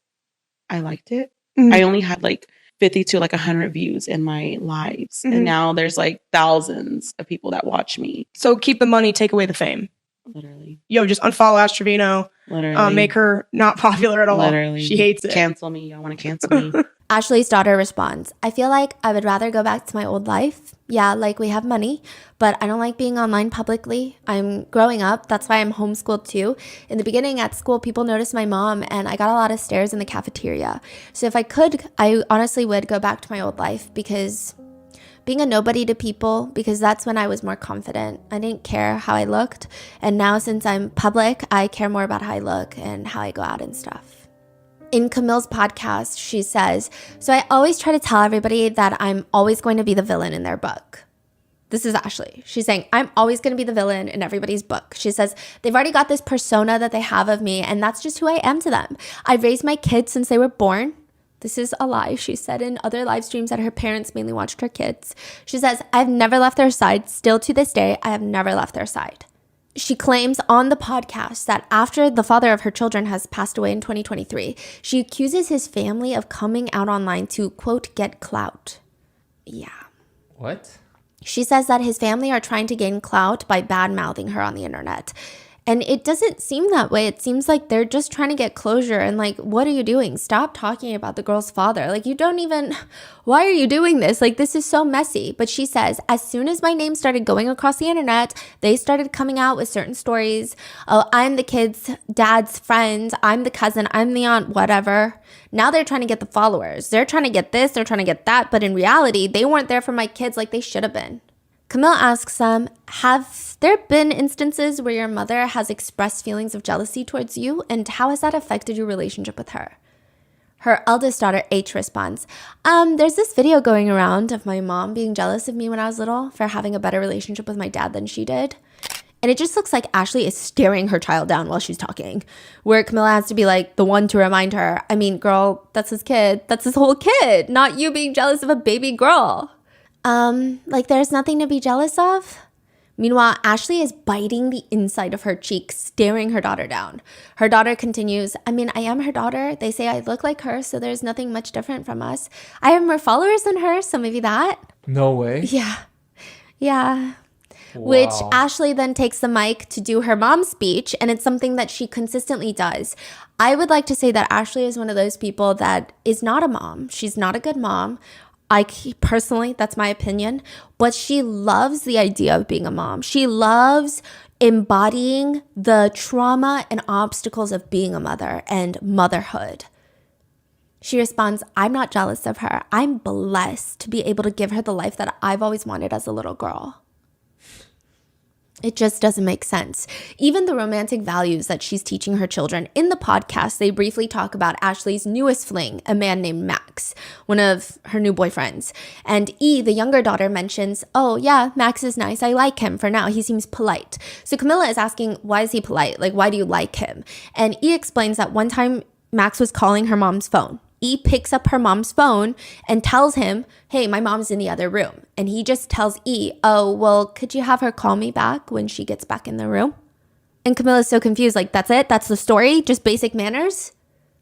I liked it. Mm-hmm. I only had like 50 to like 100 views in my lives. Mm-hmm. And now there's like thousands of people that watch me. So keep the money, take away the fame. Literally. Yo, just unfollow Ash Trevino. Literally. Make her not popular at all. Literally. She hates it. Cancel me. Y'all want to cancel me. Ashley's daughter responds, I feel like I would rather go back to my old life. Yeah, like we have money, but I don't like being online publicly. I'm growing up. That's why I'm homeschooled too. In the beginning at school, people noticed my mom and I got a lot of stares in the cafeteria. So if I could, I honestly would go back to my old life because being a nobody to people, because that's when I was more confident. I didn't care how I looked. And now since I'm public, I care more about how I look and how I go out and stuff. In Camille's podcast, she says, so I always try to tell everybody that I'm always going to be the villain in their book. This is Ashley. She's saying, I'm always going to be the villain in everybody's book. She says, they've already got this persona that they have of me, and that's just who I am to them. I've raised my kids since they were born. This is a lie. She said in other live streams that her parents mainly watched her kids. She says, I've never left their side. Still to this day, I have never left their side. She claims on the podcast that after the father of her children has passed away in 2023, she accuses his family of coming out online to, quote, get clout. Yeah. What? She says that his family are trying to gain clout by bad-mouthing her on the internet. And it doesn't seem that way. It seems like they're just trying to get closure. And like, what are you doing? Stop talking about the girl's father. Like, you don't even, why are you doing this? Like, this is so messy. But she says, as soon as my name started going across the internet, they started coming out with certain stories. Oh, I'm the kid's dad's friend. I'm the cousin. I'm the aunt, whatever. Now they're trying to get the followers. They're trying to get this. They're trying to get that. But in reality, they weren't there for my kids like they should have been. Camille asks them, have there been instances where your mother has expressed feelings of jealousy towards you, and how has that affected your relationship with her? Her eldest daughter, H, responds, there's this video going around of my mom being jealous of me when I was little for having a better relationship with my dad than she did. And it just looks like Ashley is staring her child down while she's talking, where Camilla has to be like the one to remind her, I mean, girl, that's his kid. That's his whole kid, not you being jealous of a baby girl. Like there's nothing to be jealous of. Meanwhile, Ashley is biting the inside of her cheek, staring her daughter down. Her daughter continues, I mean, I am her daughter. They say I look like her, so there's nothing much different from us. I have more followers than her, so maybe that. No way. Yeah. Yeah. Wow. Which Ashley then takes the mic to do her mom's speech, and it's something that she consistently does. I would like to say that Ashley is one of those people that is not a mom. She's not a good mom. Personally, that's my opinion, but she loves the idea of being a mom. She loves embodying the trauma and obstacles of being a mother and motherhood. She responds, I'm not jealous of her. I'm blessed to be able to give her the life that I've always wanted as a little girl. It just doesn't make sense. Even the romantic values that she's teaching her children. In the podcast, they briefly talk about Ashley's newest fling, a man named Max, one of her new boyfriends. And E, the younger daughter, mentions, oh yeah, Max is nice. I like him for now. He seems polite. So Camilla is asking, why is he polite? Like, why do you like him? And E explains that one time Max was calling her mom's phone. E picks up her mom's phone and tells him, hey, my mom's in the other room. And he just tells E, oh, well, could you have her call me back when she gets back in the room? And Camilla's so confused, like, that's it? That's the story? Just basic manners?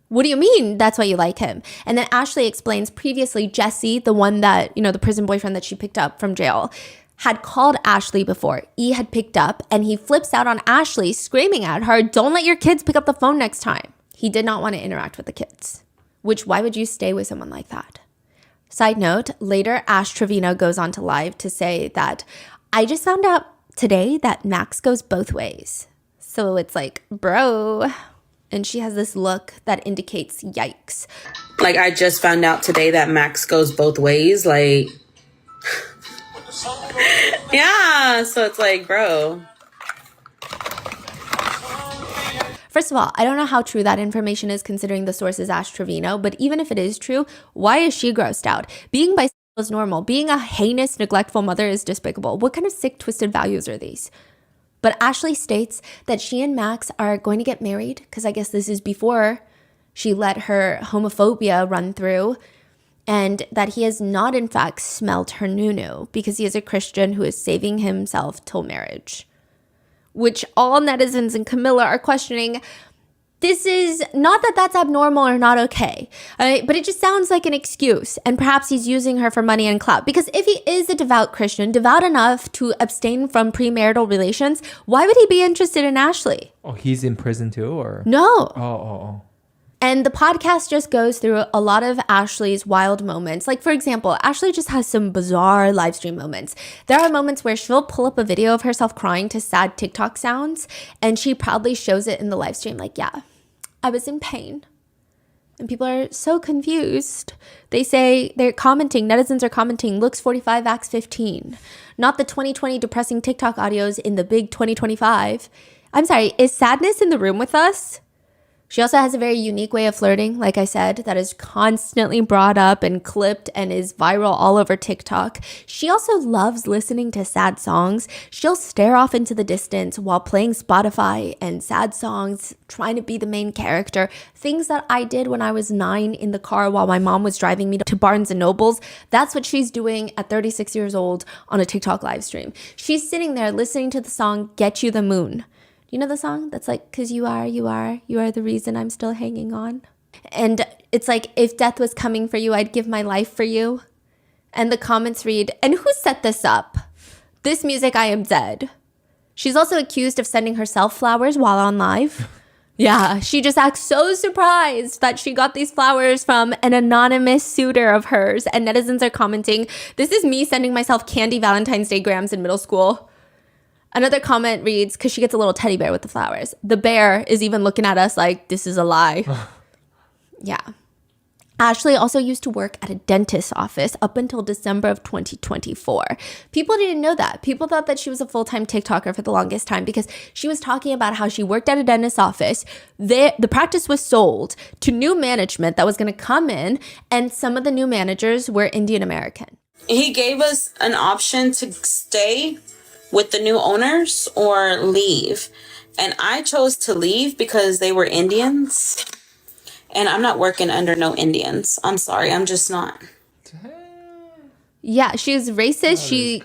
What do you mean that's why you like him? And then Ashley explains previously Jesse, the one that, the prison boyfriend that she picked up from jail, had called Ashley before. E had picked up and he flips out on Ashley, screaming at her, don't let your kids pick up the phone next time. He did not want to interact with the kids. Which, why would you stay with someone like that? Side note, later Ash Trevino goes on to live to say that, I just found out today that Max goes both ways. So it's like, bro. And she has this look that indicates yikes. Like, I just found out today that Max goes both ways. Like, yeah. So it's like, bro. First of all, I don't know how true that information is considering the source is Ash Trevino, but even if it is true, why is she grossed out? Being bisexual is normal. Being a heinous, neglectful mother is despicable. What kind of sick, twisted values are these? But Ashley states that she and Max are going to get married, because I guess this is before she let her homophobia run through, and that he has not in fact smelt her nunu because he is a Christian who is saving himself till marriage. Which all netizens and Camilla are questioning. This is not that that's abnormal or not okay, but it just sounds like an excuse. And perhaps he's using her for money and clout. Because if he is a devout Christian, devout enough to abstain from premarital relations, why would he be interested in Ashley? Oh, he's in prison too, or? No. Oh. And the podcast just goes through a lot of Ashley's wild moments. Like, for example, Ashley just has some bizarre live stream moments. There are moments where she'll pull up a video of herself crying to sad TikTok sounds, and she proudly shows it in the live stream like, yeah, I was in pain. And people are so confused. They say, they're commenting, netizens are commenting, looks 45, acts 15. Not the 2020 depressing TikTok audios in the big 2025. I'm sorry, is Sadness in the room with us? She also has a very unique way of flirting, like I said, that is constantly brought up and clipped and is viral all over TikTok. She also loves listening to sad songs. She'll stare off into the distance while playing Spotify and sad songs, trying to be the main character. Things that I did when I was 9 in the car while my mom was driving me to Barnes and Nobles. That's what she's doing at 36 years old on a TikTok live stream. She's sitting there listening to the song Get You the Moon. You know the song that's like, 'cause you are the reason I'm still hanging on. And it's like, if death was coming for you, I'd give my life for you. And the comments read, and who set this up? This music, I am dead. She's also accused of sending herself flowers while on live. Yeah, she just acts so surprised that she got these flowers from an anonymous suitor of hers. And netizens are commenting, this is me sending myself candy Valentine's Day grams in middle school. Another comment reads, because she gets a little teddy bear with the flowers. The bear is even looking at us like, this is a lie. Yeah. Ashley also used to work at a dentist's office up until December of 2024. People didn't know that. People thought that she was a full-time TikToker for the longest time because she was talking about how she worked at a dentist's office. The practice was sold to new management that was going to come in, and some of the new managers were Indian American. He gave us an option to stay with the new owners or leave. And I chose to leave because they were Indians. And I'm not working under no Indians. I'm sorry, I'm just not. Yeah, she's racist. She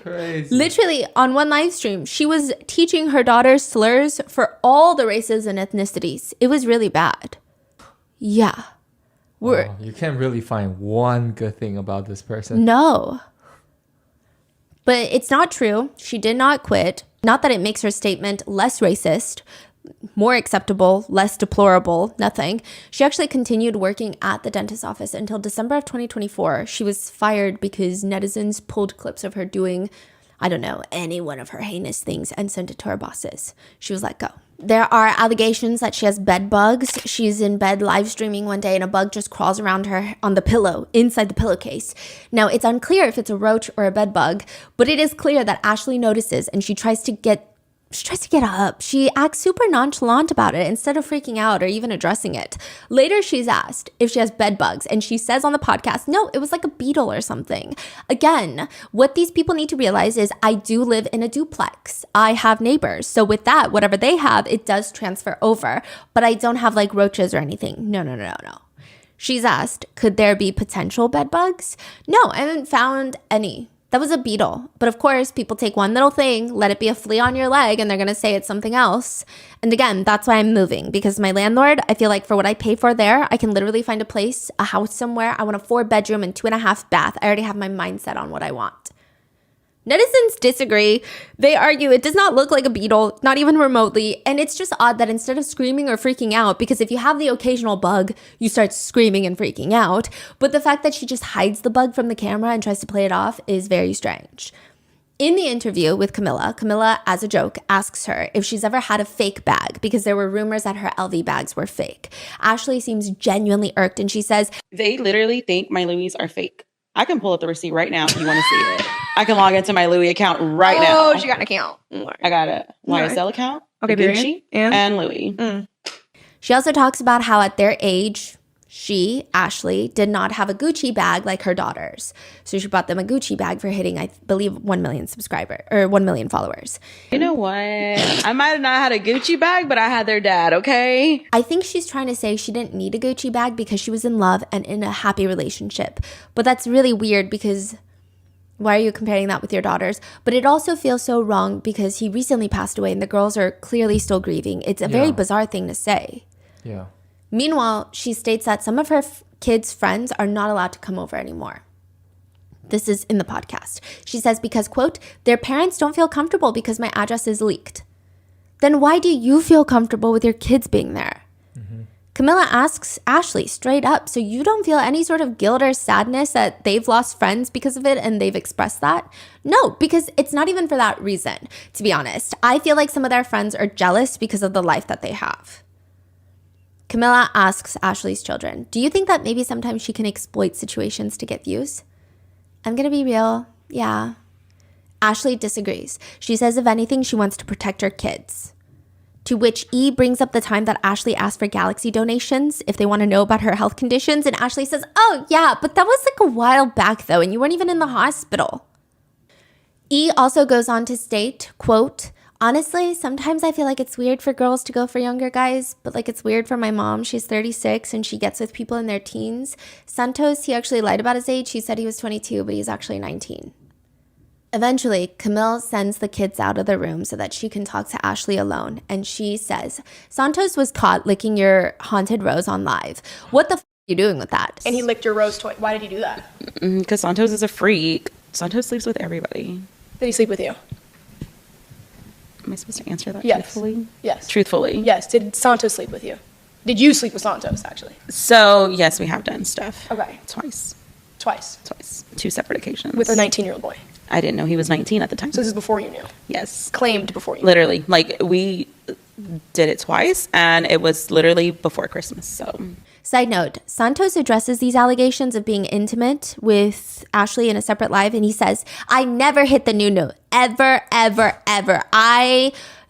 literally, on one live stream, she was teaching her daughter slurs for all the races and ethnicities. It was really bad. Yeah. Wow, you can't really find one good thing about this person. No. But it's not true. She did not quit. Not that it makes her statement less racist, more acceptable, less deplorable, nothing. She actually continued working at the dentist's office until December of 2024. She was fired because netizens pulled clips of her doing, I don't know, any one of her heinous things and sent it to her bosses. She was let go. There are allegations that she has bed bugs. She's in bed live streaming one day and a bug just crawls around her on the pillow, inside the pillowcase. Now, it's unclear if it's a roach or a bed bug, but it is clear that Ashley notices and she tries to get up. She acts super nonchalant about it instead of freaking out or even addressing it. Later, she's asked if she has bed bugs, and she says on the podcast, no, it was like a beetle or something. Again, what these people need to realize is I do live in a duplex. I have neighbors. So with that, whatever they have, it does transfer over. But I don't have like roaches or anything. No. She's asked, could there be potential bed bugs? No, I haven't found any. That was a beetle. But of course, people take one little thing, let it be a flea on your leg, and they're going to say it's something else. And again, that's why I'm moving. Because my landlord, I feel like for what I pay for there, I can literally find a place, a house somewhere. I want a 4-bedroom and 2.5 bath. I already have my mindset on what I want. Netizens disagree. They argue it does not look like a beetle, not even remotely, and it's just odd that instead of screaming or freaking out, because if you have the occasional bug, you start screaming and freaking out, but the fact that she just hides the bug from the camera and tries to play it off is very strange. In the interview with Camilla, as a joke, asks her if she's ever had a fake bag because there were rumors that her LV bags were fake. Ashley seems genuinely irked and she says, They literally think my Louis are fake. I can pull up the receipt right now if you want to see it. I can log into my Louis account right now. Oh, she got an account. I got a YSL account, Okay, Gucci, period. and Louis. She also talks about how at their age, she, Ashley, did not have a Gucci bag like her daughters. So she bought them a Gucci bag for hitting, I believe, 1 million subscribers or 1 million followers. You know what? I might have not had a Gucci bag, but I had their dad, okay? I think she's trying to say she didn't need a Gucci bag because she was in love and in a happy relationship. But that's really weird because why are you comparing that with your daughters? But it also feels so wrong because he recently passed away and the girls are clearly still grieving. It's a very bizarre thing to say. Yeah. Meanwhile, she states that some of her kids' friends are not allowed to come over anymore. This is in the podcast. She says because, quote, their parents don't feel comfortable because my address is leaked. Then why do you feel comfortable with your kids being there? Mm-hmm. Camilla asks Ashley straight up, so you don't feel any sort of guilt or sadness that they've lost friends because of it and they've expressed that? No, because it's not even for that reason, to be honest. I feel like some of their friends are jealous because of the life that they have. Camilla asks Ashley's children, do you think that maybe sometimes she can exploit situations to get views? I'm gonna be real, yeah. Ashley disagrees. She says if anything, she wants to protect her kids. To which E brings up the time that Ashley asked for Galaxy donations if they want to know about her health conditions. And Ashley says, oh yeah, but that was like a while back though, and you weren't even in the hospital. E also goes on to state, quote, honestly, sometimes I feel like it's weird for girls to go for younger guys, but like it's weird for my mom. She's 36 and she gets with people in their teens. Santos, he actually lied about his age. He said he was 22, but he's actually 19. Eventually, Camille sends the kids out of the room so that she can talk to Ashley alone. And she says, Santos was caught licking your haunted rose on live. What the f*** are you doing with that? And he licked your rose toy. Why did he do that? Because Santos is a freak. Santos sleeps with everybody. Did he sleep with you? Am I supposed to answer that Yes. truthfully? Yes. Truthfully. Yes. Did Santos sleep with you? Did you sleep with Santos, actually? So, yes, we have done stuff. Okay. Twice. Twice. 2 separate occasions. With a 19-year-old boy. I didn't know he was 19 at the time. So this is before you knew? Yes. Claimed before you knew? Literally. Like, we did it twice, and it was literally before Christmas, so... Side note, Santos addresses these allegations of being intimate with Ashley in a separate live, and he says, I never hit the Nunu. Ever, ever, ever.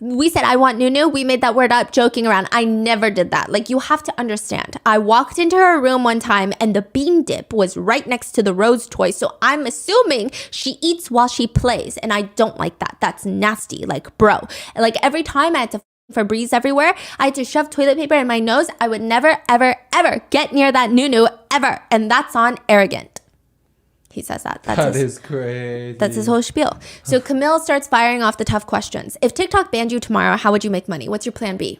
We said, I want Nunu. We made that word up joking around. I never did that. Like, you have to understand. I walked into her room one time, and the bean dip was right next to the rose toy, so I'm assuming she eats while she plays, and I don't like that. That's nasty. Like, bro. Like, every time I had to Febreze everywhere, I had to shove toilet paper in my nose. I would never, ever, ever get near that Nunu, ever. And that's on arrogant. He says that. That is crazy. That's his whole spiel. So Camille starts firing off the tough questions. If TikTok banned you tomorrow, how would you make money? What's your plan B?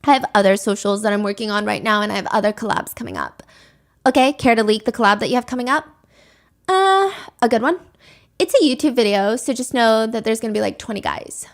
I have other socials that I'm working on right now, and I have other collabs coming up. Okay, care to leak the collab that you have coming up? A good one. It's a YouTube video, so just know that there's going to be like 20 guys.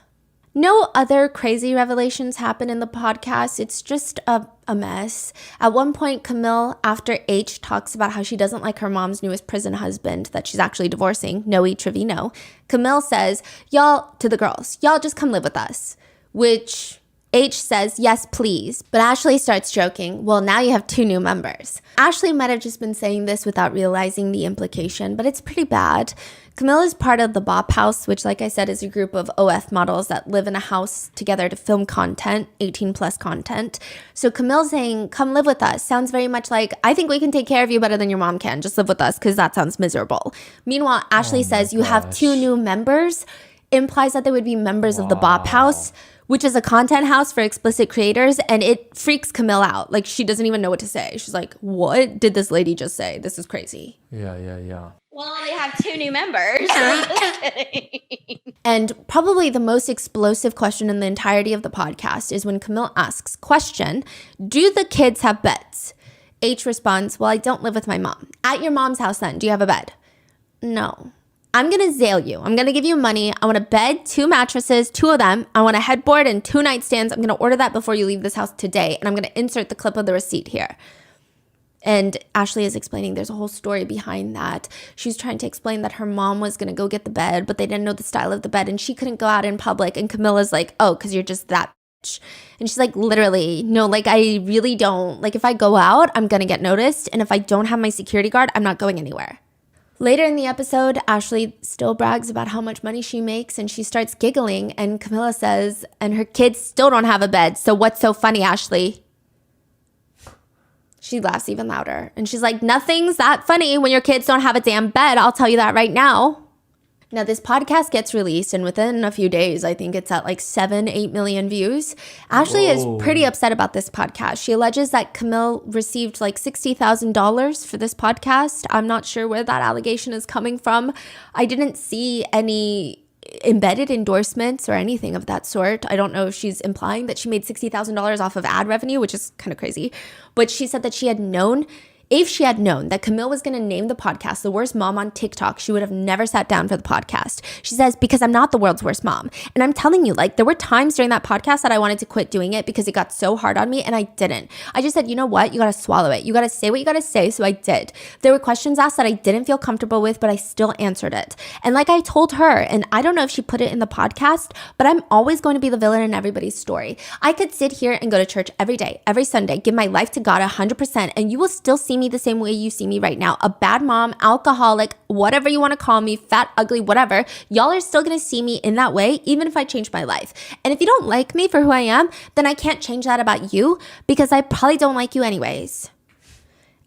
No other crazy revelations happen in the podcast. It's just a mess. At one point, Camille, after H, talks about how she doesn't like her mom's newest prison husband that she's actually divorcing, Noe Trevino. Camille says, y'all, to the girls, y'all just come live with us. Which H says, yes, please. But Ashley starts joking, well, now you have 2 new members. Ashley might have just been saying this without realizing the implication, but it's pretty bad. Camille is part of the Bop House, which, like I said, is a group of OF models that live in a house together to film content, 18 plus content. So Camille saying, come live with us, sounds very much like, I think we can take care of you better than your mom can. Just live with us, because that sounds miserable. Meanwhile, Ashley says, you have 2 new members, implies that they would be members of the Bop House, which is a content house for explicit creators, and it freaks Camille out. Like, she doesn't even know what to say. She's like, what did this lady just say? This is crazy. Yeah. Well, they have 2 new members. And probably the most explosive question in the entirety of the podcast is when Camille asks, question, do the kids have beds? H responds, well, I don't live with my mom. At your mom's house then, do you have a bed? No. I'm going to zail you. I'm going to give you money. I want a bed, 2 mattresses, 2 of them. I want a headboard and 2 nightstands. I'm going to order that before you leave this house today. And I'm going to insert the clip of the receipt here. And Ashley is explaining there's a whole story behind that. She's trying to explain that her mom was going to go get the bed, but they didn't know the style of the bed, and she couldn't go out in public. And Camilla's like, oh, because you're just that bitch. And she's like, literally, no, like, I really don't. Like, if I go out, I'm going to get noticed. And if I don't have my security guard, I'm not going anywhere. Later in the episode, Ashley still brags about how much money she makes, and she starts giggling. And Camilla says, and her kids still don't have a bed. So what's so funny, Ashley? She laughs even louder. And she's like, nothing's that funny when your kids don't have a damn bed. I'll tell you that right now. Now, this podcast gets released, and within a few days, I think it's at like 7-8 million views. Ashley is pretty upset about this podcast. She alleges that Camille received like $60,000 for this podcast. I'm not sure where that allegation is coming from. I didn't see any embedded endorsements or anything of that sort. I don't know if she's implying that she made $60,000 off of ad revenue, which is kind of crazy. But she said that she had known If she had known that Camille was going to name the podcast the worst mom on TikTok, she would have never sat down for the podcast. She says, because I'm not the world's worst mom. And I'm telling you, like, there were times during that podcast that I wanted to quit doing it because it got so hard on me, and I didn't. I just said, you know what? You got to swallow it. You got to say what you got to say. So I did. There were questions asked that I didn't feel comfortable with, but I still answered it. And like I told her, and I don't know if she put it in the podcast, but I'm always going to be the villain in everybody's story. I could sit here and go to church every day, every Sunday, give my life to God 100%, and you will still see me the same way you see me right now. A bad mom, alcoholic, whatever you want to call me, fat, ugly, whatever. Y'all are still going to see me in that way, even if I change my life. And if you don't like me for who I am, then I can't change that about you because I probably don't like you anyways.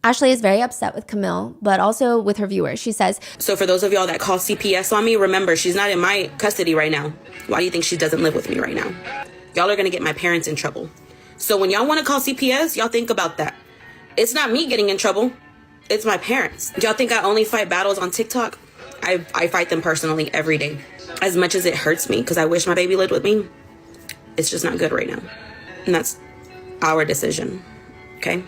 Ashley is very upset with Camille, but also with her viewers. She says, So for those of y'all that call CPS on me, remember, she's not in my custody right now. Why do you think she doesn't live with me right now? Y'all are going to get my parents in trouble. So when y'all want to call CPS, y'all think about that. It's not me getting in trouble. It's my parents. Y'all think I only fight battles on TikTok? I fight them personally every day. As much as it hurts me because I wish my baby lived with me, it's just not good right now. And that's our decision. Okay?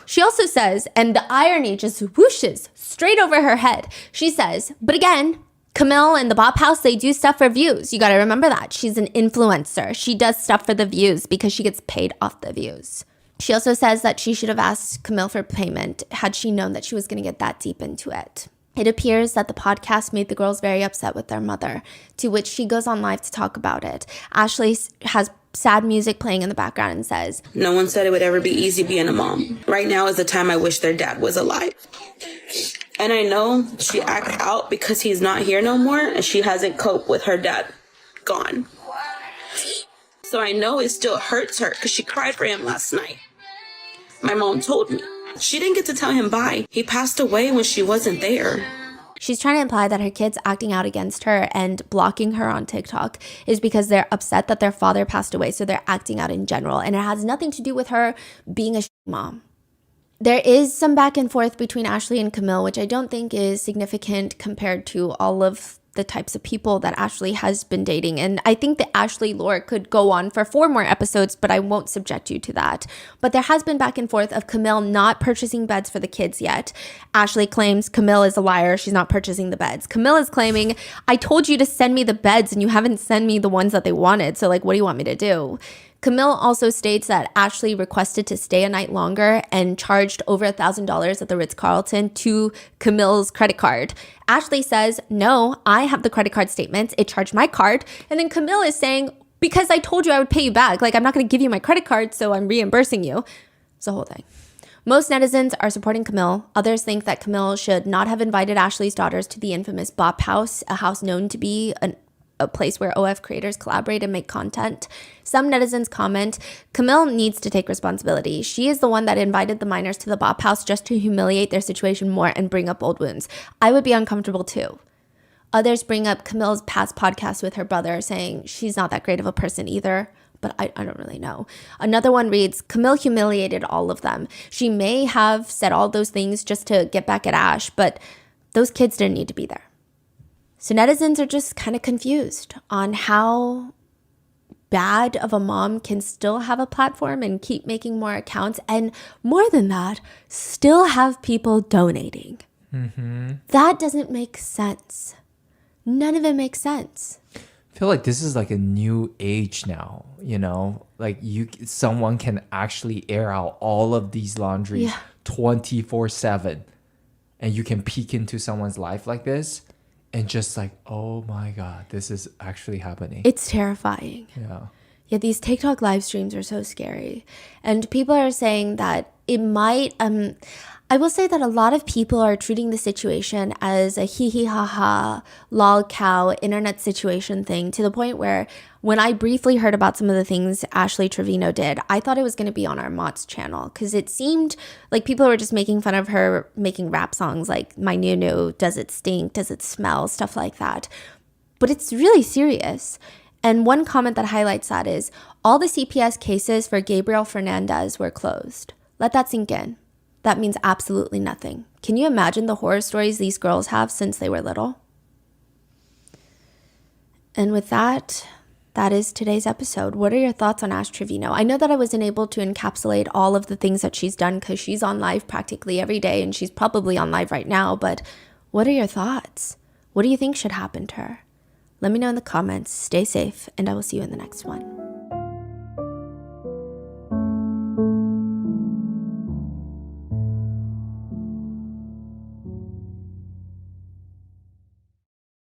She also says, and the irony just whooshes straight over her head. She says, but again, Camille and the Bop House, they do stuff for views. You got to remember that. She's an influencer. She does stuff for the views because she gets paid off the views. She also says that she should have asked Camille for payment had she known that she was going to get that deep into it. It appears that the podcast made the girls very upset with their mother, to which she goes on live to talk about it. Ashley has sad music playing in the background and says, No one said it would ever be easy being a mom. Right now is the time I wish their dad was alive. And I know she acts out because he's not here no more and she hasn't coped with her dad gone. So I know it still hurts her because she cried for him last night. My mom told me. She didn't get to tell him bye. He passed away when she wasn't there. She's trying to imply that her kids acting out against her and blocking her on TikTok is because they're upset that their father passed away, so they're acting out in general. And it has nothing to do with her being a mom. There is some back and forth between Ashley and Camille, which I don't think is significant compared to all of the types of people that Ashley has been dating. And I think the Ashley lore could go on for 4 more episodes, but I won't subject you to that. But there has been back and forth of Camille not purchasing beds for the kids yet. Ashley claims Camille is a liar. She's not purchasing the beds. Camille is claiming, I told you to send me the beds and you haven't sent me the ones that they wanted. So like, what do you want me to do? Camille also states that Ashley requested to stay a night longer and charged over $1,000 at the Ritz-Carlton to Camille's credit card. Ashley says, no, I have the credit card statements. It charged my card. And then Camille is saying, because I told you I would pay you back. Like, I'm not going to give you my credit card, so I'm reimbursing you. It's the whole thing. Most netizens are supporting Camille. Others think that Camille should not have invited Ashley's daughters to the infamous Bop House, a house known to be a place where OF creators collaborate and make content. Some netizens comment, Camille needs to take responsibility. She is the one that invited the minors to the Bop House just to humiliate their situation more and bring up old wounds. I would be uncomfortable too. Others bring up Camille's past podcast with her brother, saying she's not that great of a person either, but I don't really know. Another one reads, Camille humiliated all of them. She may have said all those things just to get back at Ash, but those kids didn't need to be there. So netizens are just kind of confused on how bad of a mom can still have a platform and keep making more accounts, and more than that, still have people donating. Mm-hmm. That doesn't make sense. None of it makes sense. I feel like this is like a new age now, you know? Like someone can actually air out all of these laundries 24/7, and you can peek into someone's life like this. And just like, oh my God, this is actually happening. It's terrifying. Yeah, these TikTok live streams are so scary. And people are saying that it might, I will say that a lot of people are treating the situation as a hee hee ha ha, lol cow internet situation thing, to the point where when I briefly heard about some of the things Ashley Trevino did, I thought it was going to be on our Mott's channel, because it seemed like people were just making fun of her making rap songs like My New New, Does It Stink, Does It Smell, stuff like that. But it's really serious. And one comment that highlights that is, all the CPS cases for Gabriel Fernandez were closed. Let that sink in. That means absolutely nothing. Can you imagine the horror stories these girls have since they were little? And with that, that is today's episode. What are your thoughts on Ash Trevino? I know that I wasn't able to encapsulate all of the things that she's done because she's on live practically every day and she's probably on live right now, but what are your thoughts? What do you think should happen to her? Let me know in the comments. Stay safe, and I will see you in the next one.